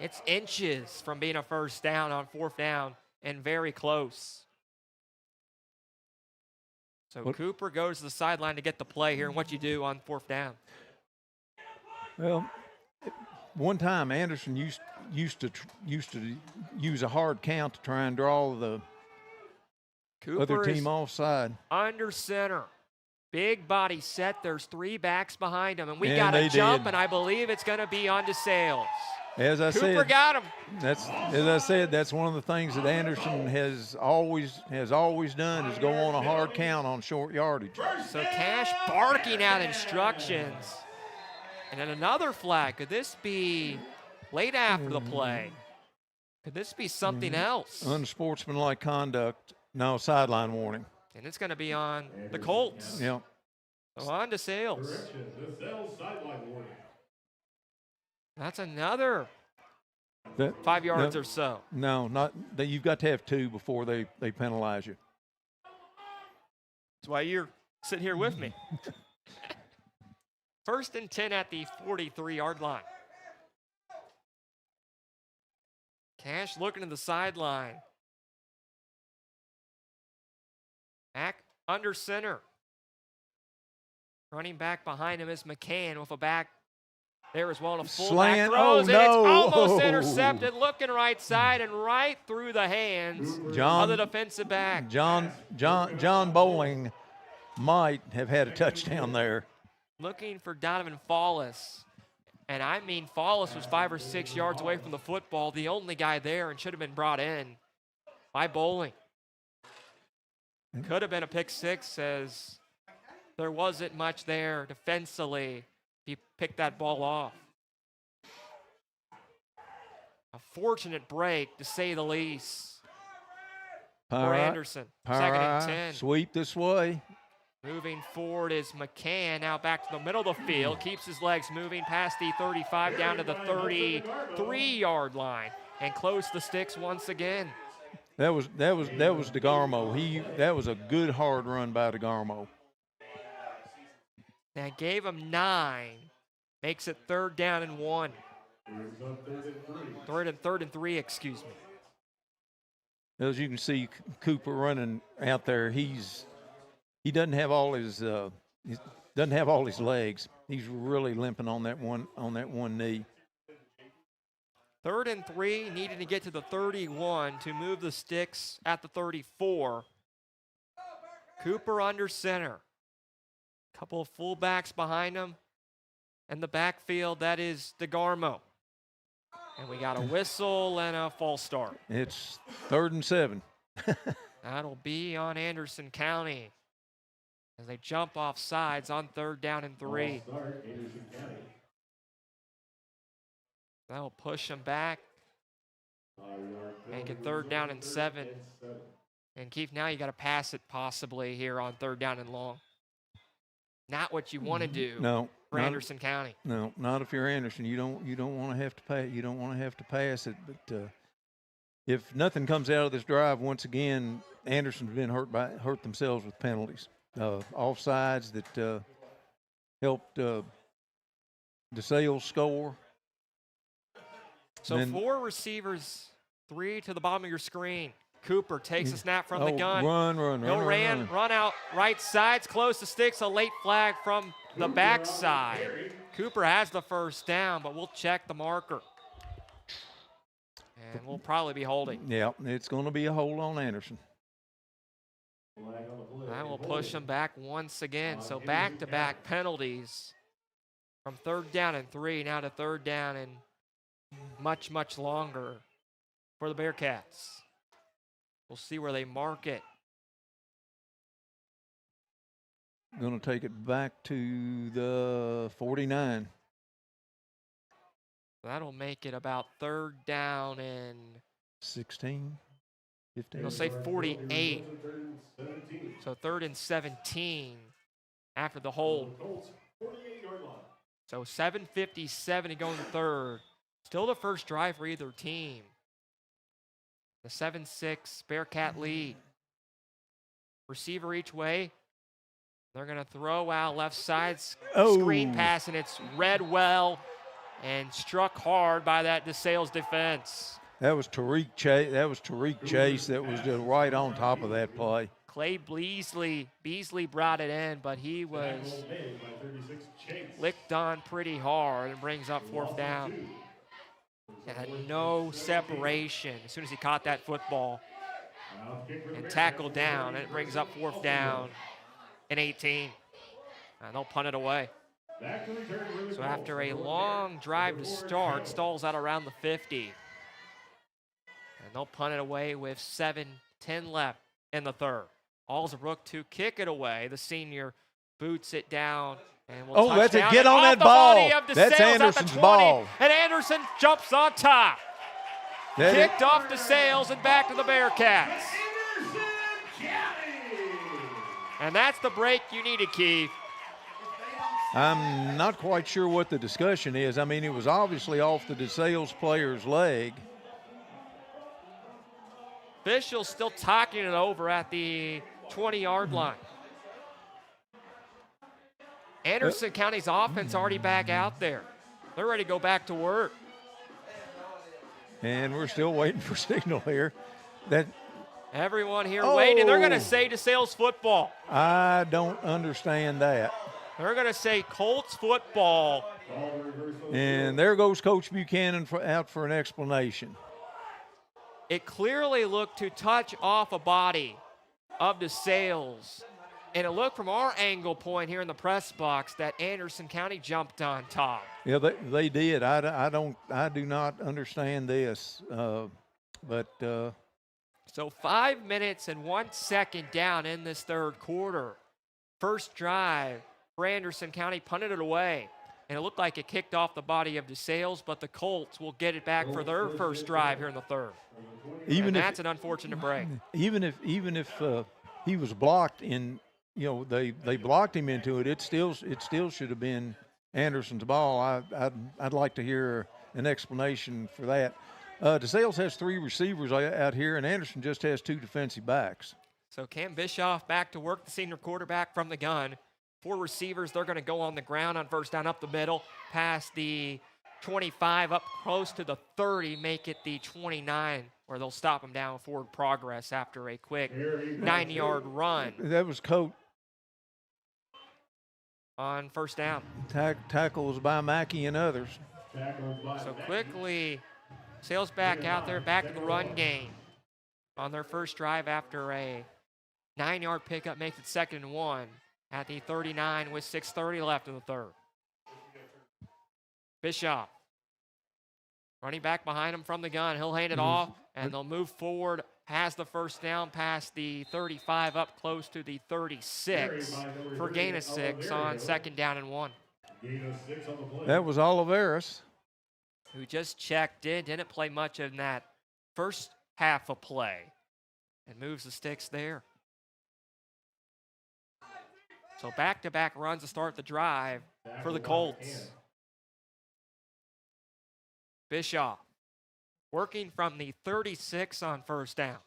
It's inches from being a first down on 4th down and very close. So Cooper goes to the sideline to get the play here, and what you do on 4th down. Well, one time Anderson used to use a hard count to try and draw the other team offside. Under center. Big body set. There's 3 backs behind him, and we got a jump, and I believe it's going to be on DeSales. As I said, Cooper got him. As I said, that's one of the things that Anderson has always done is go on a hard count on short yardage. So Cash barking out instructions. And then another flag. Could this be late after the play? Could this be something else? Unsportsmanlike conduct. No, sideline warning. And it's going to be on the Colts. Yep. So on to DeSales. DeSales sideline warning. That's another 5 yards or so. No, not that. You've got to have 2 before they penalize you. That's why you're sitting here with me. 1st and 10 at the 43-yard line. Cash looking to the sideline. Back under center. Running back behind him is McCann with a back there as well. And a fullback throws, and it's almost intercepted. Looking right side and right through the hands of the defensive back. John Bowling might have had a touchdown there. Looking for Donovan Fallis. And I mean, Fallis was 5 or 6 yards away from the football, the only guy there, and should have been brought in by Bowling. Could have been a pick 6, as there wasn't much there defensively. He picked that ball off. A fortunate break, to say the least, for Anderson. 2nd and 10. Sweep this way. Moving forward is McCann, now back to the middle of the field. Keeps his legs moving past the 35 down to the 33-yard line, and close the sticks once again. That was DeGarmo. That was a good hard run by DeGarmo. That gave him 9. Makes it 3rd down and 1. 3rd and 3, excuse me. As you can see, Cooper running out there. He doesn't have all his legs. He's really limping on that one knee. 3rd and 3, needing to get to the 31 to move the sticks at the 34. Cooper under center. Couple of fullbacks behind him. And the backfield, that is DeGarmo. And we got a whistle and a false start. It's 3rd and 7. That'll be on Anderson County as they jump off sides on 3rd down and 3. That'll push them back. Make it 3rd down and 7. And Keith, now you got to pass it possibly here on 3rd down and long. Not what you want to do. No, for Anderson County. No, not if you're Anderson. You don't want to have to pay. You don't want to have to pass it. But if nothing comes out of this drive, once again, Anderson's been hurt themselves with penalties. Offsides that helped DeSales score. So then, 4 receivers, 3 to the bottom of your screen. Cooper takes a snap from the gun. Run out right side. It's close to sticks. A late flag from the backside. Cooper has the first down, but we'll check the marker. And we'll probably be holding. Yeah, it's going to be a hold on Anderson. That will push them back once again. So back-to-back penalties from 3rd down and 3 now to 3rd down and much, much longer for the Bearcats. We'll see where they mark it. Going to take it back to the 49. That'll make it about 3rd down and 16, 15. We'll say 48. So 3rd and 17 after the hold. So 7:57 to go in the 3rd. Still the first drive for either team. The 7-6 Bearcat lead. Receiver each way. They're going to throw out left side screen pass, and it's read well and struck hard by that DeSales defense. That was Tariq Chase. That was just right on top of that play. Clay Beasley brought it in, but he was licked on pretty hard and brings up 4th down. And had no separation as soon as he caught that football and tackled down. And it brings up 4th down and 18. And they'll punt it away. So after a long drive to start, stalls out around the 50. And they'll punt it away with 7:10 left in the 3rd. Alsbrook to kick it away. The senior boots it down. And we'll that's it. Get on that ball. That's Anderson's ball. And Anderson jumps on top. Kicked off DeSales and back to the Bearcats. And that's the break you needed, Keith. I'm not quite sure what the discussion is. I mean, it was obviously off the DeSales player's leg. Officials still talking it over at the 20-yard line. Anderson County's offense already back out there. They're ready to go back to work. And we're still waiting for signal here. Everyone here waiting. They're going to say DeSales football. I don't understand that. They're going to say Colts football. And there goes Coach Buchanan out for an explanation. It clearly looked to touch off a body of DeSales. And it looked from our angle point here in the press box that Anderson County jumped on top. Yeah, they did. I do not understand this, So 5 minutes and 1 second down in this 3rd quarter. First drive for Anderson County, punted it away. And it looked like it kicked off the body of DeSales, but the Colts will get it back for their first drive here in the 3rd. That's an unfortunate break. Even if he was blocked in, they blocked him into it, it still should have been Anderson's ball. I'd like to hear an explanation for that. DeSales has 3 receivers out here, and Anderson just has 2 defensive backs. So Cam Bischoff back to work, the senior quarterback from the gun. 4 receivers, they're going to go on the ground on first down up the middle, past the 25 up close to the 30, make it the 29, where they'll stop them down forward progress after a quick 9-yard run. That was Coach. On first down. Tackles by Mackey and others. So quickly, Sales back out there, back to the run game on their first drive after a 9-yard pickup, makes it 2nd and 1 at the 39 with 6:30 left in the 3rd. Bischoff running back behind him from the gun. He'll hand it off, and they'll move forward. Has the first down past the 35 up close to the 36 for gain of 6 on 2nd down and 1. That was Oliveris, who just checked in, didn't play much in that first half of play, and moves the sticks there. So back-to-back runs to start the drive for the Colts. Bischoff working from the 36 on first down.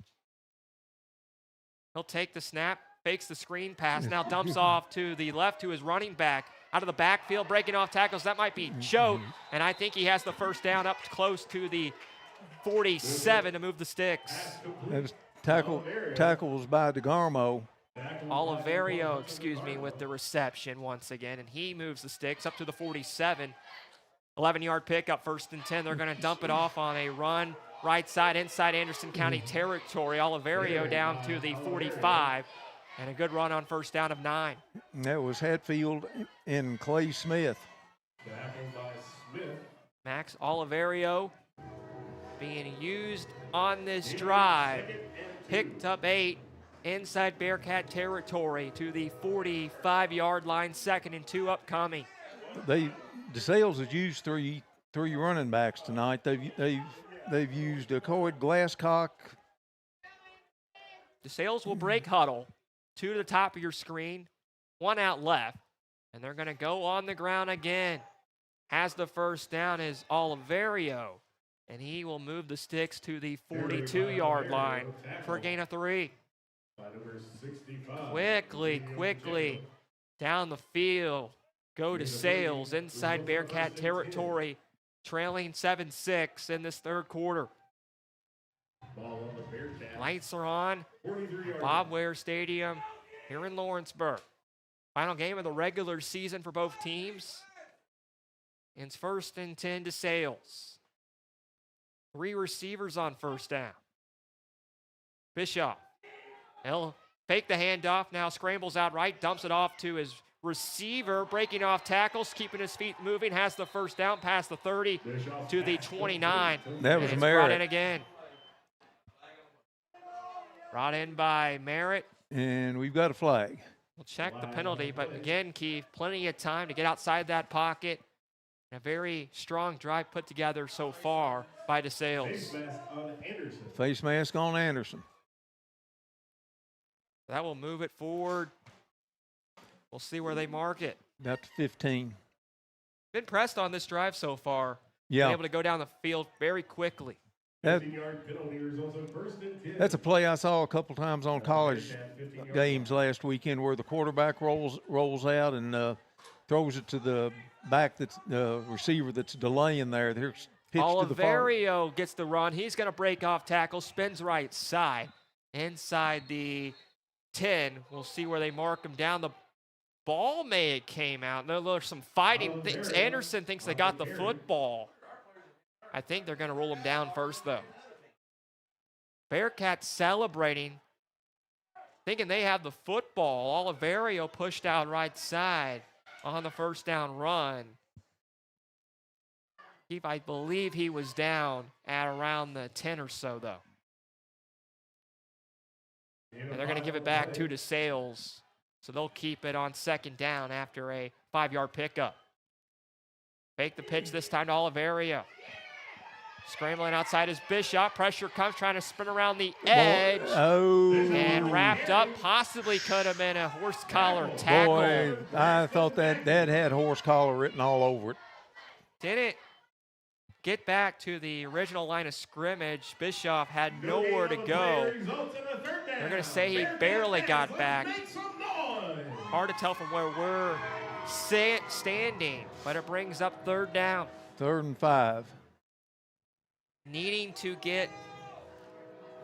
He'll take the snap, fakes the screen pass, now dumps off to the left to his running back. Out of the backfield, breaking off tackles. That might be Choate, and I think he has the first down up close to the 47 to move the sticks. That was tackles by DeGarmo. Oliverio, with the reception once again, and he moves the sticks up to the 47. 11-yard pickup, 1st and 10. They're going to dump it off on a run right side inside Anderson County territory. Oliverio down to the 45, and a good run on 1st down of 9. That was Hatfield and Clay Smith. Max Oliverio being used on this drive. Picked up 8 inside Bearcat territory to the 45-yard line. 2nd and 2 upcoming. DeSales has used three running backs tonight. They've used Coed Glasscock. DeSales will break huddle. 2 to the top of your screen, 1 out left, and they're going to go on the ground again. Has the first down is Oliverio, and he will move the sticks to the 42-yard line for a gain of 3. Quickly down the field. Go DeSales inside Bearcat territory, trailing 7-6 in this 3rd quarter. Lights are on. Bob Ware Stadium here in Lawrenceburg. Final game of the regular season for both teams. And it's 1st and 10 DeSales. 3 receivers on 1st down. Bischoff. He'll fake the handoff, now scrambles out right, dumps it off to his receiver, breaking off tackles, keeping his feet moving, has the first down past the 30 to the 29. That was Merritt. Brought in again. Brought in by Merritt. And we've got a flag. We'll check the penalty, but again, Keith, plenty of time to get outside that pocket. A very strong drive put together so far by DeSales. Face mask on Anderson. That will move it forward. We'll see where they mark it. About to 15. Been pressed on this drive so far. Yeah. Been able to go down the field very quickly. That's a play I saw a couple times on college games last weekend where the quarterback rolls out and throws it to the back that's the receiver that's delaying there. There's pitch to the far. Oliverio gets the run. He's going to break off tackle, spins right side. Inside the 10. We'll see where they mark him down. The ball may have came out. There's some fighting. Anderson thinks they got the football. I think they're going to roll him down first, though. Bearcats celebrating, thinking they have the football. Oliverio pushed out right side on the first down run. I believe he was down at around the 10 or so, though. And they're going to give it back to DeSales. So they'll keep it on 2nd down after a 5-yard pickup. Fake the pitch this time to Oliverio. Scrambling outside is Bishop. Pressure comes, trying to spin around the edge. Oh. And wrapped up. Possibly could have been a horse collar tackle. Boy, I thought that had horse collar written all over it. Didn't get back to the original line of scrimmage. Bischoff had nowhere to go. They're going to say he barely got back. Hard to tell from where we're standing, but it brings up 3rd down. 3rd and 5. Needing to get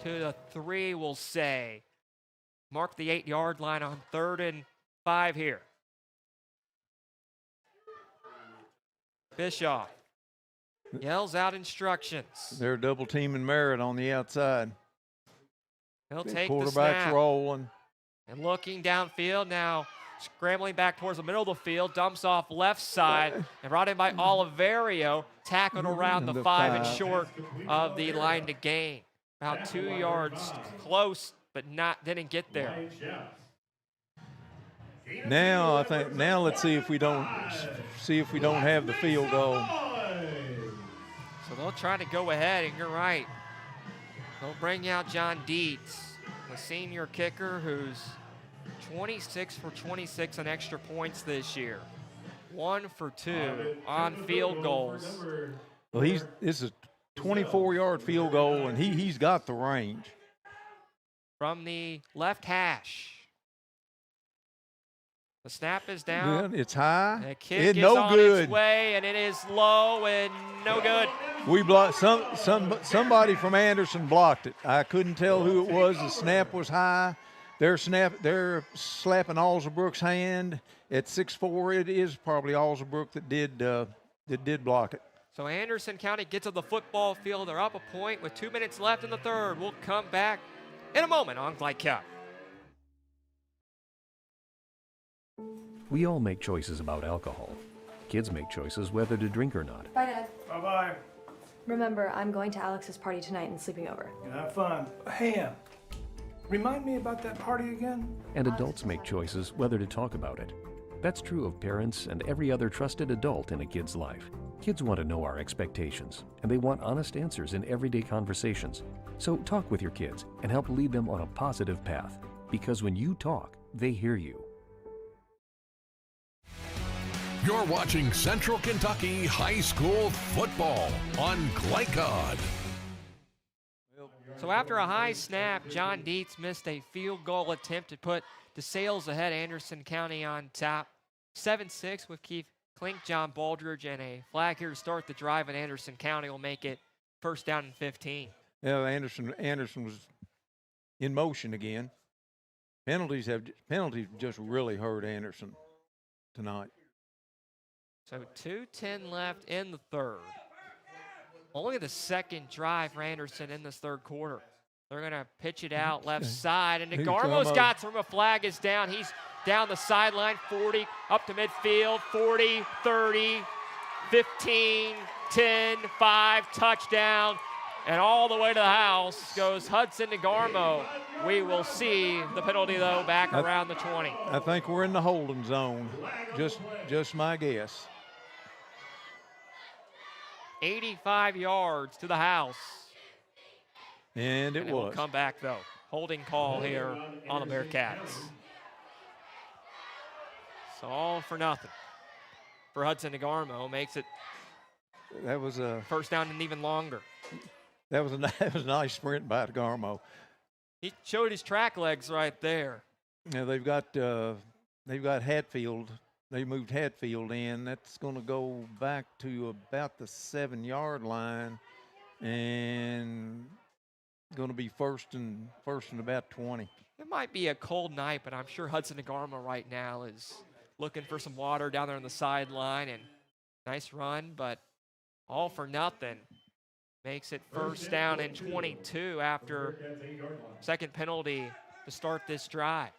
to the 3, we'll say. Mark the 8-yard line on 3rd and 5 here. Bischoff yells out instructions. They're double teaming Merritt on the outside. He'll take the quarterback's snap. rolling. And looking downfield now, scrambling back towards the middle of the field, dumps off left side, and brought in by Oliverio, tackled around the 5 and short of the line to gain. About 2 yards close, but didn't get there. Now let's see if we don't have the field goal. So they'll try to go ahead, and you're right. They'll bring out John Dietz, the senior kicker who's 26 for 26 on extra points this year. 1 for 2 on field goals. Well, this is a 24-yard field goal, and he's got the range. from the left hash. The snap is down. Yeah, it's high. The kick It's is no on good. its way, and it is low and no good. We blocked somebody from Anderson blocked it. I couldn't tell who it was. The snap was high. They're slapping Alsabrook's hand at 6'4". It is probably Alsabrook that did block it. So Anderson County gets to the football field. They're up a point with 2 minutes left in the third. We'll come back in a moment on Glide Cup. We all make choices about alcohol. Kids make choices whether to drink or not. Bye, Dad. Bye-bye. Remember, I'm going to Alex's party tonight and sleeping over. Have fun. Hey, remind me about that party again? And adults make choices whether to talk about it. That's true of parents and every other trusted adult in a kid's life. Kids want to know our expectations, and they want honest answers in everyday conversations. So talk with your kids and help lead them on a positive path. Because when you talk, they hear you. You're watching Central Kentucky High School football on Glycod. So after a high snap, John Dietz missed a field goal attempt to put DeSales ahead, Anderson County on top. 7-6 with Keith Klink, John Baldridge, and a flag here to start the drive, and Anderson County will make it first down and 15. Yeah, Anderson was in motion again. Penalties just really hurt Anderson tonight. So 2:10 left in the third. Only the second drive for Anderson in this third quarter. They're going to pitch it out left side, and DeGarmo's got some. A flag is down. He's down the sideline, 40, up to midfield, 40, 30, 15, 10, 5, touchdown. And all the way to the house goes Hudson DeGarmo. We will see the penalty, though, back around the 20. I think we're in the holding zone. Just my guess. 85 yards to the house. And it was. We'll come back, though. Holding call here on the Bearcats. So all for nothing for Hudson DeGarmo. Makes it that was a first down and even longer. That was a nice sprint by DeGarmo. He showed his track legs right there. Yeah, they've got Hatfield. They moved Hatfield in. That's going to go back to about the 7-yard line, and going to be first and about 20. It might be a cold night, but I'm sure Hudson DeGarmo right now is looking for some water down there on the sideline. And nice run, but all for nothing. Makes it first down and 22 after second penalty to start this drive.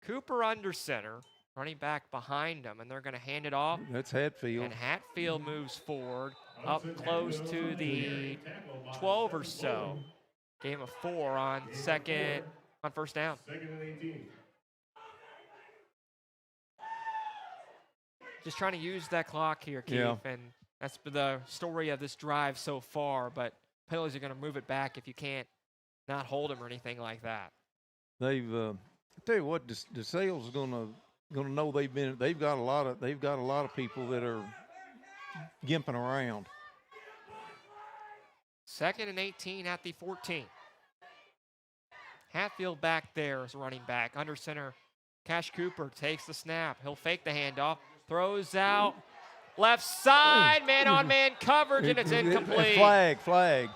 Cooper under center, running back behind him, and they're going to hand it off. That's Hatfield. And Hatfield moves forward, up close to the 12 or so. Game of 4 on first down. Second and 18. Just trying to use that clock here, Keith, Yeah. and that's the story of this drive so far, but penalties are going to move it back if you can't not hold him or anything like that. They've I tell you what, DeSales is gonna know they've got a lot of people that are gimping around. Second and 18 at the 14. Hatfield back there as a running back. Under center, Cash Cooper takes the snap. He'll fake the handoff, throws out left side, man-on-man coverage, and it's incomplete. Flag.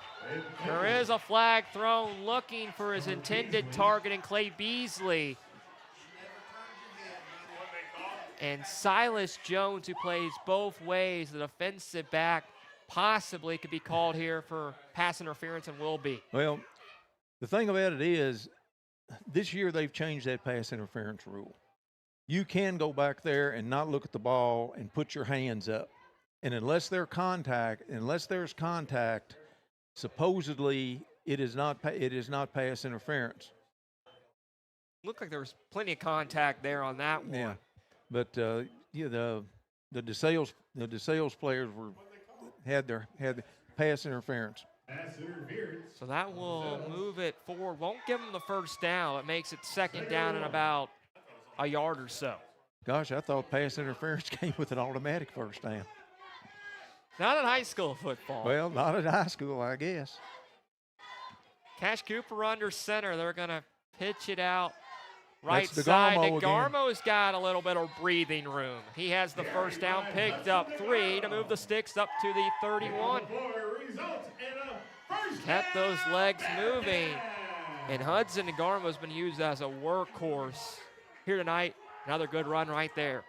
There is a flag thrown looking for his intended target in Clay Beasley. And Silas Jones, who plays both ways, the defensive back, possibly could be called here for pass interference and will be. Well, the thing about it is, this year they've changed that pass interference rule. You can go back there and not look at the ball and put your hands up. And unless there's contact, supposedly it is not pass interference. Looked like there was plenty of contact there on that one. Yeah, but the DeSales players had the pass interference. So that will move it forward. Won't give them the first down. It makes it second down and about a yard or so. Gosh, I thought pass interference came with an automatic first down. Not in high school football. Well, not at high school, I guess. Cash Cooper under center. They're going to pitch it out right That's side. DeGarmo DeGarmo's got a little bit of breathing room. He has the first down, picked up 3 to move the sticks up to the 31. Kept those legs moving. And Hudson DeGarmo's been used as a workhorse here tonight. Another good run right there.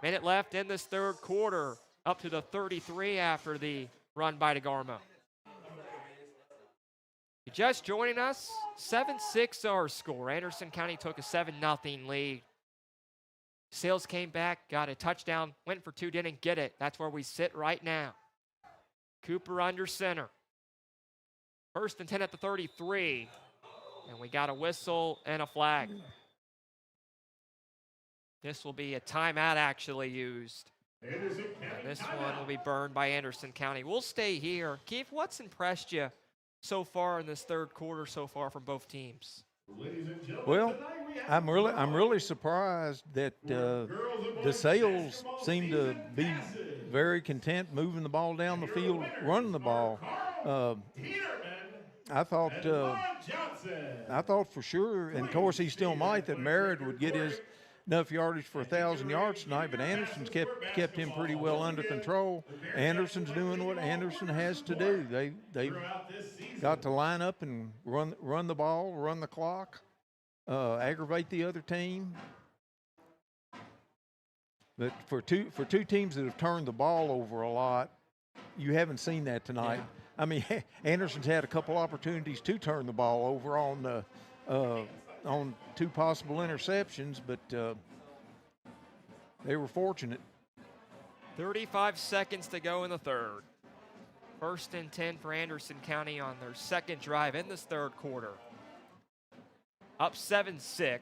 Minute left in this third quarter, up to the 33 after the run by DeGarmo. You're just joining us, 7-6 our score. Anderson County took a 7-0 lead. DeSales came back, got a touchdown, went for 2, didn't get it. That's where we sit right now. Cooper under center. 1st and 10 at the 33. And we got a whistle and a flag. This will be a timeout actually used. And this one will be burned by Anderson County. We'll stay here. Keith, what's impressed you so far in this third quarter so far from both teams? Well, I'm really surprised that DeSales seem to be very content moving the ball down the field, running the ball. I thought for sure, and of course he still might, that Merritt would get his enough yardage for 1,000 yards tonight, but Anderson's kept him pretty well under control. Anderson's doing what Anderson has to do. They've got to line up and run the ball, run the clock, aggravate the other team. But for two teams that have turned the ball over a lot, you haven't seen that tonight. Yeah. I mean, Anderson's had a couple opportunities to turn the ball over on 2 possible interceptions, but they were fortunate. 35 seconds to go in the third. 1st and 10 for Anderson County on their second drive in this third quarter. Up 7-6.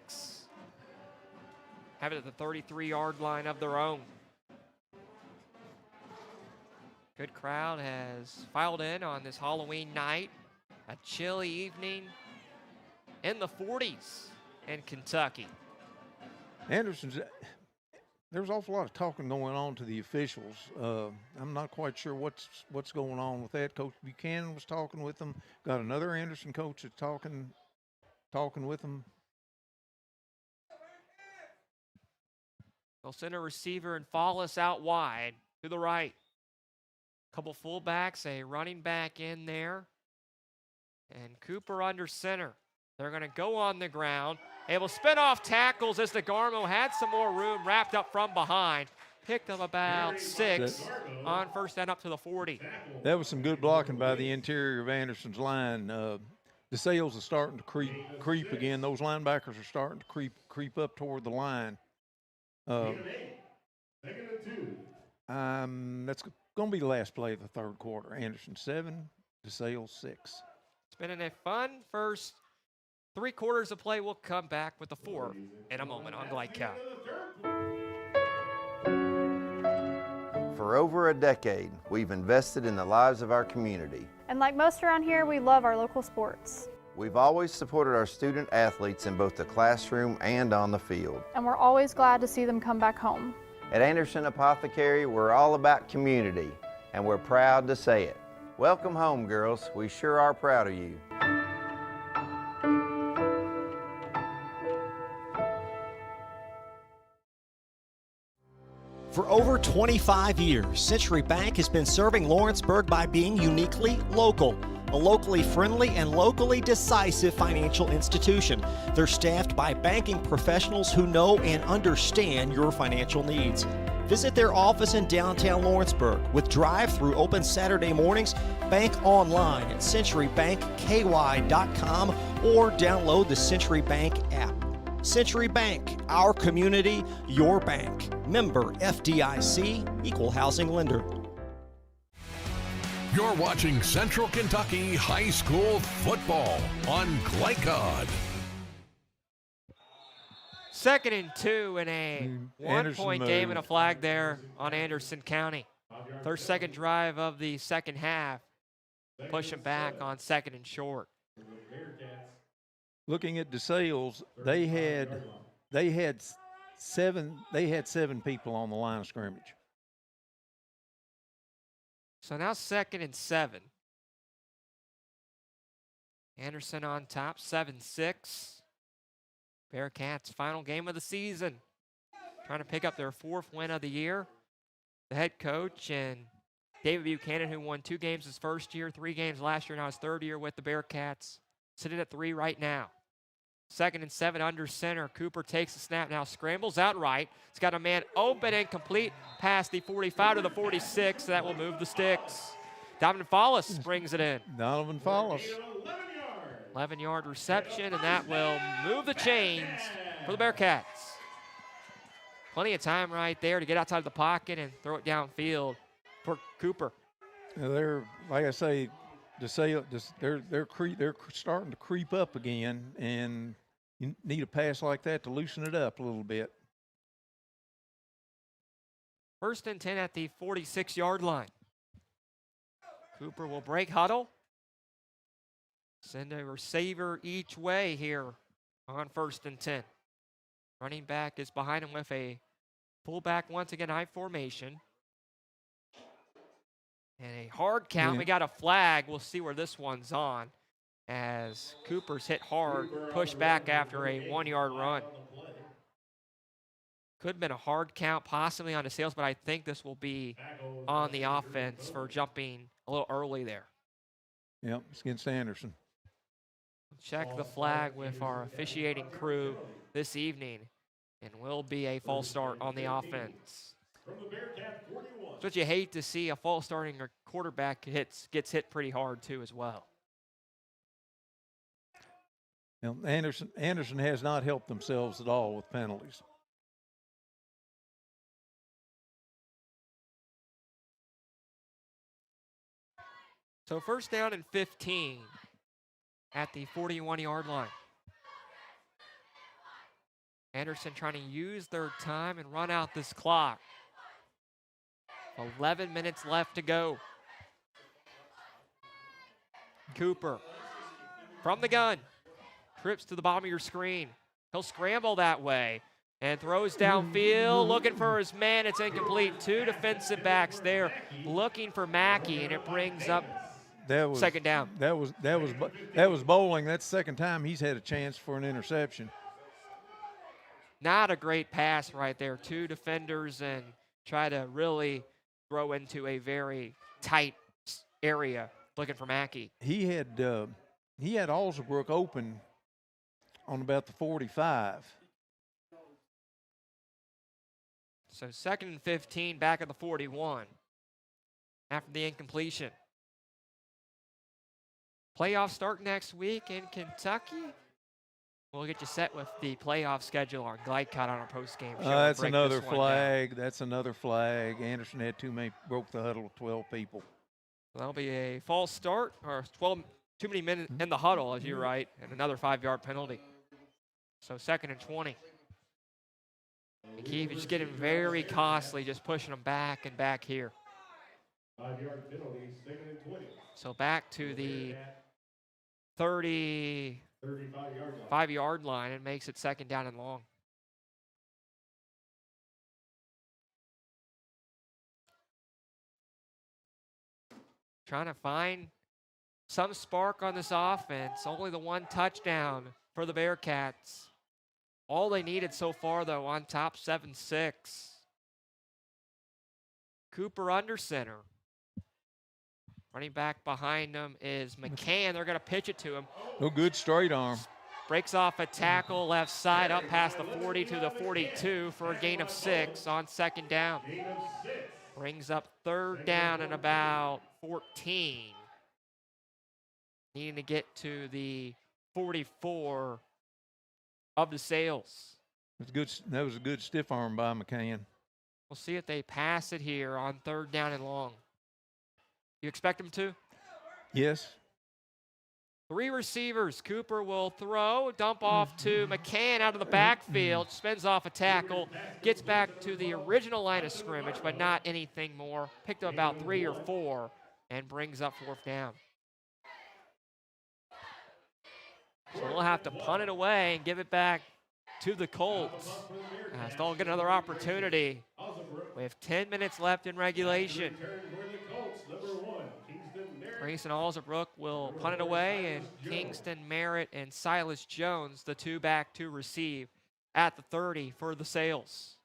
Have it at the 33-yard line of their own. Good crowd has filed in on this Halloween night. A chilly evening in the 40s in Kentucky. Anderson's, there's an awful lot of talking going on to the officials. I'm not quite sure what's going on with that. Coach Buchanan was talking with them. Got another Anderson coach that's talking with them. They'll send a receiver and Follis out wide to the right. Couple fullbacks, a running back in there. And Cooper under center. They're going to go on the ground. Able to spin off tackles as DeGarmo had some more room wrapped up from behind. Picked up about 6 on first down up to the 40. That was some good blocking by the interior of Anderson's line. DeSales is starting to creep again. Those linebackers are starting to creep up toward the line. That's going to be the last play of the third quarter. Anderson 7, DeSales 6. It's been a fun first 3 quarters of play. We'll come back with the 4 in a moment on Glide Cow. For over a decade, we've invested in the lives of our community. And like most around here, we love our local sports. We've always supported our student athletes in both the classroom and on the field. And we're always glad to see them come back home. At Anderson Apothecary, we're all about community, and we're proud to say it. Welcome home, girls. We sure are proud of you. For over 25 years, Century Bank has been serving Lawrenceburg by being uniquely local. A locally friendly and locally decisive financial institution. They're staffed by banking professionals who know and understand your financial needs. Visit their office in downtown Lawrenceburg with drive-through open Saturday mornings. Bank online at centurybankky.com or download the Century Bank app. Century Bank, our community, your bank. Member FDIC, equal housing lender. You're watching Central Kentucky High School football on Glycod. 2nd and 2 in a 1-point game and a flag there on Anderson County. Their second drive of the second half. Pushing back on 2nd and short. Looking at DeSales, they had 7 people on the line of scrimmage. So now 2nd and 7. Anderson on top, 7-6. Bearcats' final game of the season. Trying to pick up their 4th win of the year. The head coach and David Buchanan, who won 2 games his first year, 3 games last year, now his 3rd year with the Bearcats, sitting at 3 right now. 2nd and 7 under center. Cooper takes the snap, now scrambles out right. He's got a man open and complete past the 45 to the 46. That will move the sticks. Donovan Follis brings it in. Donovan Follis. 11-yard reception, and that will move the chains for the Bearcats. Plenty of time right there to get outside the pocket and throw it downfield for Cooper. They're, like I say, they're starting to creep up again, and you need a pass like that to loosen it up a little bit. 1st and 10 at the 46-yard line. Cooper will break huddle. Send a receiver each way here on 1st and 10. Running back is behind him with a fullback, once again, I formation. And a hard count. Yeah. We got a flag. We'll see where this one's on as Cooper's hit hard, pushed back after a 1-yard run. Could have been a hard count, possibly on DeSales, but I think this will be on the offense for jumping a little early there. Yep, it's against Anderson. Check the flag with our officiating crew this evening, and will be a false start on the offense. That's what you hate to see. A false starting quarterback gets hit pretty hard too as well. You know, Anderson has not helped themselves at all with penalties. So 1st down and 15 at the 41-yard line. Anderson trying to use their time and run out this clock. 11 minutes left to go. Cooper from the gun. Trips to the bottom of your screen. He'll scramble that way and throws downfield, looking for his man. It's incomplete. 2 defensive backs there looking for Mackey, and it brings up 2nd down. That was bowling. That's the 2nd time he's had a chance for an interception. Not a great pass right there. 2 defenders and try to really throw into a very tight area looking for Mackey. He had Alsabrook open on about the 45. So 2nd and 15 back at the 41 after the incompletion. Playoffs start next week in Kentucky. We'll get you set with the playoff schedule on Glidecott on our postgame show. That's another flag. That's another flag. Anderson had too many, broke the huddle with 12 people. That'll be a false start, or 12, too many minutes in the huddle, as you're right, and another 5-yard penalty. So 2nd and 20. And Keith is getting very costly, just pushing them back and back here. 5-yard penalty, 2nd and 20. So back to the 35-yard line and makes it 2nd down and long. Trying to find some spark on this offense. Only the 1 touchdown for the Bearcats. All they needed so far, though, on top, 7-6. Cooper under center. Running back behind them is McCann. They're going to pitch it to him. No good straight arm. Breaks off a tackle left side up past the 40 to the 42 for a gain of 6 on 2nd down. Brings up 3rd down and about 14. Needing to get to the 44 of DeSales. That was a good stiff arm by McCann. We'll see if they pass it here on 3rd down and long. You expect them to? Yes. 3 receivers. Cooper will throw, dump off to McCann out of the backfield, spins off a tackle, gets back to the original line of scrimmage, but not anything more. Picked up about 3 or 4 and brings up 4th down. So we'll have to punt it away and give it back to the Colts. As they'll get another opportunity with 10 minutes left in regulation. Grayson Alsabrook will punt it away, and Kingston Merritt and Silas Jones, the two back to receive at the 30 for the Sales.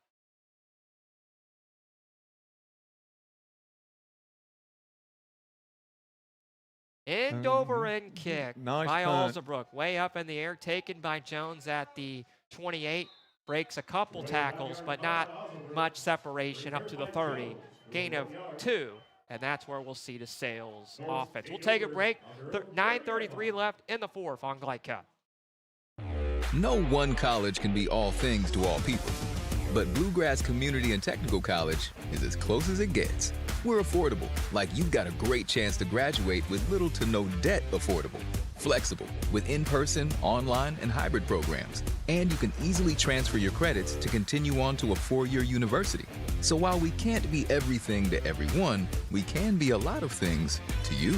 End over end kick Nice by punt. Alsabrook. Way up in the air, taken by Jones at the 28. Breaks a couple tackles, but not much separation up to the 30. Gain of 2, and that's where we'll see the Sales offense. We'll take a break. 9:33 left in the fourth on Glide Cup. No one college can be all things to all people, but Bluegrass Community and Technical College is as close as it gets. We're affordable, like you've got a great chance to graduate with little to no debt. Affordable, flexible, with in-person, online, and hybrid programs. And you can easily transfer your credits to continue on to a 4-year university. So while we can't be everything to everyone, we can be a lot of things to you.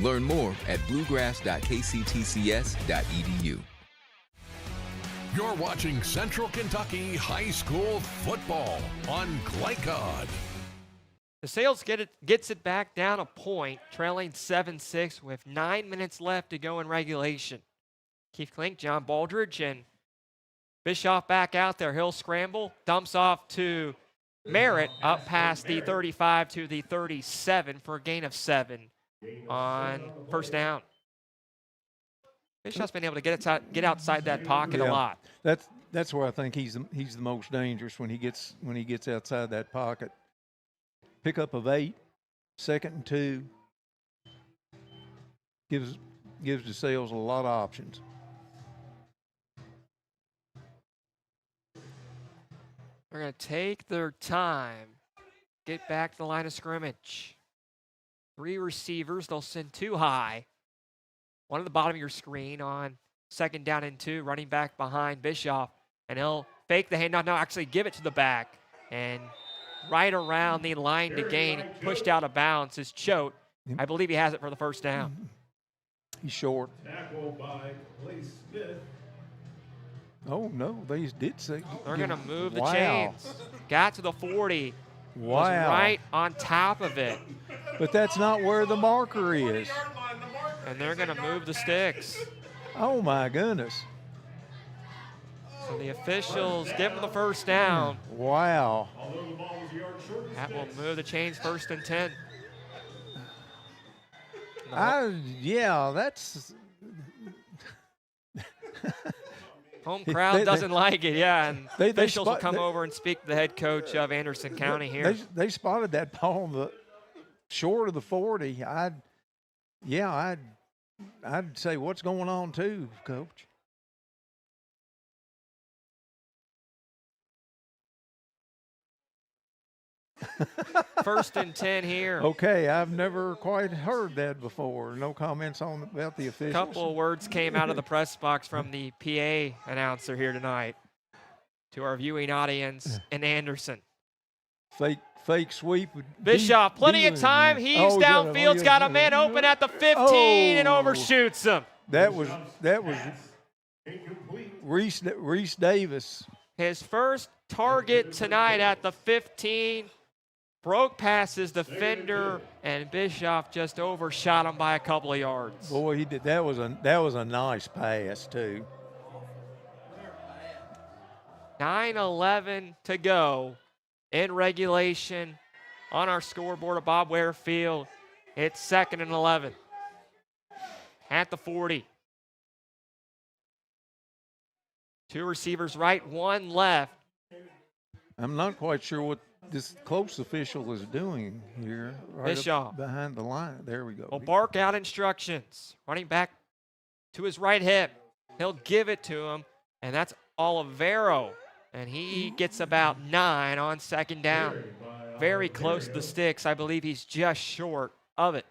Learn more at bluegrass.kctcs.edu. You're watching Central Kentucky High School football on Glycod. The Sales gets it back down a point, trailing 7-6 with 9 minutes left to go in regulation. Keith Klink, John Baldridge, and Bischoff back out there. He'll scramble, dumps off to Merritt up past the 35 to the 37 for a gain of 7 on first down. Bischoff's been able to get outside that pocket a lot. That's where I think he's the most dangerous when he gets outside that pocket. Pickup of 8, 2nd and 2, gives DeSales a lot of options. They're going to take their time, get back to the line of scrimmage. 3 receivers, they'll send 2 high. One at the bottom of your screen on 2nd down and 2, running back behind Bischoff, and he'll fake the handoff, no, actually give it to the back, and right around the line to gain, pushed out of bounds is Choate. I believe he has it for the first down. He's short. Tackle by Clay Smith. Oh, no, they did say. They're going to move the chains. Got to the 40. Wow. Was right on top of it. But that's not where the marker is. And they're going to move the sticks. Oh, my goodness. So the officials give them the first down. Wow. That will move the chains 1st and 10. That's. Home crowd doesn't like it, yeah. And officials will come over and speak to the head coach of Anderson County here. They spotted that ball short of the 40. I'd say, what's going on too, Coach? First and 10 here. Okay, I've never quite heard that before. No comments about the officials. A couple of words came out of the press box from the PA announcer here tonight to our viewing audience in Anderson. Fake sweep. Bischoff, plenty of time. He's downfield, got a man open at the 15 and overshoots him. That was Reese Davis. His first target tonight at the 15. Broke past his defender, and Bischoff just overshot him by a couple of yards. Boy, he did. That was a nice pass too. 9:11 to go in regulation on our scoreboard at Bob Ware Field. It's 2nd and 11 at the 40. 2 receivers right, 1 left. I'm not quite sure what this close official is doing here. Right Bischoff behind the line. There we go. Will bark out instructions. Running back to his right hip. He'll give it to him, and that's Olivero. And he gets about 9 on 2nd down. Very close to the sticks. I believe he's just short of it.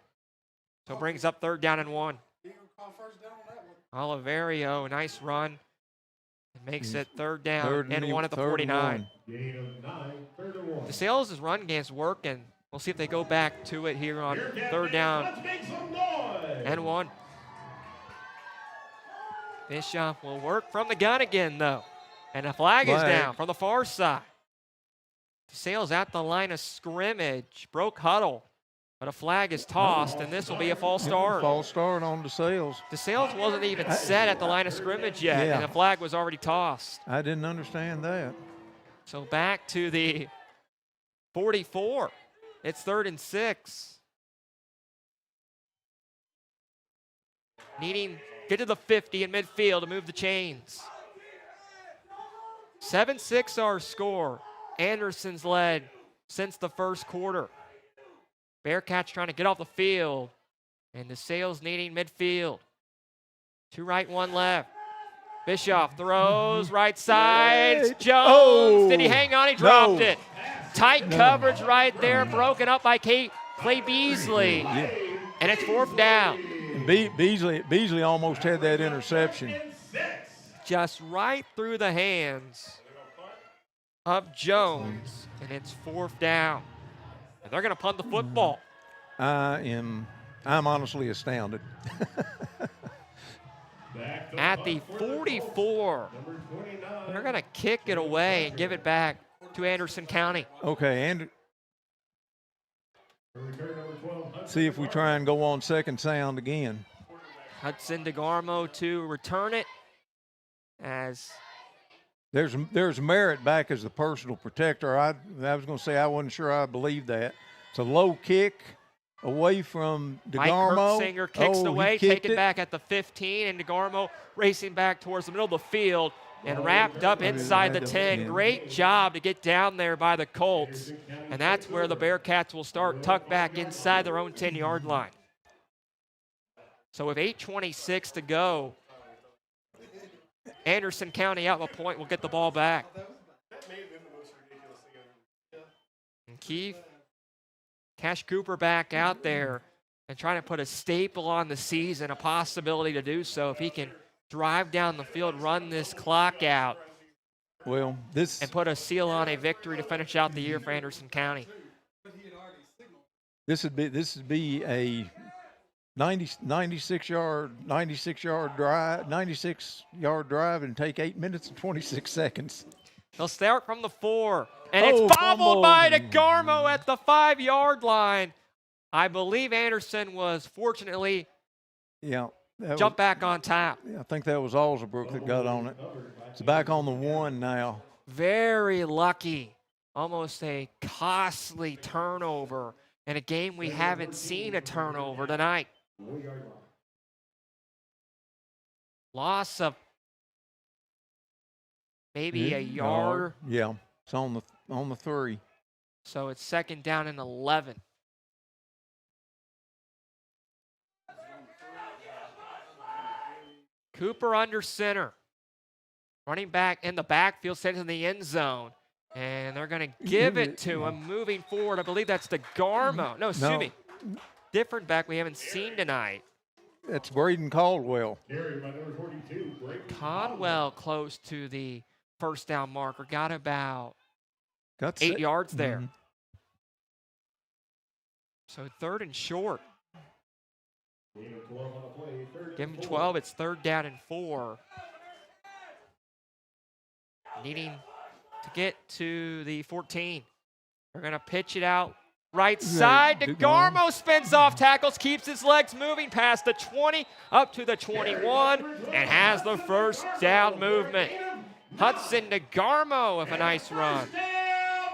So brings up 3rd down and 1. Oliverio, nice run. It makes it 3rd down and 1 at the 49. DeSales' run game's working. We'll see if they go back to it here on 3rd down and 1. Bischoff will work from the gun again, though. And a flag is down from the far side. DeSales at the line of scrimmage. Broke huddle. But a flag is tossed, and this will be a false start. False start on DeSales. DeSales wasn't even set at the line of scrimmage yet, and the flag was already tossed. I didn't understand that. So back to the 44. It's 3rd and 6. Needing get to the 50 in midfield to move the chains. 7-6 our score. Anderson's led since the first quarter. Bearcats trying to get off the field, and DeSales needing midfield. 2 right, 1 left. Bischoff throws right side. It's Jones. Oh, Did he hang on? He dropped it. Tight coverage right there, broken up by Clay Beasley. And it's 4th down. Beasley almost had that interception. Just right through the hands of Jones, and it's 4th down. And they're going to punt the football. I'm honestly astounded. At the 44, they're going to kick it away and give it back to Anderson County. Okay, see if we try and go on second sound again. Hudson DeGarmo to return it as there's Merritt back as the personal protector. I was going to say I wasn't sure I believed that. It's a low kick away from DeGarmo. Mike Kurtzinger kicks it away, take it back at the 15, and DeGarmo racing back towards the middle of the field and wrapped up inside the 10. Great job to get down there by the Colts, and that's where the Bearcats will start, tucked back inside their own 10-yard line. So with 8:26 to go, Anderson County out a point will get the ball back. And Keith, Cash Cooper back out there and trying to put a staple on the season, a possibility to do so if he can drive down the field, run this clock out. Well, and put a seal on a victory to finish out the year for Anderson County. This would be a 96 yard drive and take 8 minutes and 26 seconds. They'll start from the 4, and it's bobbled by DeGarmo at the 5-yard line. I believe Anderson was fortunately jump back on top. I think that was Alsabrook that got on it. It's back on the 1 now. Very lucky. Almost a costly turnover in a game we haven't seen a turnover tonight. Loss of maybe a yard. Yeah, it's on the 3. So it's 2nd down and 11. Cooper under center. Running back in the backfield, sent in the end zone. And they're going to give it to him moving forward. I believe that's DeGarmo. No, excuse me. Different back we haven't seen tonight. That's Braden Caldwell. Caldwell close to the first down marker. Got about 8 yards there. So 3rd and short. Give him 12. It's 3rd down and 4. Needing to get to the 14. They're going to pitch it out right side. DeGarmo spins off tackles, keeps his legs moving past the 20, up to the 21, and has the first down movement. Hudson DeGarmo with a nice run.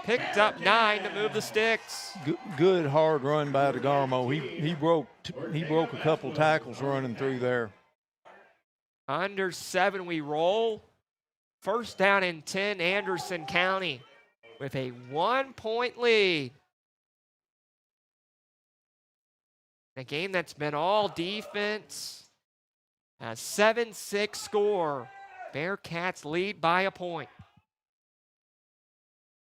Picked up 9 to move the sticks. Good hard run by DeGarmo. He broke a couple tackles running through there. Under 7 we roll. 1st down and 10, Anderson County with a 1-point lead. A game that's been all defense. A 7-6 score. Bearcats lead by a point.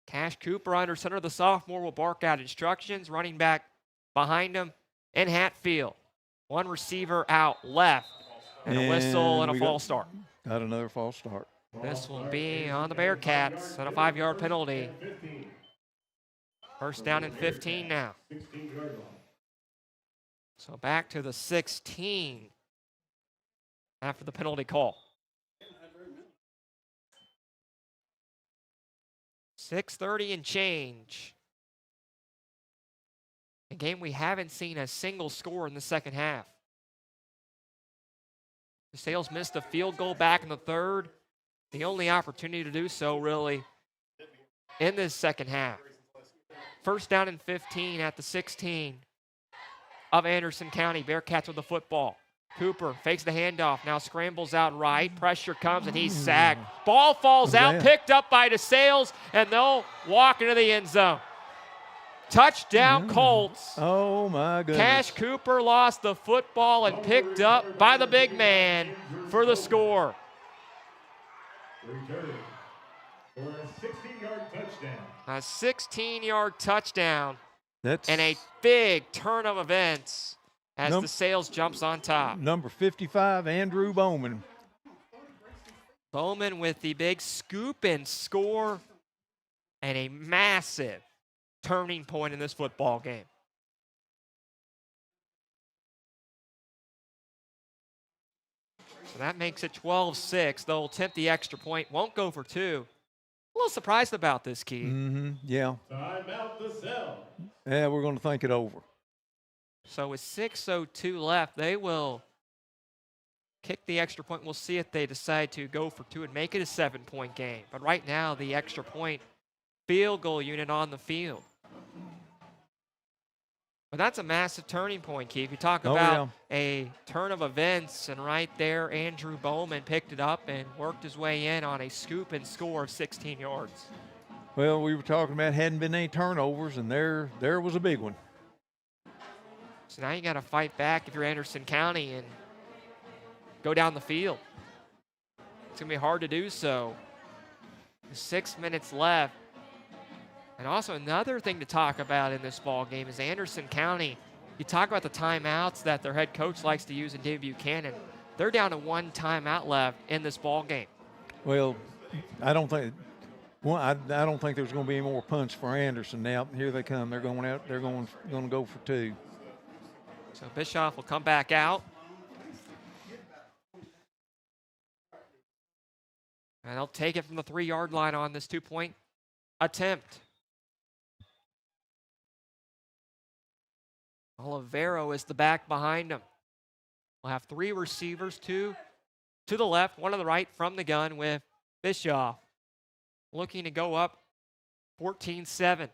Cash Cooper under center. The sophomore will bark out instructions. Running back behind him in Hatfield. 1 receiver out left. And a whistle and a false start. Got another false start. This will be on the Bearcats and a 5-yard penalty. 1st down and 15 now. So back to the 16 after the penalty call. 6:30 and change. A game we haven't seen a single score in the second half. DeSales missed a field goal back in the third. The only opportunity to do so, really, in this second half. First down and 15 at the 16 of Anderson County. Bearcats with the football. Cooper fakes the handoff, now scrambles out right. Pressure comes, and he's sacked. Ball falls out, picked up by DeSales, and they'll walk into the end zone. Touchdown, Colts. Oh, my goodness. Cash Cooper lost the football and picked up by the big man for the score. Return for a 16-yard touchdown. A 16-yard touchdown. That's and a big turn of events as DeSales jumps on top. Number 55, Andrew Bowman. Bowman with the big scoop and score and a massive turning point in this football game. So that makes it 12-6. They'll attempt the extra point, won't go for two. A little surprised about this, Key. Yeah. Timeout DeSales. Yeah, we're going to think it over. So with 6:02 left, they will kick the extra point. We'll see if they decide to go for two and make it a 7-point game. But right now, the extra point field goal unit on the field. But that's a massive turning point, Keith. You talk about a turn of events, and right there, Andrew Bowman picked it up and worked his way in on a scoop and score of 16 yards. Well, we were talking about hadn't been any turnovers, and there was a big one. So now you got to fight back if you're Anderson County and go down the field. It's going to be hard to do so. 6 minutes left. And also another thing to talk about in this ball game is Anderson County. You talk about the timeouts that their head coach likes to use in David Buchanan. They're down to one timeout left in this ball game. Well, I don't think there's going to be any more punts for Anderson now. Here they come. They're going out. They're going to go for two. So Bischoff will come back out. And they'll take it from the 3-yard line on this 2-point attempt. Olivero is the back behind him. We'll have 3 receivers, 2 to the left, 1 to the right from the gun with Bischoff. Looking to go up 14-7.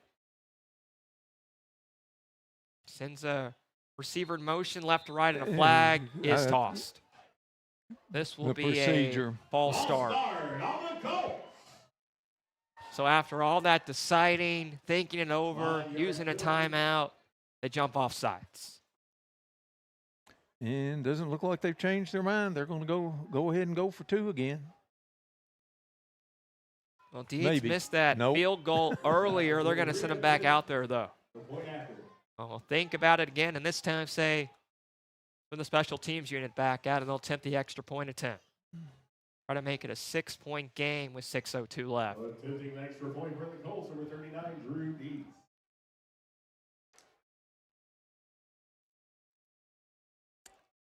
Sends a receiver in motion left to right, and a flag is tossed. This will be a false start. So after all that deciding, thinking it over, using a timeout, they jump off sides. And doesn't look like they've changed their mind. They're going to go ahead and go for two again. Well, Deeds missed that field goal earlier. They're going to send him back out there, though. Well, think about it again, and this time say, from the special teams unit back out, and they'll attempt the extra point attempt. Try to make it a 6-point game with 6:02 left. Attempting an extra point for the Colts, number 39, Drew Deeds.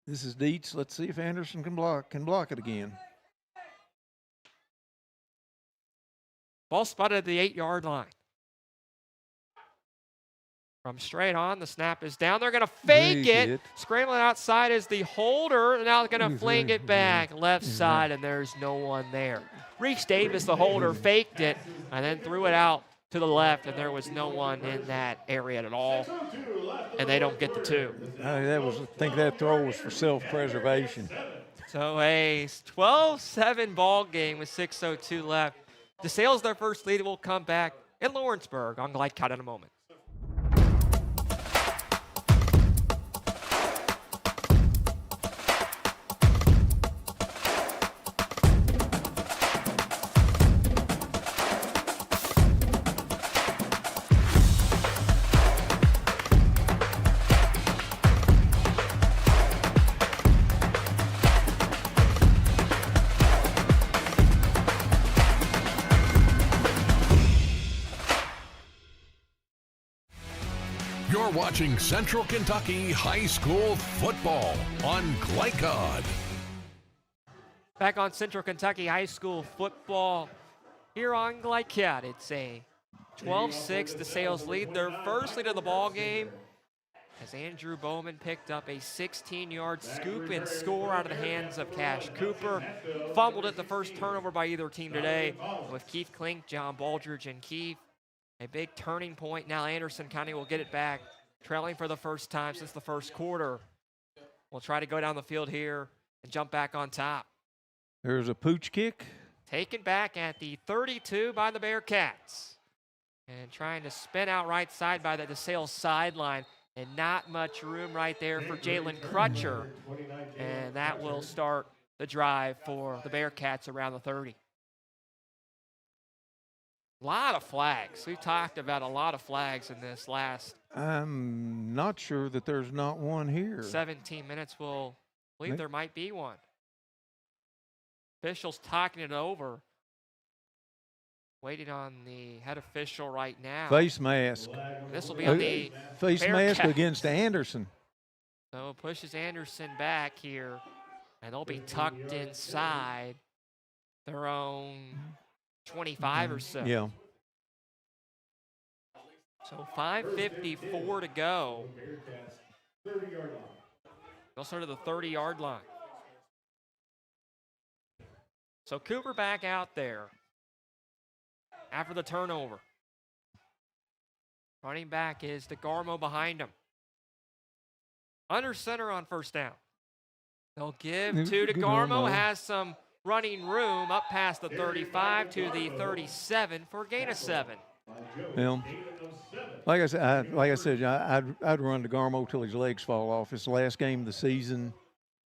This is Dietz. Let's see if Anderson can block it again. Ball spotted at the 8-yard line. From straight on, the snap is down. They're going to fake it. Scrambling outside is the holder. Now they're going to fling it back left side, and there's no one there. Reese Davis, the holder, faked it and then threw it out to the left, and there was no one in that area at all, and they don't get the 2. I think that throw was for self-preservation. So a 12-7 ball game with 6:02 left. DeSales their first lead. Will come back in Lawrenceburg on Glide Cut in a moment. You're watching Central Kentucky High School football on Glycod. Back on Central Kentucky High School football here on Glycod. It's a 12-6 DeSales lead. Their first lead of the ball game. as Andrew Bowman picked up a 16-yard scoop and score out of the hands of Cash Cooper. Fumbled it, the first turnover by either team today, with Keith Klink, John Baldridge, and Keith. A big turning point. Now Anderson County will get it back, trailing for the first time since the first quarter. We'll try to go down the field here and jump back on top. There's a pooch kick. Taken back at the 32 by the Bearcats. And trying to spin out right side by the DeSales sideline. And not much room right there for Jalen Crutcher. And that will start the drive for the Bearcats around the 30. A lot of flags. We've talked about a lot of flags in this last. I'm not sure that there's not one here. 17 minutes, we'll believe there might be one. Officials talking it over. Waiting on the head official right now. Face mask. This will be on the face Bearcats. mask against Anderson. So pushes Anderson back here, and they'll be tucked inside their own 25 or so. Yeah. So 5:54 to go. They'll start at the 30-yard line. So Cooper back out there after the turnover. Running back is DeGarmo behind him. Under center on first down. They'll give to DeGarmo, has some running room up past the 35 to the 37 for a gain of 7. Yeah. Like I said, I'd run DeGarmo till his legs fall off. It's the last game of the season.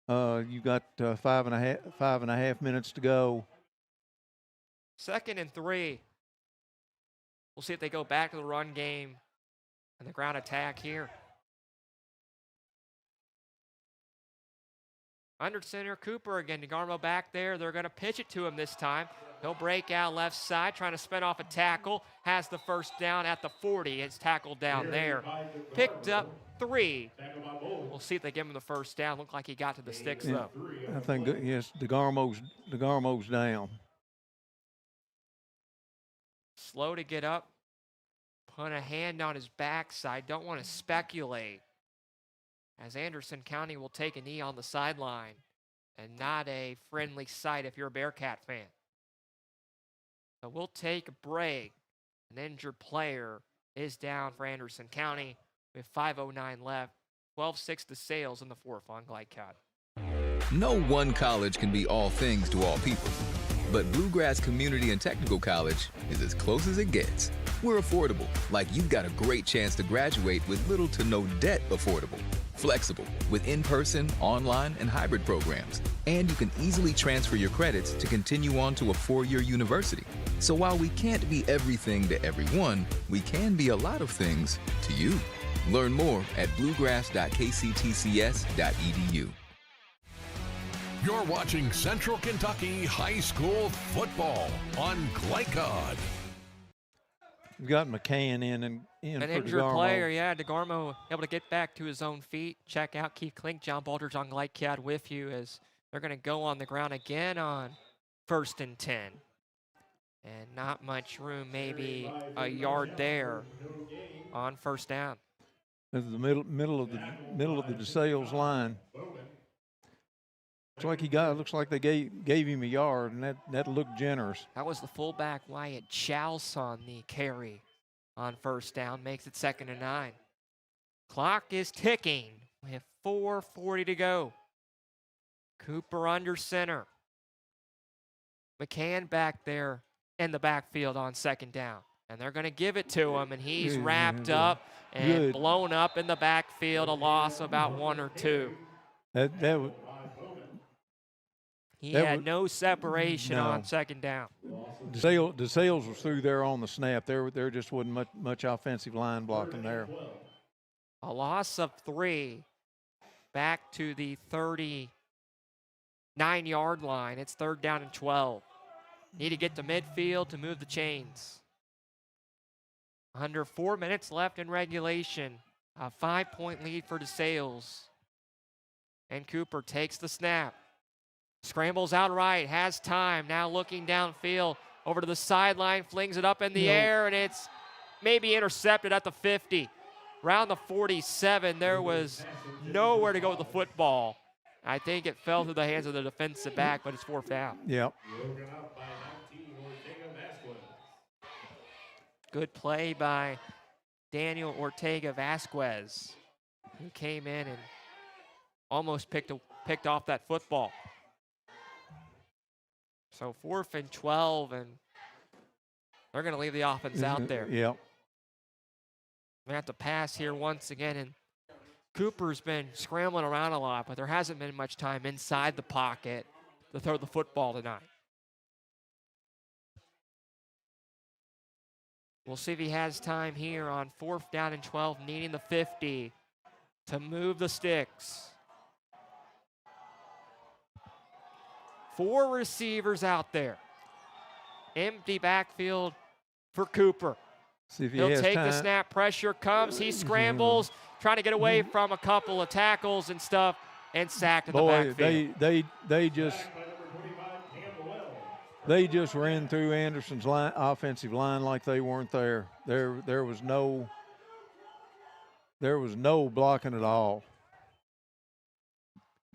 You got 5.5 minutes to go. 2nd and 3. We'll see if they go back to the run game and the ground attack here. Under center, Cooper again. DeGarmo back there. They're going to pitch it to him this time. He'll break out left side, trying to spin off a tackle. Has the first down at the 40. It's tackled down there. Picked up 3. We'll see if they give him the first down. Looked like he got to the sticks, though. I think, yes, DeGarmo's down. Slow to get up. Put a hand on his backside. Don't want to speculate, as Anderson County will take a knee on the sideline, and not a friendly sight if you're a Bearcat fan. So we'll take a break. An injured player is down for Anderson County with 5:09 left. 12-6 DeSales in the fourth on Glycod. No one college can be all things to all people, but Bluegrass Community and Technical College is as close as it gets. We're affordable, like you've got a great chance to graduate with little to no debt. Affordable, flexible, with in-person, online, and hybrid programs. And you can easily transfer your credits to continue on to a 4-year university. So while we can't be everything to everyone, we can be a lot of things to you. Learn more at bluegrass.kctcs.edu. You're watching Central Kentucky High School football on Glycod. We've got McCann in An for injured DeGarmo. player, yeah. DeGarmo able to get back to his own feet. Check out Keith Klink, John Baldridge on Glycod with you, as they're going to go on the ground again on 1st and 10. And not much room, maybe a yard there on first down. This is the middle of the DeSales line. Looks like they gave him a yard, and that looked generous. That was the fullback Wyatt Chouse on the carry on first down. Makes it 2nd and 9. Clock is ticking with 4:40 to go. Cooper under center. McCann back there in the backfield on 2nd down. And they're going to give it to him, and he's wrapped up and blown up in the backfield. A loss of about 1 or 2. He had no separation on 2nd down. DeSales was through there on the snap. There just wasn't much offensive line blocking there. A loss of 3 back to the 39-yard line. It's 3rd down and 12. Need to get to midfield to move the chains. Under 4 minutes left in regulation. A 5-point lead for DeSales. And Cooper takes the snap. Scrambles out right, has time. Now looking downfield, over to the sideline, flings it up in the air, and it's maybe intercepted at the 50. around the 47. There was nowhere to go with the football. I think it fell through the hands of the defensive back, but it's 4th down. Yep. Broken up by 19, Ortega-Vasquez. Good play by Daniel Ortega-Vasquez, who came in and almost picked off that football. So 4th and 12, and they're going to leave the offense out there. Yep. They have to pass here once again, and Cooper's been scrambling around a lot, but there hasn't been much time inside the pocket to throw the football tonight. We'll see if he has time here on 4th down and 12, needing the 50 to move the sticks. 4 receivers out there. Empty backfield for Cooper. See if he He'll has take time. the snap. Pressure comes. He scrambles, trying to get away from a couple of tackles and stuff, and sacked in the backfield. They just ran through Anderson's offensive line like they weren't there. There was no blocking at all.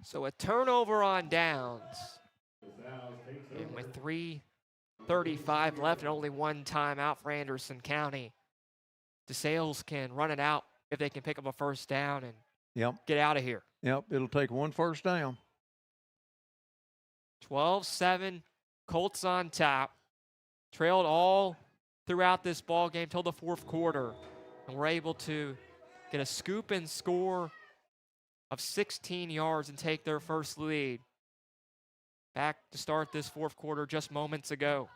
So a turnover on downs. And with 3:35 left and only 1 timeout for Anderson County, DeSales can run it out if they can pick up a 1st down and get out of here. Yep, it'll take 1 first down. 12-7, Colts on top. Trailed all throughout this ball game till the 4th quarter, and we're able to get a scoop and score of 16 yards and take their first lead. Back to start this 4th quarter just moments ago.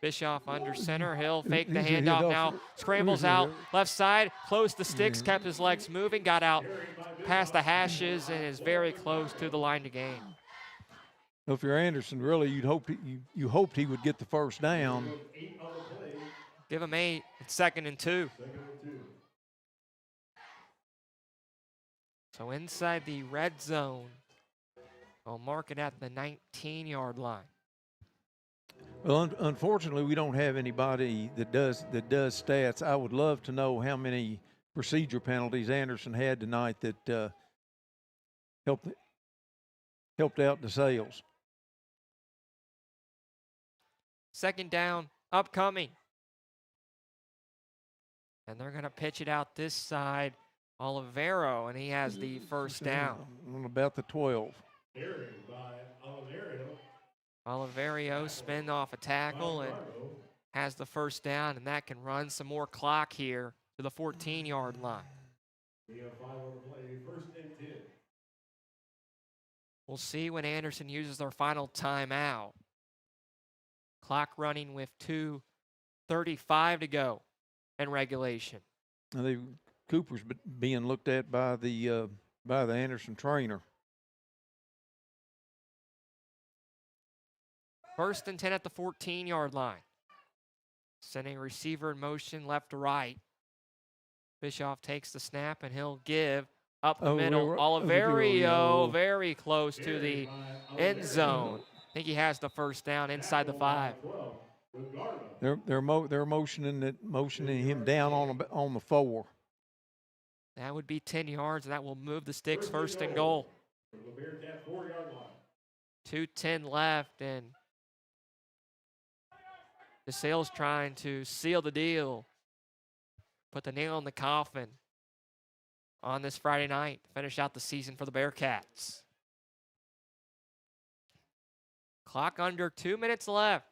Bischoff under center. He'll fake the handoff now. Scrambles out left side. Close the sticks. Kept his legs moving. Got out past the hashes and is very close to the line to gain. Well, if you're Anderson, really, you hoped he would get the 1st down. Give him 8. It's 2nd and 2. So inside the red zone. I'll mark it at the 19-yard line. Well, unfortunately, we don't have anybody that does stats. I would love to know how many procedure penalties Anderson had tonight that helped out DeSales. 2nd down, upcoming. And they're going to pitch it out this side. Olivero, and he has the 1st down. About the 12. Oliverio spin off a tackle and has the 1st down, and that can run some more clock here to the 14-yard line. We'll see when Anderson uses their final timeout. Clock running with 2:35 to go in regulation. Cooper's being looked at by the Anderson trainer. 1st and 10 at the 14-yard line. Sending receiver in motion left to right. Bischoff takes the snap, and he'll give up the middle. Oliverio very close to the end zone. I think he has the 1st down inside the 5. They're motioning him down on the 4. That would be 10 yards, and that will move the sticks 1st and goal. 2:10 left, and DeSales trying to seal the deal, put the nail in the coffin on this Friday night, finish out the season for the Bearcats. Clock under 2 minutes left.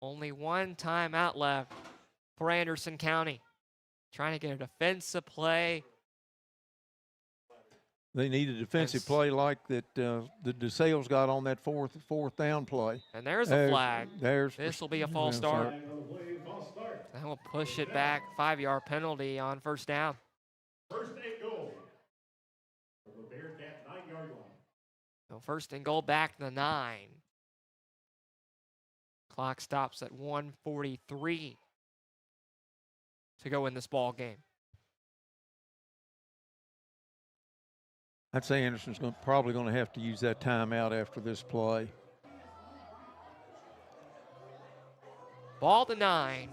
Only 1 timeout left for Anderson County. Trying to get a defensive play. They need a defensive play like that the DeSales got on that fourth down play. And there's a flag. This will be a false start. That will push it back. 5-yard penalty on 1st down. 1st and goal from the Bearcat 9-yard line. So 1st and goal back to the 9. Clock stops at 1:43 to go in this ball game. I'd say Anderson's probably going to have to use that timeout after this play. Ball to 9,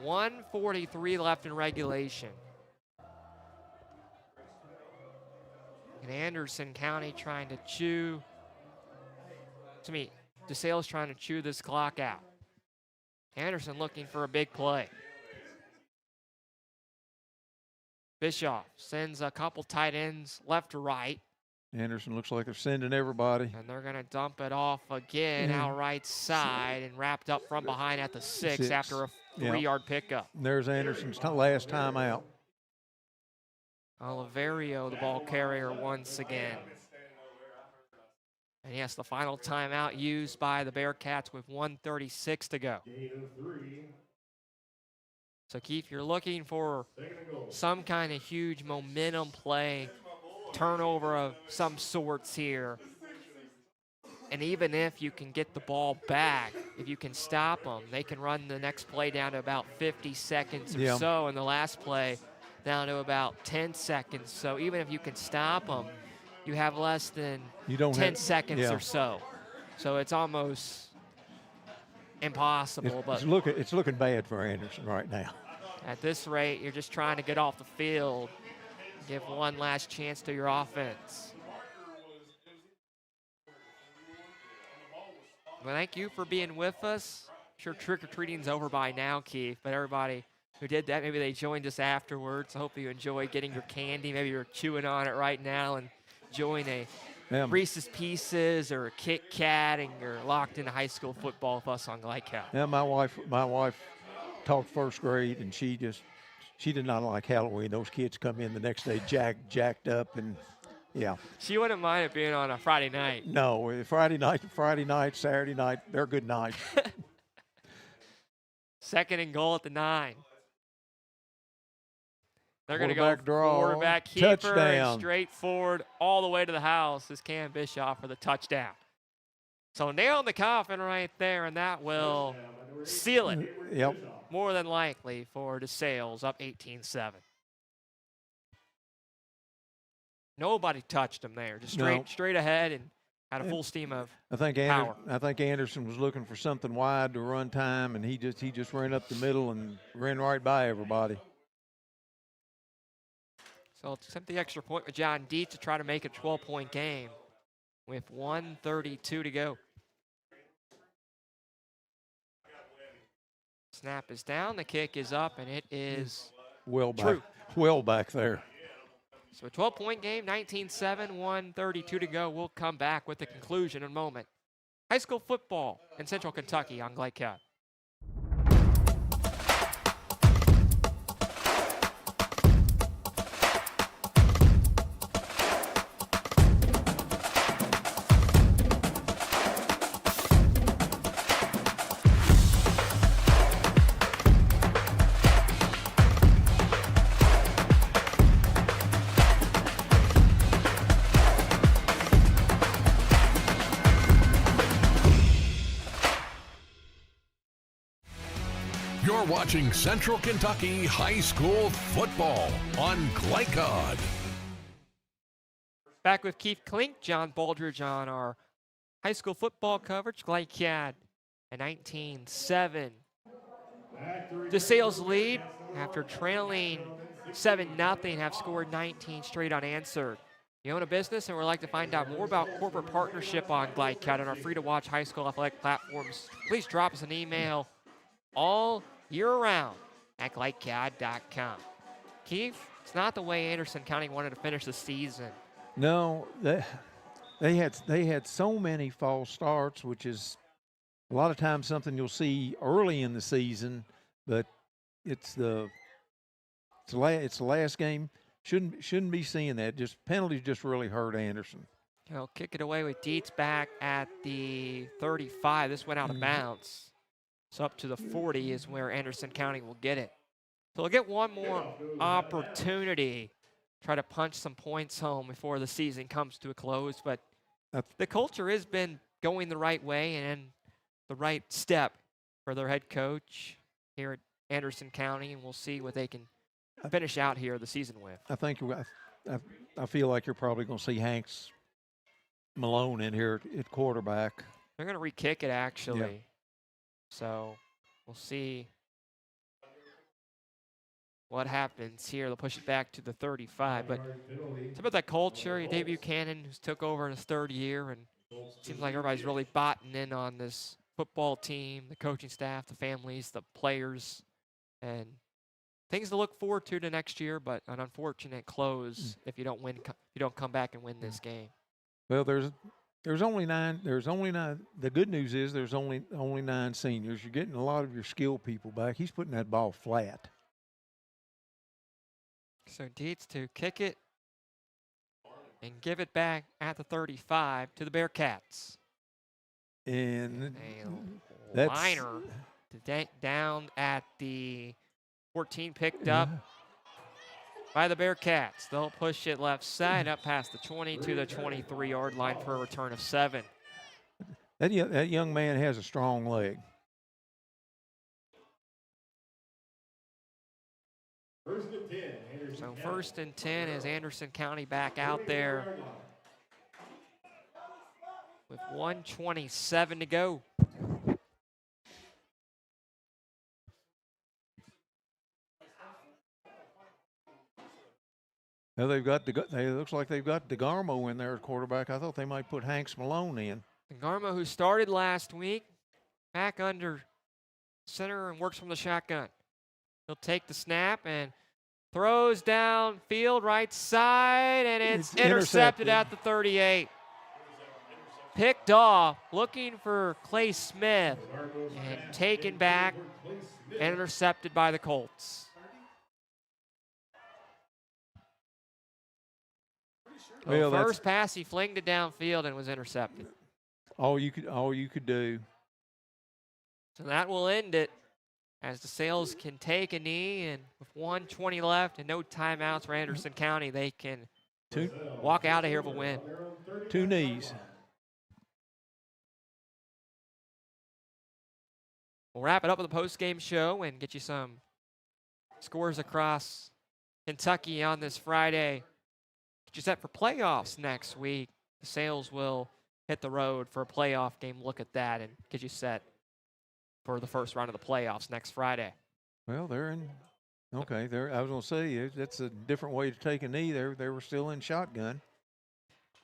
1:43 left in regulation. And Anderson County trying to chew, DeSales trying to chew this clock out. Anderson looking for a big play. Bischoff sends a couple tight ends left to right. Anderson looks like they're sending everybody. And they're going to dump it off again out right side and wrapped up from behind at the 6 after a 3-yard pickup. And there's Anderson's last time out. Oliverio, the ball carrier once again. And yes, the final timeout used by the Bearcats with 1:36 to go. So, Keith, you're looking for some kind of huge momentum play, turnover of some sorts here. And even if you can get the ball back, if you can stop them, they can run the next play down to about 50 seconds or so, and the last play down to about 10 seconds. So even if you can stop them, you have less than 10 seconds or so. So it's almost impossible. It's looking bad for Anderson right now. At this rate, you're just trying to get off the field, give one last chance to your offense. Well, thank you for being with us. I'm sure trick-or-treating's over by now, Keith, but everybody who did that, maybe they joined us afterwards. I hope you enjoyed getting your candy. Maybe you're chewing on it right now and enjoying a Reese's Pieces or a Kit Kat, and you're locked into high school football with us on Glyco. Yeah, my wife taught first grade, and she did not like Halloween. Those kids come in the next day jacked up, and She wouldn't mind it being on a Friday night. No, Friday night, Saturday night, they're good nights. 2nd and goal at the 9. They're going to go draw, quarterback keeper, touchdown. straight forward all the way to the house is Cam Bischoff for the touchdown. So nailed the coffin right there, and that will seal it. Yep. More than likely for DeSales, up 18-7. Nobody touched him there. Just straight ahead and had a full steam of power. I think Anderson was looking for something wide to run time, and he just ran up the middle and ran right by everybody. So it's attempt the extra point with John Dietz to try to make it a 12-point game with 1:32 to go. Snap is down, the kick is up, and it is well back there. So a 12-point game, 19-7, 1:32 to go. We'll come back with the conclusion in a moment. High school football in Central Kentucky on Glyco. You're watching Central Kentucky High School Football on Glycod. Back with Keith Klink, John Baldridge on our high school football coverage. Glycad a 19-7 DeSales lead after trailing 7-0, have scored 19 straight unanswered. You own a business and would like to find out more about corporate partnership on Glycad and our free-to-watch high school athletic platforms, please drop us an email all year round at glycad.com. Keith, it's not the way Anderson County wanted to finish the season. No, they had so many false starts, which is a lot of times something you'll see early in the season, but it's the last game. Shouldn't be seeing that. Just penalties just really hurt Anderson. He'll kick it away with Dietz back at the 35. This went out of bounds. So up to the 40 is where Anderson County will get it. So they'll get one more opportunity, try to punch some points home before the season comes to a close. But the culture has been going the right way and the right step for their head coach here at Anderson County, and we'll see what they can finish out here the season with. I feel like you're probably going to see Hanks Malone in here at quarterback. They're going to re-kick it, actually. Yeah. So we'll see what happens here. They'll push it back to the 35. But it's about that culture. David Buchanan, who's took over in his third year, and seems like everybody's really botting in on this football team, the coaching staff, the families, the players, and things to look forward to next year. But an unfortunate close if you don't win, if you don't come back and win this game. Well, there's only nine. The good news is there's only 9 seniors. You're getting a lot of your skill people back. He's putting that ball flat. So Dietz to kick it and give it back at the 35 to the Bearcats. And a liner down at the 14, picked up by the Bearcats. They'll push it left side up past the 20 to the 23-yard line for a return of 7. That young man has a strong leg. First and 10. So first and 10 as Anderson County back out there with 1:27 to go. Now it looks like they've got DeGarmo in there at quarterback. I thought they might put Hanks Malone in. DeGarmo, who started last week, back under center and works from the shotgun. He'll take the snap and throws downfield right side, and it's intercepted at the 38. Picked off, looking for Clay Smith, and taken back and intercepted by the Colts. Well, first pass, he flinged it downfield and was intercepted. All you could do. So that will end it, as DeSales can take a knee, and with 1:20 left and no timeouts for Anderson County, they can walk out of here with a win. 2 knees. We'll wrap it up with a post-game show and get you some scores across Kentucky on this Friday. Get you set for playoffs next week. DeSales will hit the road for a playoff game. Look at that and get you set for the first round of the playoffs next Friday. Well, they're in. Okay, I was going to say that's a different way to take a knee. They were still in shotgun.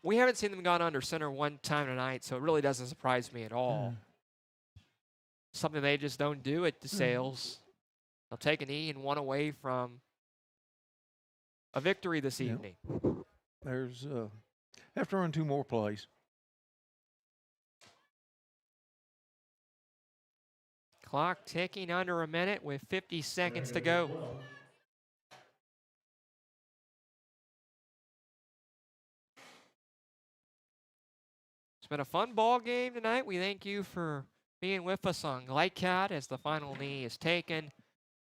We haven't seen them gone under center one time tonight, so it really doesn't surprise me at all. Something they just don't do at DeSales. They'll take a knee and one away from a victory this evening. There's have to run 2 more plays. Clock ticking under a minute with 50 seconds to go. It's been a fun ball game tonight. We thank you for being with us on Glycat as the final knee is taken,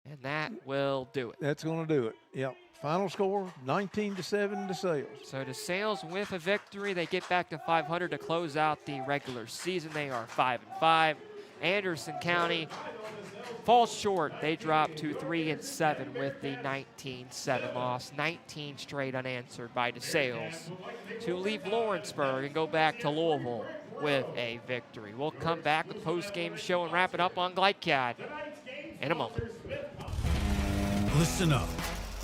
and that will do it. That's going to do it. Yep. Final score, 19-7 DeSales. So DeSales with a victory. They get back to 500 to close out the regular season. They are 5-5. Anderson County falls short. They drop to 3-7 with the 19-7 loss. 19 straight unanswered by DeSales to leave Lawrenceburg and go back to Louisville with a victory. We'll come back with post-game show and wrap it up on Glycat in a moment. Listen up.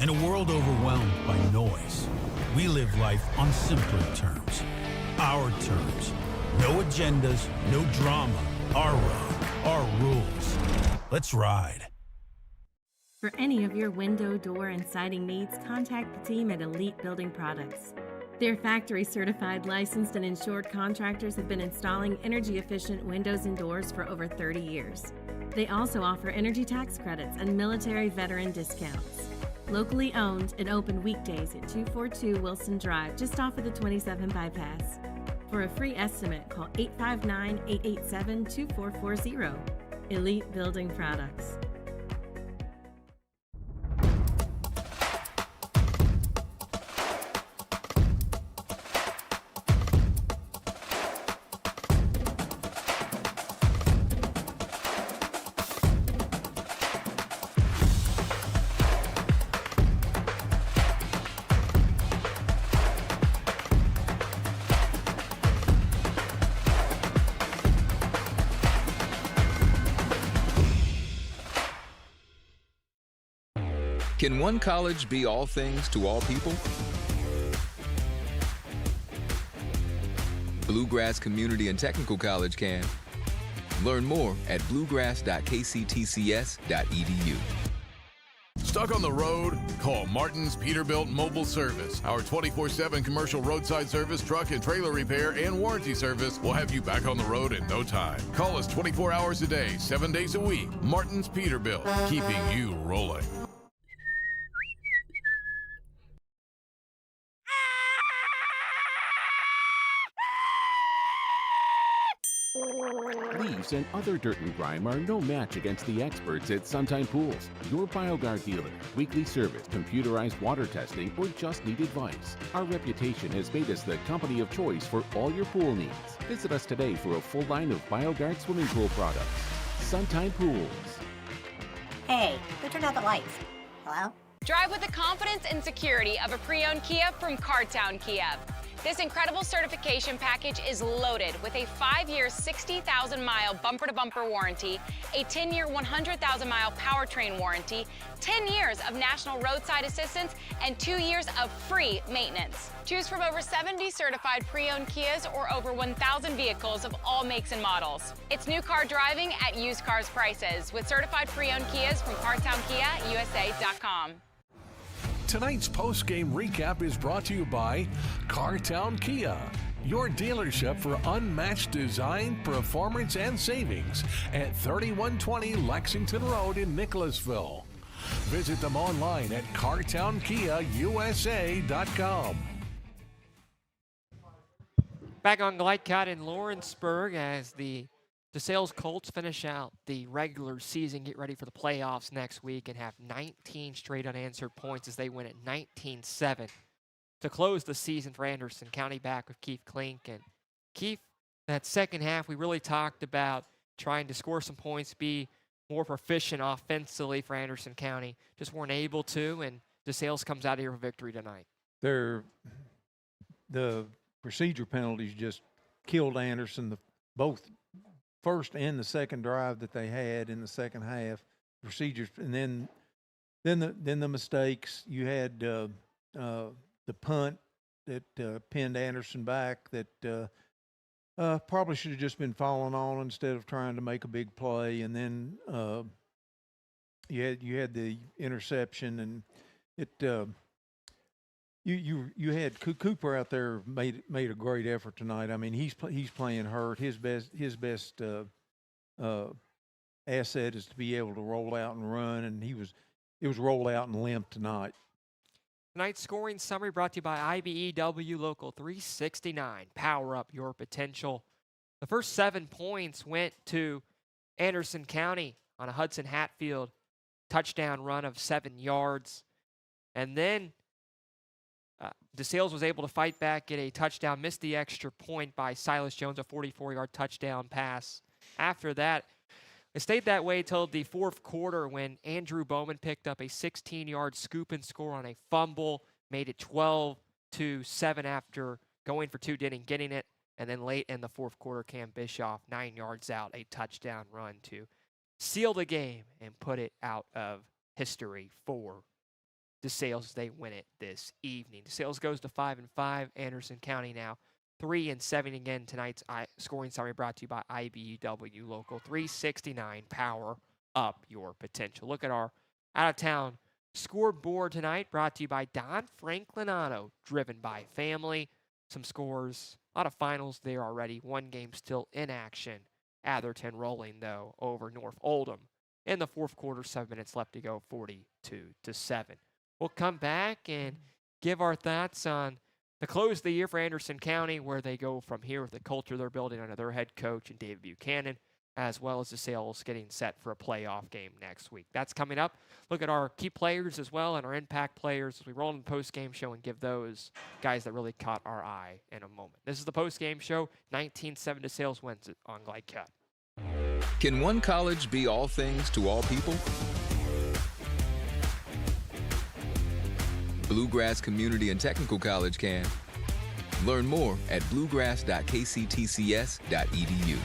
In a world overwhelmed by noise, we live life on simpler terms. Our terms. No agendas, no drama. Our road, our rules. Let's ride. For any of your window, door, and siding needs, contact the team at Elite Building Products. Their factory-certified, licensed, and insured contractors have been installing energy-efficient windows and doors for over 30 years. They also offer energy tax credits and military veteran discounts. Locally owned and open weekdays at 242 Wilson Drive, just off of the 27 bypass. For a free estimate, call 859-887-2440. Elite Building Products. Can one college be all things to all people? Bluegrass Community and Technical College can. Learn more at bluegrass.kctcs.edu. Stuck on the road? Call Martin's Peterbilt Mobile Service. Our 24/7 commercial roadside service, truck and trailer repair, and warranty service will have you back on the road in no time. Call us 24 hours a day, 7 days a week. Martin's Peterbilt, keeping you rolling. Leaves and other dirt and grime are no match against the experts at Suntime Pools, your BioGuard dealer. Weekly service, computerized water testing, or just need advice. Our reputation has made us the company of choice for all your pool needs. Visit us today for a full line of BioGuard swimming pool products. Suntime Pools. Hey, who turned out the lights? Hello? Drive with the confidence and security of a pre-owned Kia from Cartown Kia. This incredible certification package is loaded with a 5-year, 60,000-mile bumper-to-bumper warranty, a 10-year, 100,000-mile powertrain warranty, 10 years of national roadside assistance, and 2 years of free maintenance. Choose from over 70 certified pre-owned Kias or over 1,000 vehicles of all makes and models. It's new car driving at used cars prices with certified pre-owned Kias from CartownKiaUSA.com. Tonight's post-game recap is brought to you by Cartown Kia, your dealership for unmatched design, performance, and savings at 3120 Lexington Road in Nicholasville. Visit them online at CartownKiaUSA.com. Back on Glycott in Lawrenceburg as the DeSales Colts finish out the regular season, get ready for the playoffs next week, and have 19 straight unanswered points as they win at 19-7 to close the season for Anderson County. Back with Keith Klink. And Keith, that second half, we really talked about trying to score some points, be more proficient offensively for Anderson County. Just weren't able to, and DeSales comes out here with victory tonight. The procedure penalties just killed Anderson, both first and the second drive that they had in the second half. Procedures, and then the mistakes. You had the punt that pinned Anderson back that probably should have just been falling on instead of trying to make a big play. And then you had the interception, and it you had Cooper out there made a great effort tonight. I mean, he's playing hurt. His best asset is to be able to roll out and run, and it was roll out and limp tonight. Tonight's scoring summary brought to you by IBEW Local 369. Power up your potential. The first 7 points went to Anderson County on a Hudson Hatfield touchdown run of 7 yards. And then DeSales was able to fight back, get a touchdown, missed the extra point by Silas Jones, a 44-yard touchdown pass. After that, it stayed that way till the fourth quarter when Andrew Bowman picked up a 16-yard scoop and score on a fumble, made it 12-7 after going for 2, didn't getting it. And then late in the fourth quarter, Cam Bischoff, 9 yards out, a touchdown run to seal the game and put it out of history for DeSales. They win it this evening. DeSales goes to 5-5. Anderson County now 3-7. Again, tonight's scoring summary brought to you by IBEW Local 369. Power up your potential. Look at our out-of-town scoreboard tonight, brought to you by Don Franklin Auto, driven by family. Some scores, a lot of finals there already. One game still in action. Atherton rolling, though, over North Oldham. In the fourth quarter, 7 minutes left to go, 42-7. We'll come back and give our thoughts on the close of the year for Anderson County, where they go from here with the culture they're building under their head coach and David Buchanan, as well as DeSales getting set for a playoff game next week. That's coming up. Look at our key players as well and our impact players as we roll in the post-game show and give those guys that really caught our eye in a moment. This is the post-game show. 19-7 DeSales wins it on Glycott. Can one college be all things to all people? Bluegrass Community and Technical College can. Learn more at bluegrass.kctcs.edu.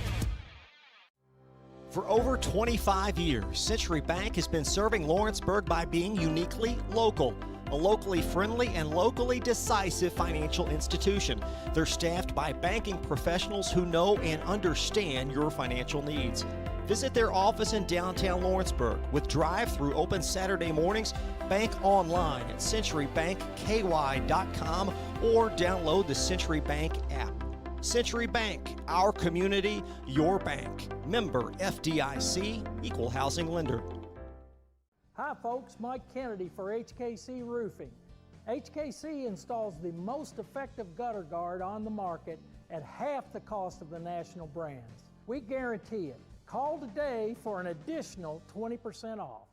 For over 25 years, Century Bank has been serving Lawrenceburg by being uniquely local. A locally friendly and locally decisive financial institution. They're staffed by banking professionals who know and understand your financial needs. Visit their office in downtown Lawrenceburg with drive-through open Saturday mornings. Bank online at centurybankky.com or download the Century Bank app. Century Bank, our community, your bank. Member FDIC, equal housing lender. Hi folks, Mike Kennedy for HKC Roofing. HKC installs the most effective gutter guard on the market at half the cost of the national brands. We guarantee it. Call today for an additional 20% off.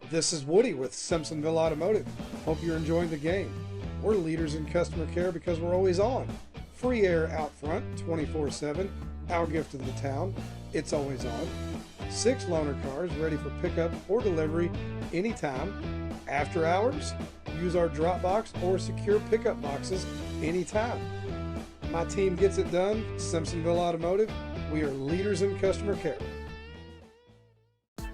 This is Woody with Simpsonville Automotive. Hope you're enjoying the game. We're leaders in customer care because we're always on. Free air out front 24/7. Our gift to the town. It's always on. 6 loaner cars ready for pickup or delivery anytime. After hours, use our drop box or secure pickup boxes anytime. My team gets it done. Simpsonville Automotive. We are leaders in customer care.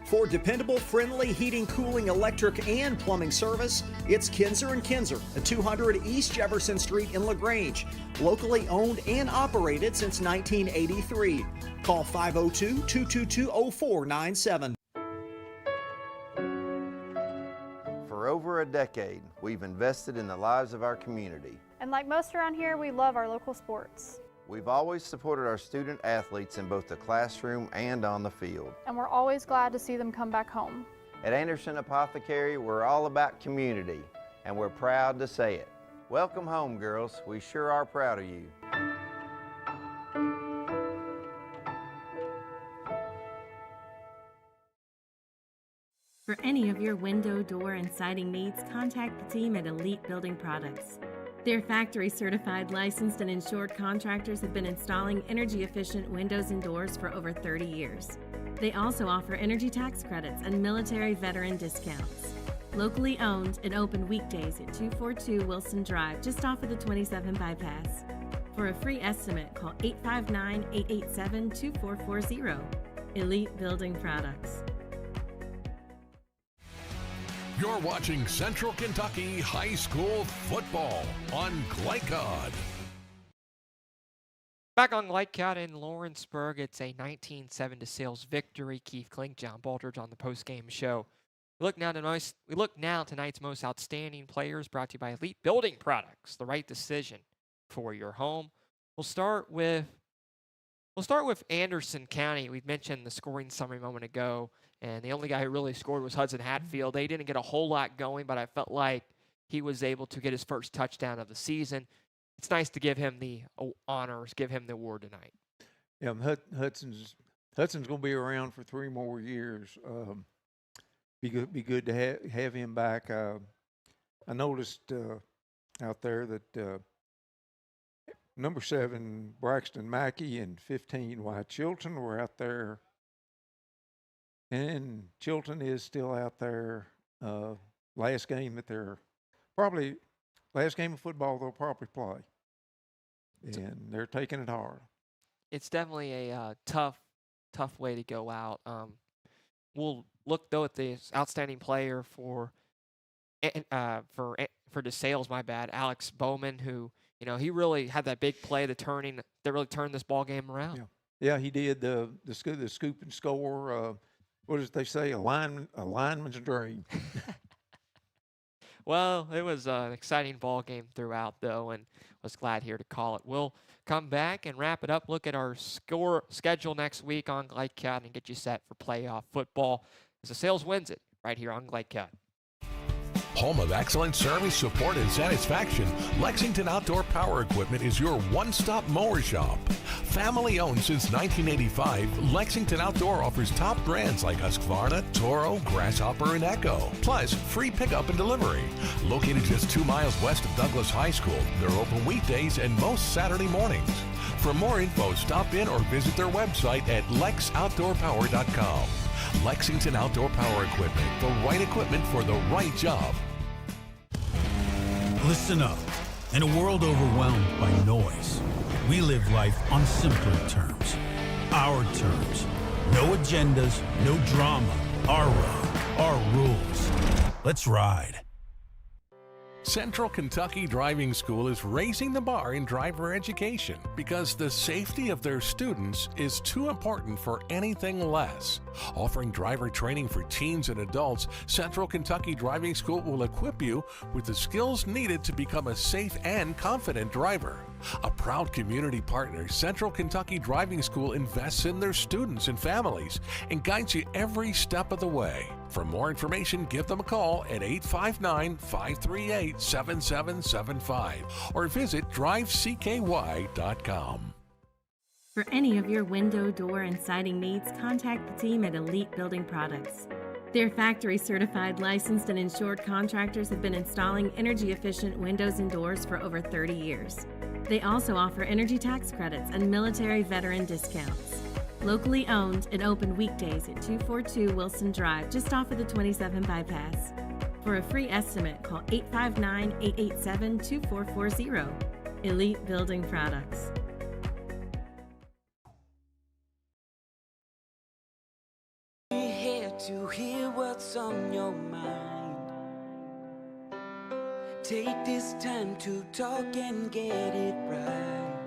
For dependable, friendly heating, cooling, electric, and plumbing service, it's Kinzer & Kinzer at 200 East Jefferson Street in LaGrange. Locally owned and operated since 1983. Call 502-222-0497. For over a decade, we've invested in the lives of our community. And like most around here, we love our local sports. We've always supported our student athletes in both the classroom and on the field. And we're always glad to see them come back home. At Anderson Apothecary, we're all about community, and we're proud to say it. Welcome home, girls. We sure are proud of you. For any of your window, door, and siding needs, contact the team at Elite Building Products. Their factory-certified, licensed, and insured contractors have been installing energy-efficient windows and doors for over 30 years. They also offer energy tax credits and military veteran discounts. Locally owned and open weekdays at 242 Wilson Drive, just off of the 27 bypass. For a free estimate, call 859-887-2440. Elite Building Products. You're watching Central Kentucky High School football on Glycod. Back on Glycod in Lawrenceburg, it's a 19-7 DeSales victory. Keith Klink, John Baldridge on the postgame show. We look now tonight's most outstanding players, brought to you by Elite Building Products, the right decision for your home. We'll start with Anderson County. We mentioned the scoring summary a moment ago, and the only guy who really scored was Hudson Hatfield. They didn't get a whole lot going, but I felt like he was able to get his first touchdown of the season. It's nice to give him the honors, give him the award tonight. Yeah, Hudson's going to be around for 3 more years. Be good to have him back. I noticed out there that number 7 Braxton Mackey and 15 Wyatt Chilton were out there, and Chilton is still out there. Last game of football they'll probably play, and they're taking it hard. It's definitely a tough way to go out. We'll look though at the outstanding player for DeSales, Alex Bowman, who he really had that big play, that really turned this ball game around. Yeah, he did the scoop and score. What did they say? A lineman's dream. Well, it was an exciting ball game throughout, though, and was glad here to call it. We'll come back and wrap it up, look at our schedule next week on Glycod, and get you set for playoff football as DeSales wins it right here on Glycod. Home of excellent service, support, and satisfaction, Lexington Outdoor Power Equipment is your one-stop mower shop. Family owned since 1985, Lexington Outdoor offers top brands like Husqvarna, Toro, Grasshopper, and Echo. Plus, free pickup and delivery. Located just 2 miles west of Douglas High School, they're open weekdays and most Saturday mornings. For more info, stop in or visit their website at lexoutdoorpower.com. Lexington Outdoor Power Equipment, the right equipment for the right job. Listen up. In a world overwhelmed by noise, we live life on simpler terms. Our terms. No agendas, no drama. Our road, our rules. Let's ride. Central Kentucky Driving School is raising the bar in driver education because the safety of their students is too important for anything less. Offering driver training for teens and adults, Central Kentucky Driving School will equip you with the skills needed to become a safe and confident driver. A proud community partner, Central Kentucky Driving School invests in their students and families and guides you every step of the way. For more information, give them a call at 859-538-7775 or visit drivecky.com. For any of your window, door, and siding needs, contact the team at Elite Building Products. Their factory-certified, licensed, and insured contractors have been installing energy-efficient windows and doors for over 30 years. They also offer energy tax credits and military veteran discounts. Locally owned and open weekdays at 242 Wilson Drive, just off of the 27 bypass. For a free estimate, call 859-887-2440. Elite Building Products. Here to hear what's on your mind. Take this time to talk and get it right.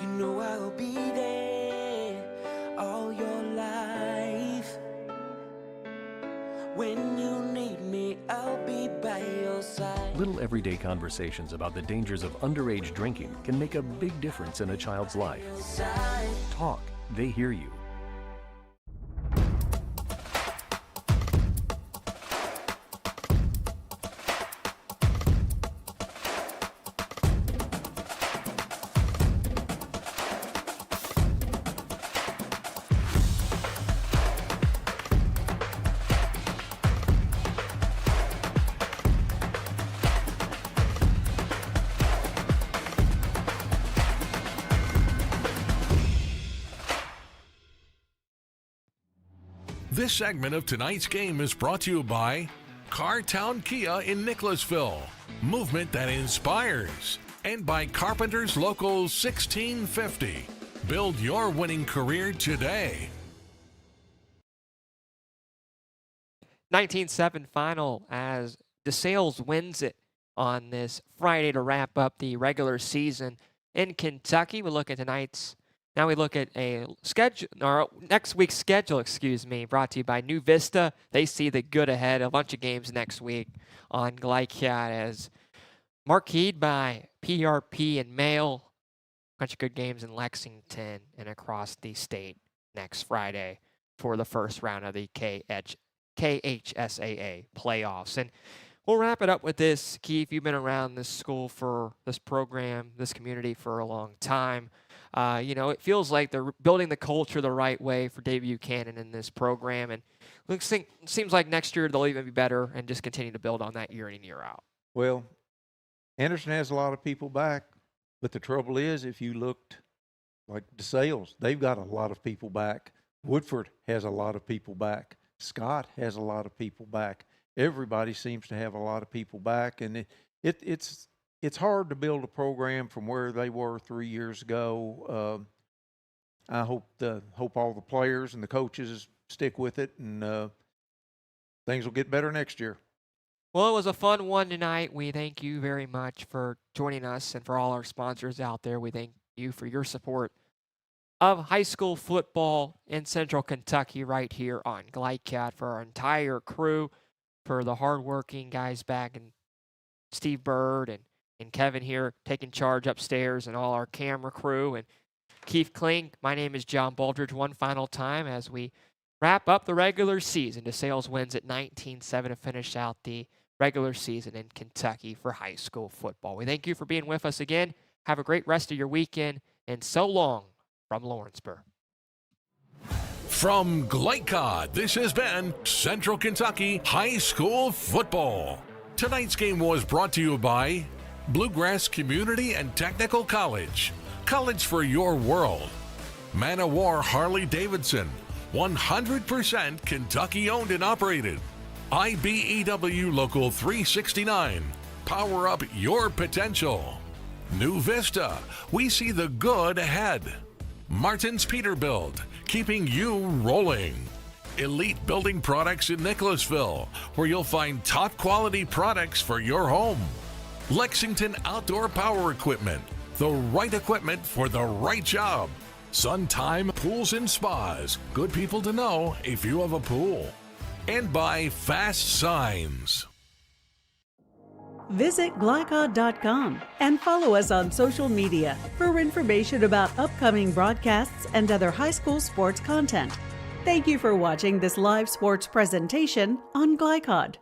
You know I'll be there all your life. When you need me, I'll be by your side. Little everyday conversations about the dangers of underage drinking can make a big difference in a child's life. Talk, they hear you. This segment of tonight's game is brought to you by Cartown Kia in Nicholasville, movement that inspires, and by Carpenter's Local 1650. Build your winning career today. 19-7 final as DeSales wins it on this Friday to wrap up the regular season in Kentucky. We look at tonight's. Now we look at a schedule, or next week's schedule, brought to you by New Vista. They see the good ahead. A bunch of games next week on Glycat as marqueed by PRP and Mail. A bunch of good games in Lexington and across the state next Friday for the first round of the KHSAA playoffs. And we'll wrap it up with this. Keith, you've been around this school for this program, this community for a long time. It feels like they're building the culture the right way for David Buchanan in this program. And it seems like next year they'll even be better and just continue to build on that year in and year out. Well, Anderson has a lot of people back, but the trouble is if you looked like DeSales, they've got a lot of people back. Woodford has a lot of people back. Scott has a lot of people back. Everybody seems to have a lot of people back, and it's hard to build a program from where they were 3 years ago. I hope all the players and the coaches stick with it, and things will get better next year. Well, it was a fun one tonight. We thank you very much for joining us, and for all our sponsors out there, we thank you for your support of high school football in Central Kentucky right here on Glycat. For our entire crew, for the hardworking guys back, and Steve Bird and Kevin here taking charge upstairs, and all our camera crew, and Keith Kling. My name is John Baldridge. One final time as we wrap up the regular season. DeSales wins at 19-7 to finish out the regular season in Kentucky for high school football. We thank you for being with us again. Have a great rest of your weekend, and so long from Lawrenceburg. From Glycod, this has been Central Kentucky High School Football. Tonight's game was brought to you by Bluegrass Community and Technical College. College for your world. Man of War Harley-Davidson. 100% Kentucky owned and operated. IBEW Local 369. Power up your potential. New Vista. We see the good ahead. Martin's Peterbilt, keeping you rolling. Elite Building Products in Nicholasville, where you'll find top quality products for your home. Lexington Outdoor Power Equipment, the right equipment for the right job. Suntime Pools and Spas, good people to know if you have a pool. And by Fast Signs. Visit glycod.com and follow us on social media for information about upcoming broadcasts and other high school sports content. Thank you for watching this live sports presentation on Glycod.